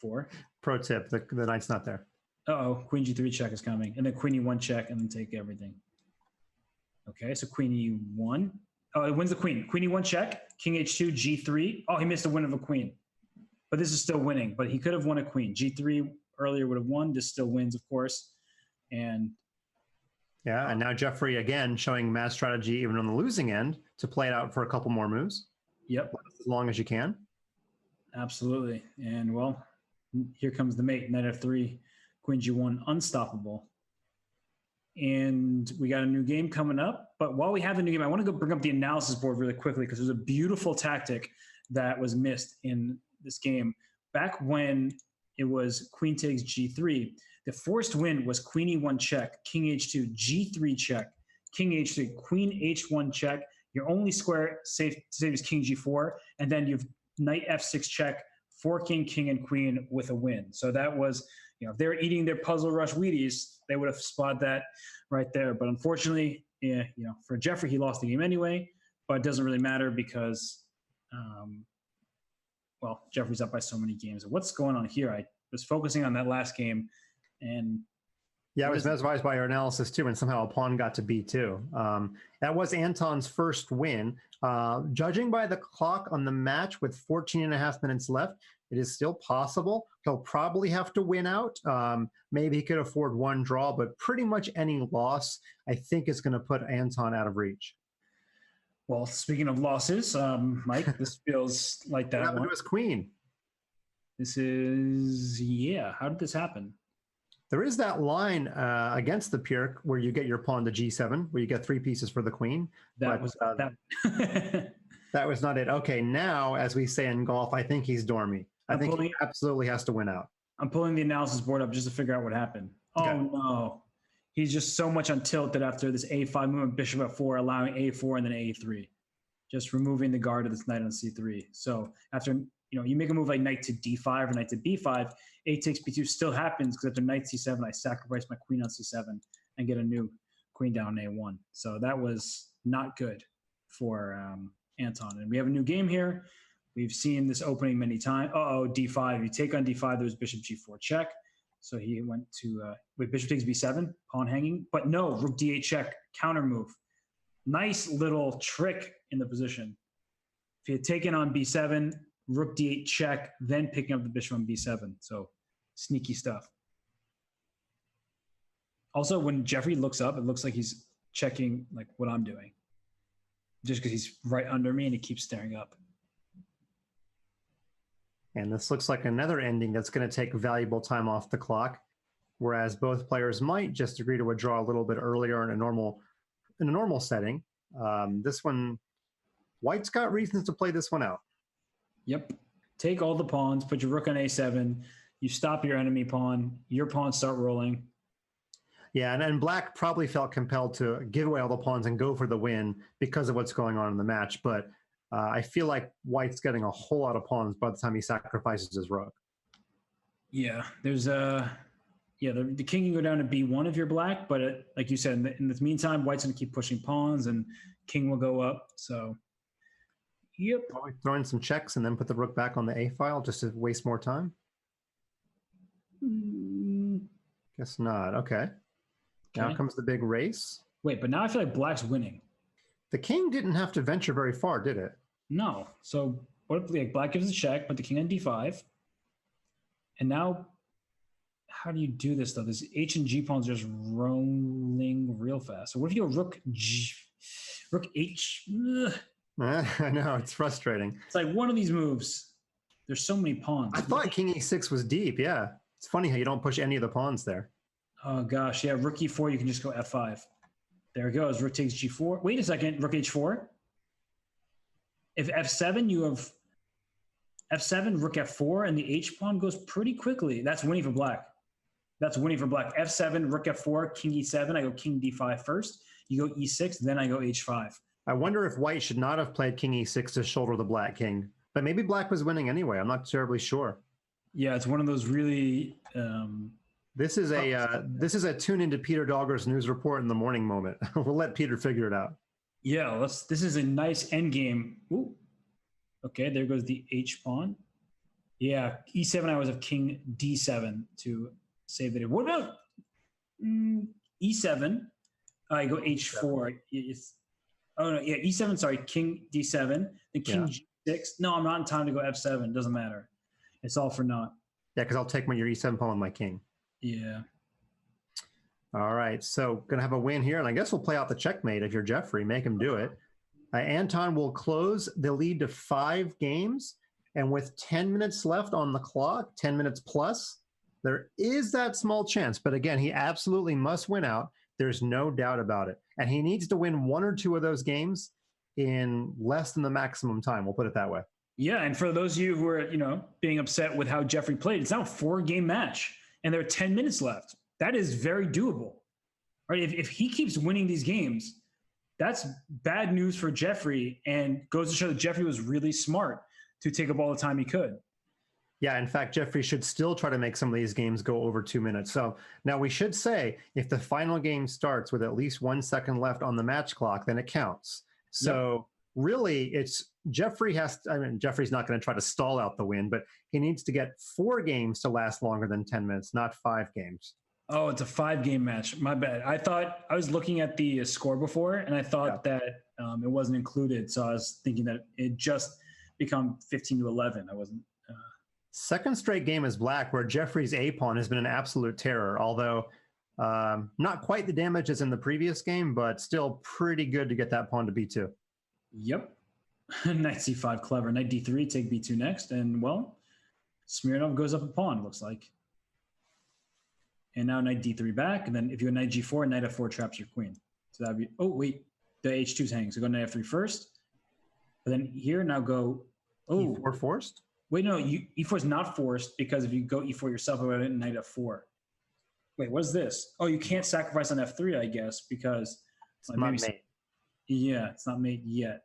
e4. Pro tip, the knight's not there. Uh-oh, queen g3 check is coming. And then queen e1 check, and then take everything. Okay, so queen e1. Oh, it wins the queen. Queen e1 check, king h2, g3. Oh, he missed a win of a queen. But this is still winning. But he could have won a queen. g3 earlier would have won. This still wins, of course. And yeah, and now Jeffrey, again, showing math strategy even on the losing end to play it out for a couple more moves. Yep. As long as you can. Absolutely. And, well, here comes the mate. Knight f3, queen g1, unstoppable. And we got a new game coming up. But while we have the new game, I want to go bring up the analysis board really quickly, because there's a beautiful tactic that was missed in this game. Back when it was queen takes g3, the forced win was queen e1 check, king h2, g3 check, king h3, queen h1 check. Your only square safe to save is king g4, and then you've knight f6 check, forking king and queen with a win. So that was, if they were eating their Puzzle Rush Wheaties, they would have spotted that right there. But unfortunately, for Jeffrey, he lost the game anyway. But it doesn't really matter, because well, Jeffrey's up by so many games. What's going on here? I was focusing on that last game, and yeah, I was mesmerized by your analysis too, and somehow a pawn got to B2. That was Anton's first win. Judging by the clock on the match with 14 and a half minutes left, it is still possible. He'll probably have to win out. Maybe he could afford one draw, but pretty much any loss, I think, is going to put Anton out of reach. Well, speaking of losses, Mike, this feels like that What happened one. to his queen? This is, yeah, how did this happen? There is that line against the Pyrrhic where you get your pawn to G7, where you get 3 pieces for the queen. That was that. That was not it. Okay, now, as we say in golf, I think he's dormy. I think he absolutely has to win out. I'm pulling the analysis board up just to figure out what happened. Okay. Oh, no. He's just so much on tilt that after this A5 movement, bishop f4, allowing A4 and then A3. Just removing the guard of this knight on C3. So after, you make a move like knight to D5 or knight to B5, A takes B2 still happens because after knight C7, I sacrifice my queen on C7 and get a new queen down A1. So that was not good for Anton. And we have a new game here. We've seen this opening many times. D5. You take on D5, there's bishop G4 check. So he went to, bishop takes B7, pawn hanging. But no, rook D8 check, counter move. Nice little trick in the position. If he had taken on B7, rook D8 check, then picking up the bishop on B7. So sneaky stuff. Also, when Jeffrey looks up, it looks like he's checking like what I'm doing. Just because he's right under me and he keeps staring up. And this looks like another ending that's going to take valuable time off the clock, whereas both players might just agree to a draw a little bit earlier in a normal setting. This one, White's got reasons to play this one out. Yep. Take all the pawns, put your rook on A7, you stop your enemy pawn, your pawns start rolling. Yeah, and Black probably felt compelled to give away all the pawns and go for the win because of what's going on in the match, but I feel like White's getting a whole lot of pawns by the time he sacrifices his rook. Yeah, there's the king can go down to B1 if you're Black, but like you said, in the meantime, White's going to keep pushing pawns and king will go up. So, yep. Probably throw in some checks and then put the rook back on the A file just to waste more time? Guess not. Okay. Now comes the big race. Wait, but now I feel like Black's winning. The king didn't have to venture very far, did it? No. So what if like Black gives a check, put the king on D5. And now, how do you do this though? This H and G pawns just rolling real fast. So what if you go rook H? I know, it's frustrating. It's like one of these moves. There's so many pawns. I thought king E6 was deep, yeah. It's funny how you don't push any of the pawns there. Oh gosh, yeah, rook E4, you can just go F5. There it goes. Rook takes G4. Wait a second. Rook H4. If F7, you have F7, Rook F4, and the H pawn goes pretty quickly. That's winning for Black. F7, Rook F4, King E7. I go King D5 first. You go E6, then I go H5. I wonder if White should not have played King E6 to shoulder the Black king. But maybe Black was winning anyway. I'm not terribly sure. Yeah, it's one of those really... This is a tune into Peter Dogger's news report in the morning moment. We'll let Peter figure it out. Yeah, this is a nice endgame. Ooh. Okay, there goes the H pawn. Yeah, E7, I always have King D7 to save it. What about E7? I go H4. E7, sorry, King D7, then King G6. No, I'm not in time to go F7. Doesn't matter. It's all for naught. Yeah, because I'll take your E7 pawn with my king. Yeah. All right, so going to have a win here, and I guess we'll play out the checkmate if you're Jeffrey. Make him do it. Anton will close the lead to 5 games, and with 10 minutes left on the clock, 10 minutes plus, there is that small chance. But again, he absolutely must win out. There's no doubt about it. And he needs to win 1 or 2 of those games in less than the maximum time. We'll put it that way. Yeah, and for those of you who are, being upset with how Jeffrey played, it's now a 4-game match, and there are 10 minutes left. That is very doable, right? If he keeps winning these games, that's bad news for Jeffrey and goes to show that Jeffrey was really smart to take up all the time he could. Yeah, in fact, Jeffrey should still try to make some of these games go over 2 minutes. So now we should say if the final game starts with at least 1 second left on the match clock, then it counts. So really, it's Jeffrey's not going to try to stall out the win, but he needs to get 4 games to last longer than 10 minutes, not 5 games. Oh, it's a 5-game match. My bad. I was looking at the score before, and I thought that it wasn't included. So I was thinking that it just become 15-11. I wasn't. Second straight game is black, where Jeffrey's A pawn has been an absolute terror. Although not quite the damage as in the previous game, but still pretty good to get that pawn to B2. Yep. Knight C5, clever. Knight D3, take B2 next, and well, Smirnov goes up a pawn. It looks like. And now knight d3 back, and then if you go knight g4, knight f4 traps your queen. So that'd be, oh wait, the h2's hanging. So go knight f3 first. But then here, now go, e4 forced? Wait, no, e4 is not forced, because if you go e4 yourself, I would knight f4. Wait, what's this? Oh, you can't sacrifice on f3, I guess, because it's not mate. Yeah, it's not mate yet.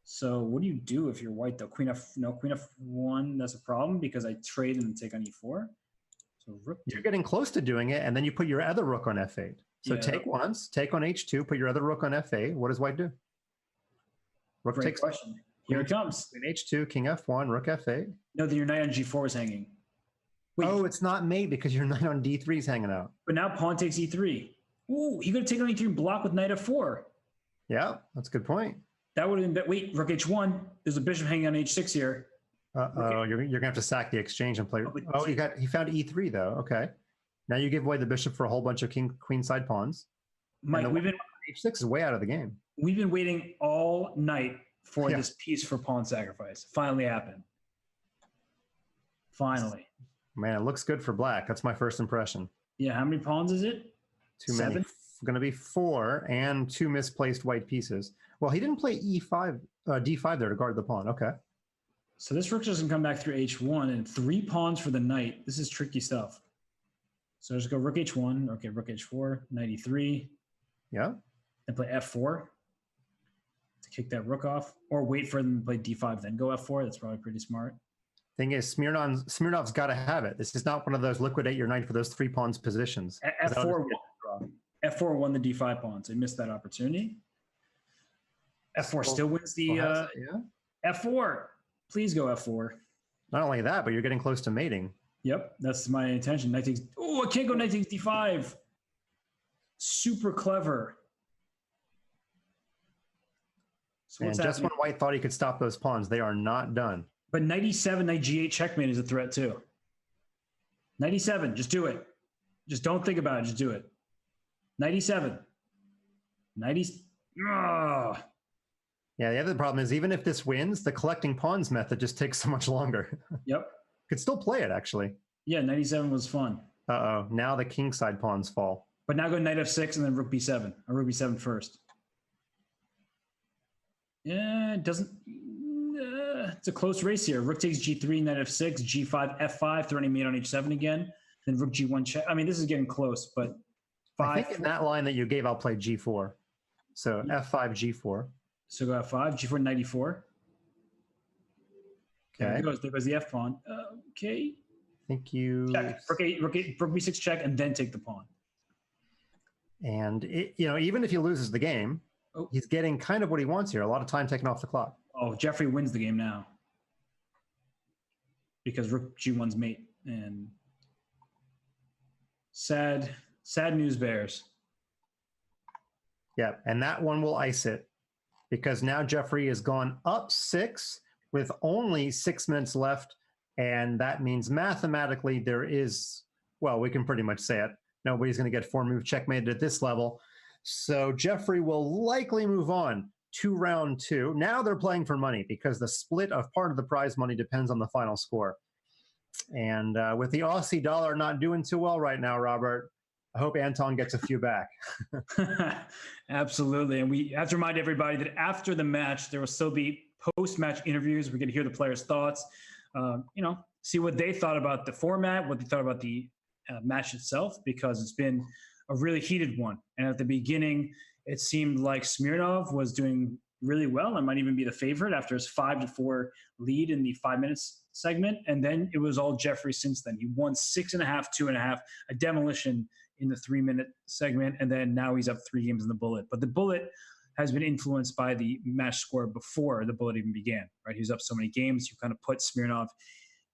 So what do you do if you're white though? Queen f1, that's a problem, because I trade and take on e4. So rook. You're getting close to doing it, and then you put your other rook on f8. So take once, take on h2, put your other rook on f8. What does white do? Rook Great takes question. Here it comes. Queen h2, king f1, rook f8. No, then your knight on g4 is hanging. Wait. Oh, it's not mate because your knight on d3 is hanging out. But now pawn takes e3. Ooh, he could have taken on e3 and block with knight f4. Yeah, that's a good point. That would have been, wait, rook h1. There's a bishop hanging on h6 here. Uh-oh, you're gonna have to sack the exchange and play. Oh, he found e3 though. Okay, now you give away the bishop for a whole bunch of queen side pawns. Mike, h6 is way out of the game. We've been waiting all night for this piece for pawn sacrifice. Finally happened. Finally. Man, it looks good for black. That's my first impression. Yeah, how many pawns is it? Too many. Going to be 4 and 2 misplaced white pieces. Well, he didn't play e5, d5 there to guard the pawn. Okay. So this rook doesn't come back through h1, and 3 pawns for the knight. This is tricky stuff. So just go rook h1. Okay, rook h4, knight e3. Yeah. And play f4 to kick that rook off, or wait for them to play d5, then go f4. That's probably pretty smart. Thing is, Smirnov's got to have it. This is not one of those liquidate your knight for those 3 pawns positions. F4 won the d5 pawns. They missed that opportunity. F4 still wins the F4. Please go f4. Not only that, but you're getting close to mating. Yep, that's my intention. Knight takes. Oh, I can't go knight takes d5. Super clever. So and just when white thought he could stop those pawns, they are not done. But knight e7, knight g8 checkmate is a threat too. Knight e7, just do it. Just don't think about it, just do it. Knight e7. Knight e... Oh. Yeah, the other problem is even if this wins, the collecting pawns method just takes so much longer. Yep. Could still play it, actually. Yeah, knight e7 was fun. Uh-oh, now the king side pawns fall. But now go knight f6 and then rook b7. Or rook b7 first. Yeah, it doesn't... it's a close race here. Rook takes g3, knight f6, g5, f5, threatening mate on h7 again. Then rook g1 check. I mean, this is getting close, but... I think in that line that you gave, I'll play g4. So f5, g4. So go f5, g4, knight e4. Okay. There goes the f pawn. Okay. Thank you. Check. Rook b6 check, and then take the pawn. And even if he loses the game, he's getting kind of what he wants here. A lot of time taken off the clock. Oh, Jeffrey wins the game now because rook g1's mate. And sad news bears. Yeah, and that one will ice it because now Jeffrey has gone up 6 with only 6 minutes left, and that means mathematically there is, well, we can pretty much say it. Nobody's going to get 4-move checkmated at this level. So Jeffrey will likely move on to round 2. Now they're playing for money because the split of part of the prize money depends on the final score. And with the Aussie dollar not doing too well right now, Robert, I hope Anton gets a few back. Absolutely. And we have to remind everybody that after the match, there will still be post-match interviews. We're going to hear the players' thoughts, see what they thought about the format, what they thought about the match itself, because it's been a really heated one. And at the beginning, it seemed like Smirnov was doing really well and might even be the favorite after his 5-4 lead in the 5 minutes segment. And then it was all Jeffrey since then. He won 6.5, 2.5, a demolition in the 3-minute segment. And then now he's up 3 games in the bullet. But the bullet has been influenced by the match score before the bullet even began, right? He was up so many games. You kind of put Smirnov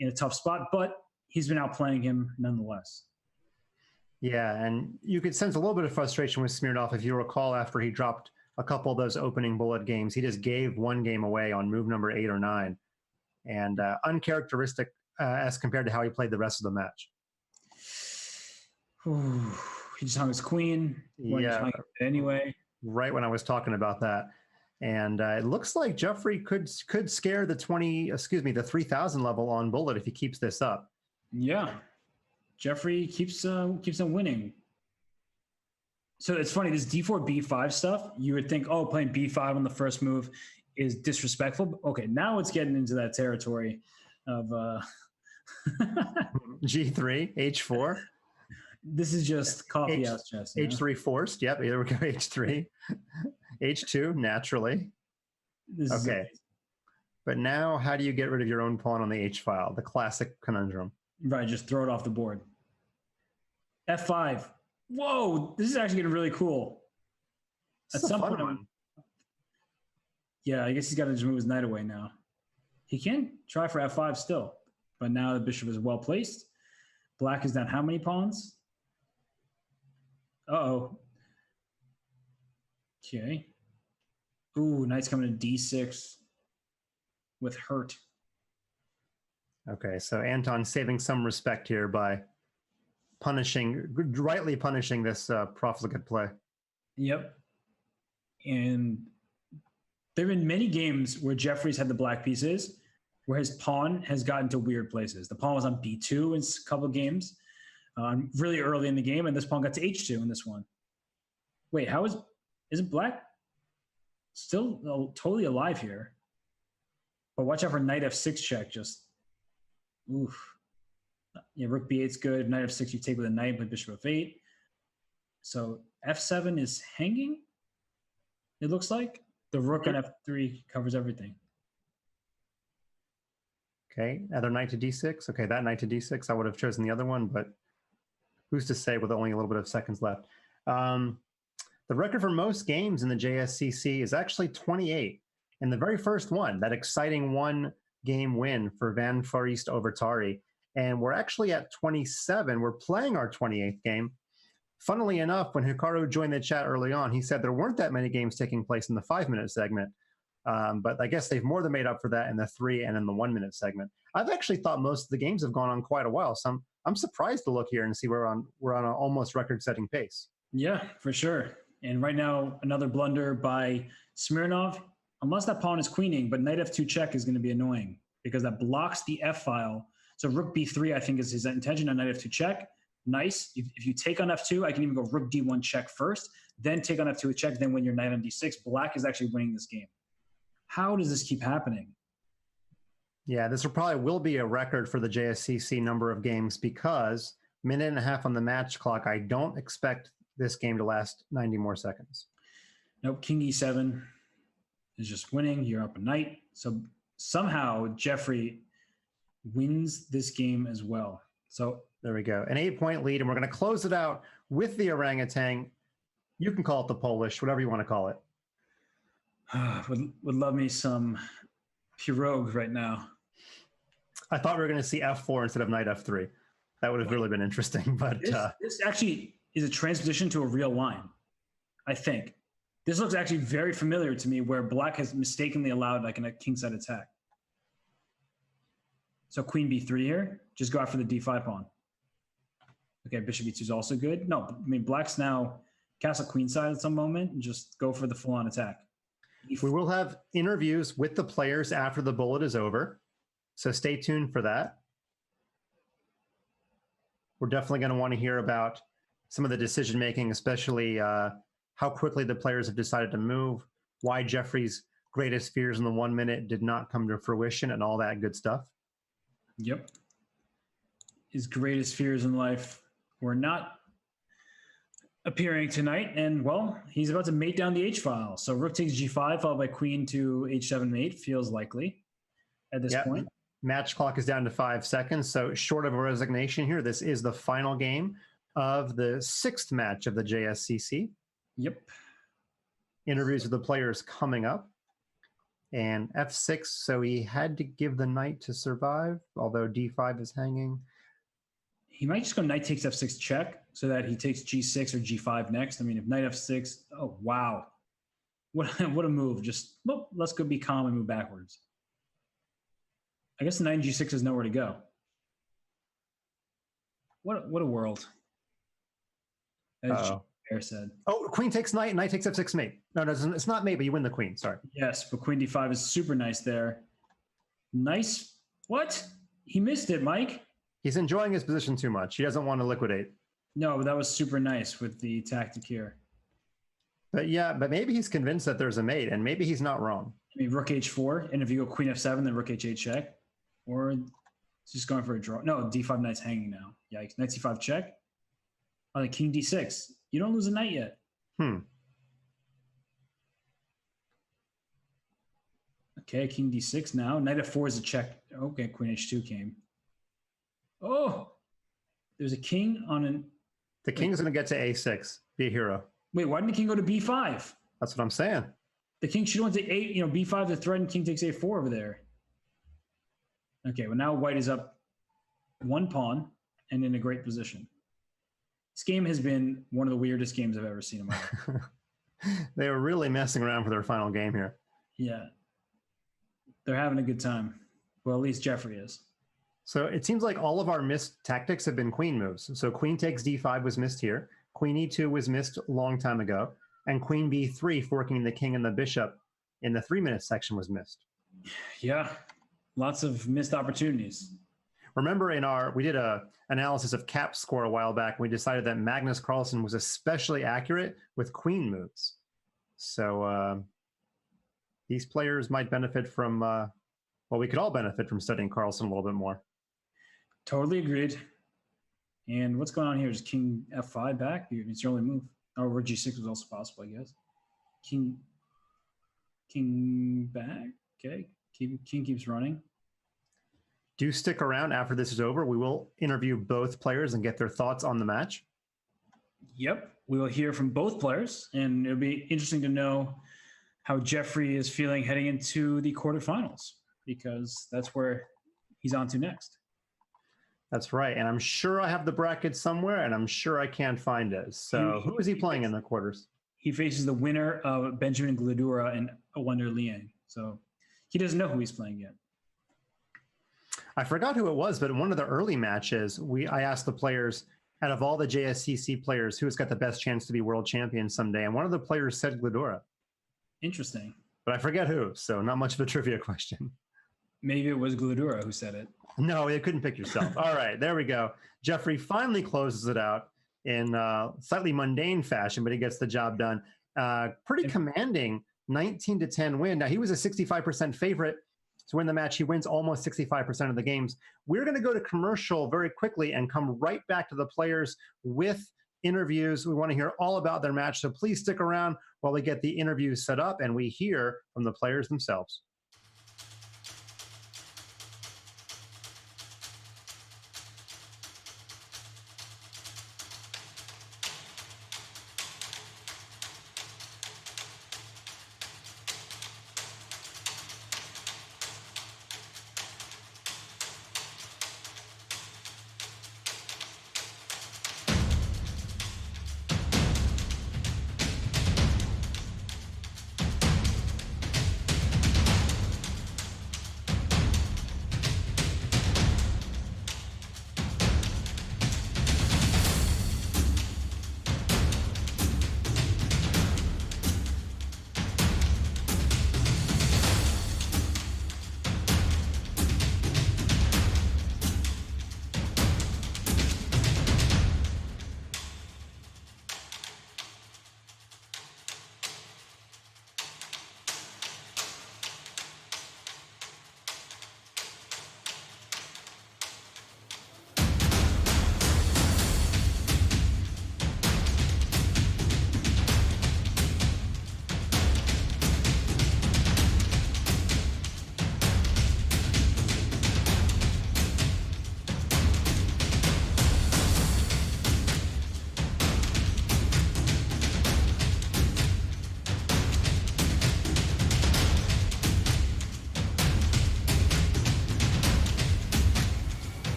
in a tough spot, but he's been outplaying him nonetheless. Yeah, and you could sense a little bit of frustration with Smirnov. If you recall, after he dropped a couple of those opening bullet games, he just gave one game away on move number 8 or 9, and uncharacteristic as compared to how he played the rest of the match. He just hung his queen. Yeah, anyway. Right when I was talking about that. And it looks like Jeffery could scare the 3,000 level on bullet if he keeps this up. Yeah. Jeffery keeps on winning. So it's funny, this d4, b5 stuff, you would think, oh, playing b5 on the first move is disrespectful. Okay, now it's getting into that territory of G3, H4. This is just coffee house chess. H3 forced. Yep, here we go. H3. H2, naturally. Okay. But now, how do you get rid of your own pawn on the H file? The classic conundrum. Right, just throw it off the board. F5. Whoa, this is actually getting really cool. At some point, yeah, I guess he's got to just move his knight away now. He can try for F5 still, but now the bishop is well placed. Black is down how many pawns? Uh-oh. Okay. Ooh, knight's coming to D6 with hurt. Okay, so Anton saving some respect here by rightly punishing this profligate play. Yep. And there have been many games where Jeffrey's had the black pieces, where his pawn has gotten to weird places. The pawn was on B2 in a couple of games, really early in the game, and this pawn got to H2 in this one. Wait, isn't black still totally alive here? But watch out for knight F6 check, just, oof. Yeah, rook B8's good. If knight F6, you take with a knight, but bishop F8. So F7 is hanging, it looks like. The rook on F3 covers everything. Okay, other knight to D6. Okay, that knight to D6, I would have chosen the other one, but who's to say with only a little bit of seconds left. The record for most games in the JSCC is actually 28. And the very first one, that exciting one-game win for Van Foreest over Tari. And we're actually at 27. We're playing our 28th game. Funnily enough, when Hikaru joined the chat early on, he said there weren't that many games taking place in the 5-minute segment. But I guess they've more than made up for that in the 3 and in the 1-minute segment. I've actually thought most of the games have gone on quite a while. So I'm surprised to look here and see we're on an almost record-setting pace. Yeah, for sure. And right now, another blunder by Smirnov. Unless that pawn is queening, but knight F2 check is going to be annoying because that blocks the F file. So rook B3, I think, is his intention on knight F2 check. Nice. If you take on F2, I can even go rook D1 check first, then take on F2 check, then win your knight on D6. Black is actually winning this game. How does this keep happening? Yeah, this will be a record for the JSCC number of games because minute and a half on the match clock. I don't expect this game to last 90 more seconds. Nope, king E7 is just winning. You're up a knight. So somehow Jeffery wins this game as well. So there we go. An 8-point lead, and we're going to close it out with the orangutan. You can call it the Polish, whatever you want to call it. Would love me some pirogue right now. I thought we were going to see F4 instead of knight F3. That would have really been interesting. But this actually is a transposition to a real line, I think. This looks actually very familiar to me where black has mistakenly allowed like a kingside attack. So queen B3 here, just go after the D5 pawn. Okay, bishop E2 is also good. No, I mean, black's now castle queenside at some moment and just go for the full-on attack. We will have interviews with the players after the bullet is over, so stay tuned for that. We're definitely going to want to hear about some of the decision-making, especially how quickly the players have decided to move, why Jeffrey's greatest fears in the 1 minute did not come to fruition, and all that good stuff. Yep. His greatest fears in life were not appearing tonight, and well, he's about to mate down the H file. So rook takes G5, followed by queen to H7 mate, feels likely at this point. Match clock is down to 5 seconds, so short of a resignation here, this is the final game of the 6th match of the JSCC. Yep. interviews with the players coming up. And f6, so he had to give the knight to survive, although d5 is hanging. He might just go knight takes f6 check so that he takes g6 or g5 next. I mean, if knight f6, oh, wow. What a move. Just, well, let's go be calm and move backwards. I guess the knight and g6 is nowhere to go. What a world. As Bear said. Oh, queen takes knight, knight takes f6 mate. No, it's not mate, but you win the queen. Sorry. Yes, but queen d5 is super nice there. Nice. What? He missed it, Mike. He's enjoying his position too much. He doesn't want to liquidate. No, but that was super nice with the tactic here. But yeah, but maybe he's convinced that there's a mate, and maybe he's not wrong. I mean, rook h4, and if you go queen f7, then rook h8 check. Or it's just going for a draw. No, d5 knight's hanging now. Yikes. Knight c5 check. Oh, the king d6. You don't lose a knight yet. Okay, king d6 now. Knight f4 is a check. Okay, queen h2 came. Oh, there's a king on an... The king's going to get to a6. Be a hero. Wait, why didn't the king go to b5? That's what I'm saying. The king should have went to b5 to threaten king takes a4 over there. Okay, well now white is up one pawn and in a great position. This game has been one of the weirdest games I've ever seen in my life. They were really messing around for their final game here. Yeah. They're having a good time. Well, at least Jeffrey is. So it seems like all of our missed tactics have been queen moves. So queen takes d5 was missed here. Queen e2 was missed a long time ago. And queen b3, forking the king and the bishop in the 3-minute section was missed. Yeah, lots of missed opportunities. Remember we did a analysis of Cap's score a while back. And we decided that Magnus Carlsen was especially accurate with queen moves. So these players might benefit from, well, we could all benefit from studying Carlsen a little bit more. Totally agreed. And what's going on here? Is king f5 back? It's your only move. Or g6 was also possible, I guess. King back. Okay. King keeps running. Do stick around after this is over. We will interview both players and get their thoughts on the match. Yep. We will hear from both players, and it'll be interesting to know how Jeffrey is feeling heading into the quarterfinals, because that's where he's on to next. That's right. And I'm sure I have the bracket somewhere, and I'm sure I can't find it. So who is he playing in the quarters? He faces the winner of Benjamin Gladura and Wonder Liang. So he doesn't know who he's playing yet. I forgot who it was, but in one of the early matches, I asked the players, out of all the JSCC players, who's got the best chance to be world champion someday? And one of the players said Gladura. Interesting. But I forget who, so not much of a trivia question. Maybe it was Gladura who said it. No, you couldn't pick yourself. All right, there we go. Jeffrey finally closes it out in slightly mundane fashion, but he gets the job done. Pretty commanding 19-10 win. Now, he was a 65% favorite to win the match. He wins almost 65% of the games. We're going to go to commercial very quickly and come right back to the players with interviews. We want to hear all about their match, so please stick around while we get the interviews set up and we hear from the players themselves.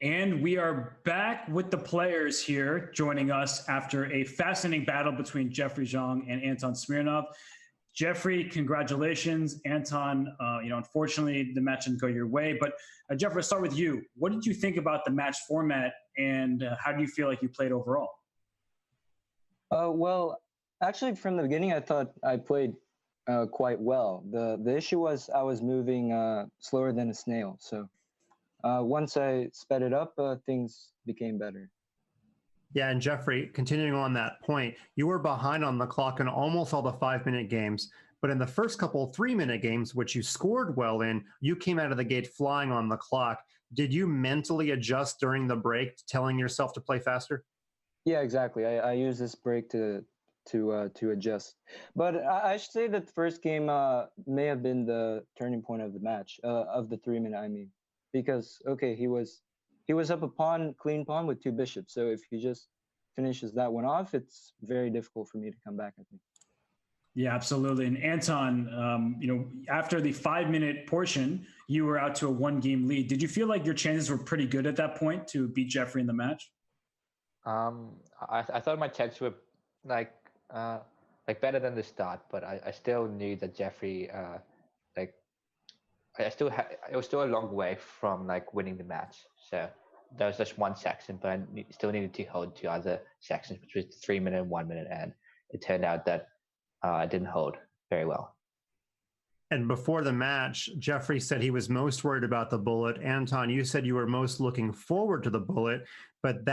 And we are back with the players here joining us after a fascinating battle between Jeffery Xiong and Anton Smirnov. Jeffery, congratulations. Anton, unfortunately, the match didn't go your way. But Jeffery, let's start with you. What did you think about the match format, and how do you feel like you played overall? Well, actually, from the beginning, I thought I played quite well. The issue was I was moving slower than a snail. So once I sped it up, things became better. Yeah, and Jeffery, continuing on that point, you were behind on the clock in almost all the 5-minute games, but in the first couple 3-minute games, which you scored well in, you came out of the gate flying on the clock. Did you mentally adjust during the break, telling yourself to play faster? Yeah, exactly. I use this break to adjust. But I should say that the first game may have been the turning point of the match, of the 3-minute, I mean, because okay, he was up a pawn, clean pawn with 2 bishops. So if he just finishes that one off, it's very difficult for me to come back, I think. Yeah, absolutely. And Anton, after the 5-minute portion, you were out to a 1-game lead. Did you feel like your chances were pretty good at that point to beat Jeffery in the match? I thought my chances were like better than the start, but I still knew that Jeffery it was still a long way from like winning the match. So there was just one section, but I still needed to hold 2 other sections, which was 3-minute and 1-minute, and it turned out that I didn't hold very well. And before the match, Jeffery said he was most worried about the bullet. Anton, you said you were most looking forward to the bullet, but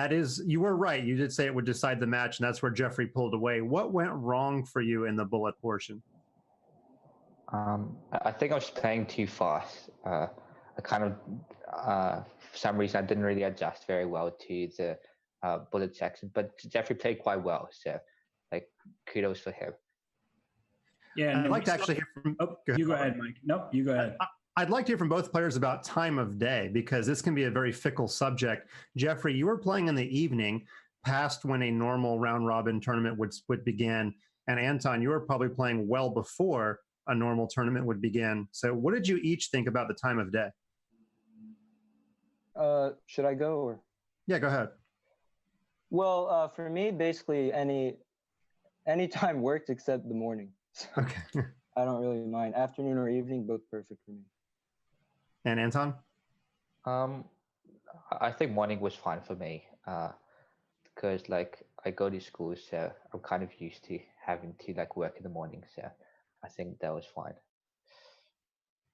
you were right. You did say it would decide the match, and that's where Jeffery pulled away. What went wrong for you in the bullet portion? I think I was playing too fast. I kind of, for some reason, I didn't really adjust very well to the bullet section, but Jeffery played quite well. So, kudos for him. Yeah, I'd like to actually hear from. You go ahead, Mike. Nope, you go ahead. I'd like to hear from both players about time of day, because this can be a very fickle subject. Jeffery, you were playing in the evening, past when a normal round robin tournament would begin, and Anton, you were probably playing well before a normal tournament would begin. So, what did you each think about the time of day? Should I go or? Yeah, go ahead. Well, for me, basically any time worked except the morning. So okay. I don't really mind. Afternoon or evening, both perfect for me. And Anton? I think morning was fine for me because I go to school, so I'm kind of used to having to work in the morning. So I think that was fine.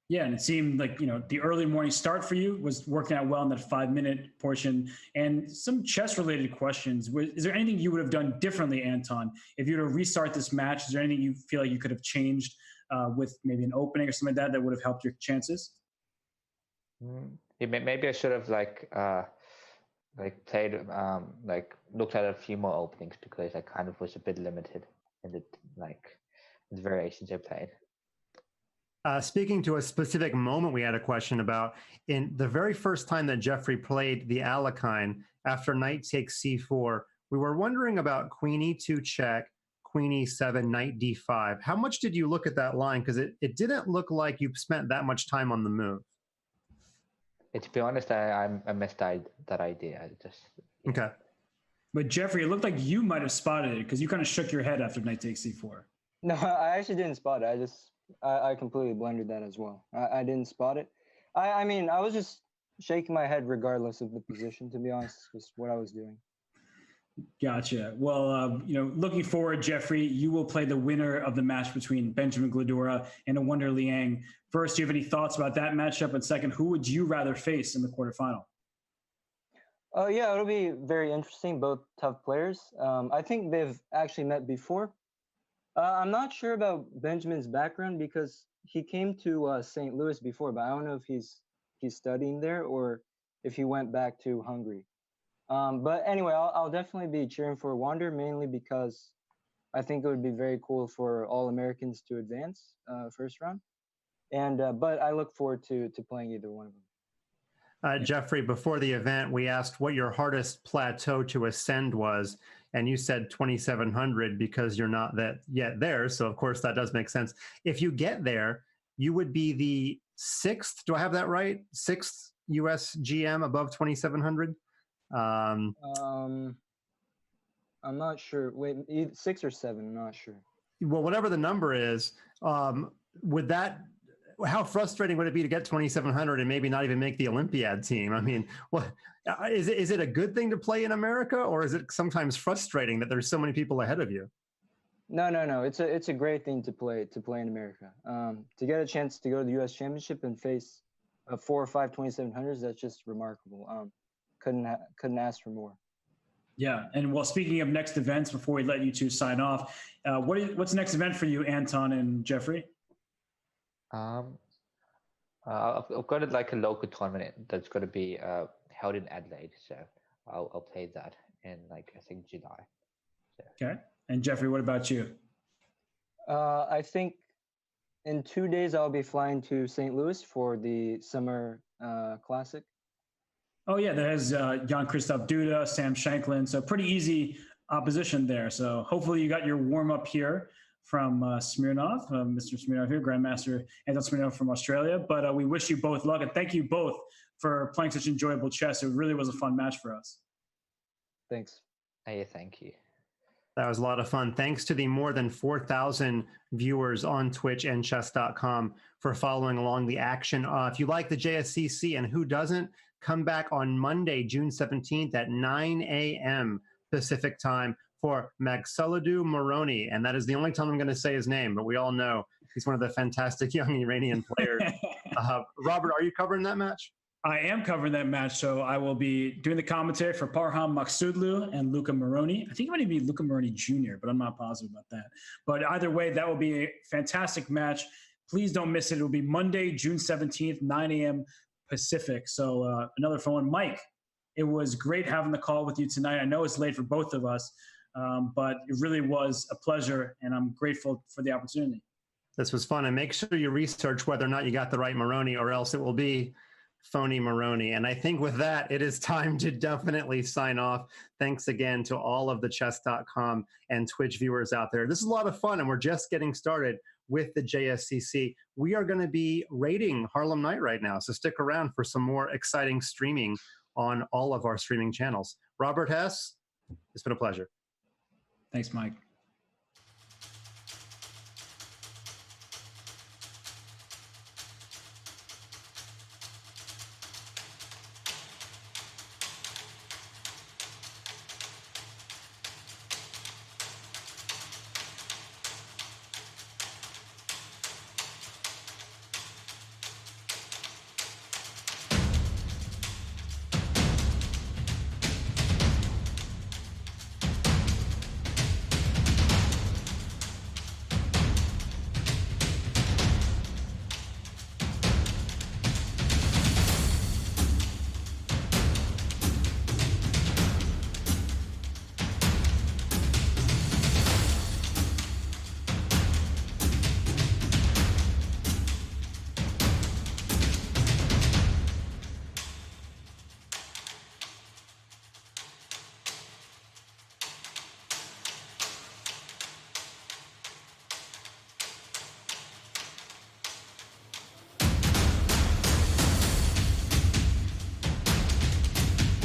Yeah, and it seemed like, the early morning start for you was working out well in that 5-minute portion. And some chess-related questions. Is there anything you would have done differently, Anton, if you were to restart this match? Is there anything you feel like you could have changed with maybe an opening or something like that would have helped your chances? Maybe I should have played looked at a few more openings, because I kind of was a bit limited in the variations I played. Speaking to a specific moment we had a question about, in the very first time that Jeffery played the Alekhine, after knight takes c4, we were wondering about queen e2 check, queen e7, knight d5. How much did you look at that line? Because it didn't look like you spent that much time on the move. To be honest, I missed that idea. Okay. But Jeffery, it looked like you might have spotted it, because you kind of shook your head after knight takes c4. No, I actually didn't spot it. I completely blundered that as well. I didn't spot it. I mean, I was just shaking my head regardless of the position, to be honest, was what I was doing. Gotcha. Well, looking forward, Jeffery, you will play the winner of the match between Benjamin Gladura and Awonder Liang. First, do you have any thoughts about that matchup? And second, who would you rather face in the quarterfinal? Yeah, it'll be very interesting. Both tough players. I think they've actually met before. I'm not sure about Benjamin's background, because he came to St. Louis before, but I don't know if he's studying there or if he went back to Hungary. But anyway, I'll definitely be cheering for Wander, mainly because I think it would be very cool for all Americans to advance first round. And but I look forward to playing either one of them. Jeffery, before the event, we asked what your hardest plateau to ascend was, and you said 2,700 because you're not yet there. So of course that does make sense. If you get there, you would be the 6th. Do I have that right? 6th US GM above 2,700? I'm not sure. Wait, 6 or 7? I'm not sure. Well, whatever the number is, would that? How frustrating would it be to get 2,700 and maybe not even make the Olympiad team? I mean, what is it? Is it a good thing to play in America, or is it sometimes frustrating that there's so many people ahead of you? No. It's a great thing to play in America. To get a chance to go to the U.S. Championship and face 4 or 5 2,700s, that's just remarkable. Couldn't ask for more. Yeah, and well, speaking of next events, before we let you two sign off, what's the next event for you, Anton and Jeffrey? I've got like a local tournament that's going to be held in Adelaide, so I'll play that in like I think July. So. Okay, and Jeffrey, what about you? I think in 2 days I'll be flying to St. Louis for the Summer Classic. Oh yeah, there's Jan-Christoph Duda, Sam Shanklin, so pretty easy opposition there. So hopefully you got your warm up here from Smirnov, Mr. Smirnov here, Grandmaster Anton Smirnov from Australia. But we wish you both luck, and thank you both for playing such enjoyable chess. It really was a fun match for us. Thanks. Hey, thank you. That was a lot of fun. Thanks to the more than 4,000 viewers on Twitch and Chess.com for following along the action. If you like the JSCC, and who doesn't, come back on Monday, June 17th at 9 a.m. Pacific time for Magsaladou Moroni. And that is the only time I'm going to say his name, but we all know he's one of the fantastic young Iranian players. Robert, are you covering that match? I am covering that match, so I will be doing the commentary for Parham Maksudlu and Luca Moroni. I think it might even be Luca Moroni Jr., but I'm not positive about that. But either way, that will be a fantastic match. Please don't miss it. It will be Monday, June 17th, 9 a.m. Pacific. So another phone. Mike, it was great having the call with you tonight. I know it's late for both of us, but it really was a pleasure, and I'm grateful for the opportunity. This was fun, and make sure you research whether or not you got the right Moroni, or else it will be phony Moroni. And I think with that, it is time to definitely sign off. Thanks again to all of the Chess.com and Twitch viewers out there. This is a lot of fun, and we're just getting started with the JSCC. We are going to be rating Harlem Night right now, so stick around for some more exciting streaming on all of our streaming channels. Robert Hess, it's been a pleasure. Thanks, Mike.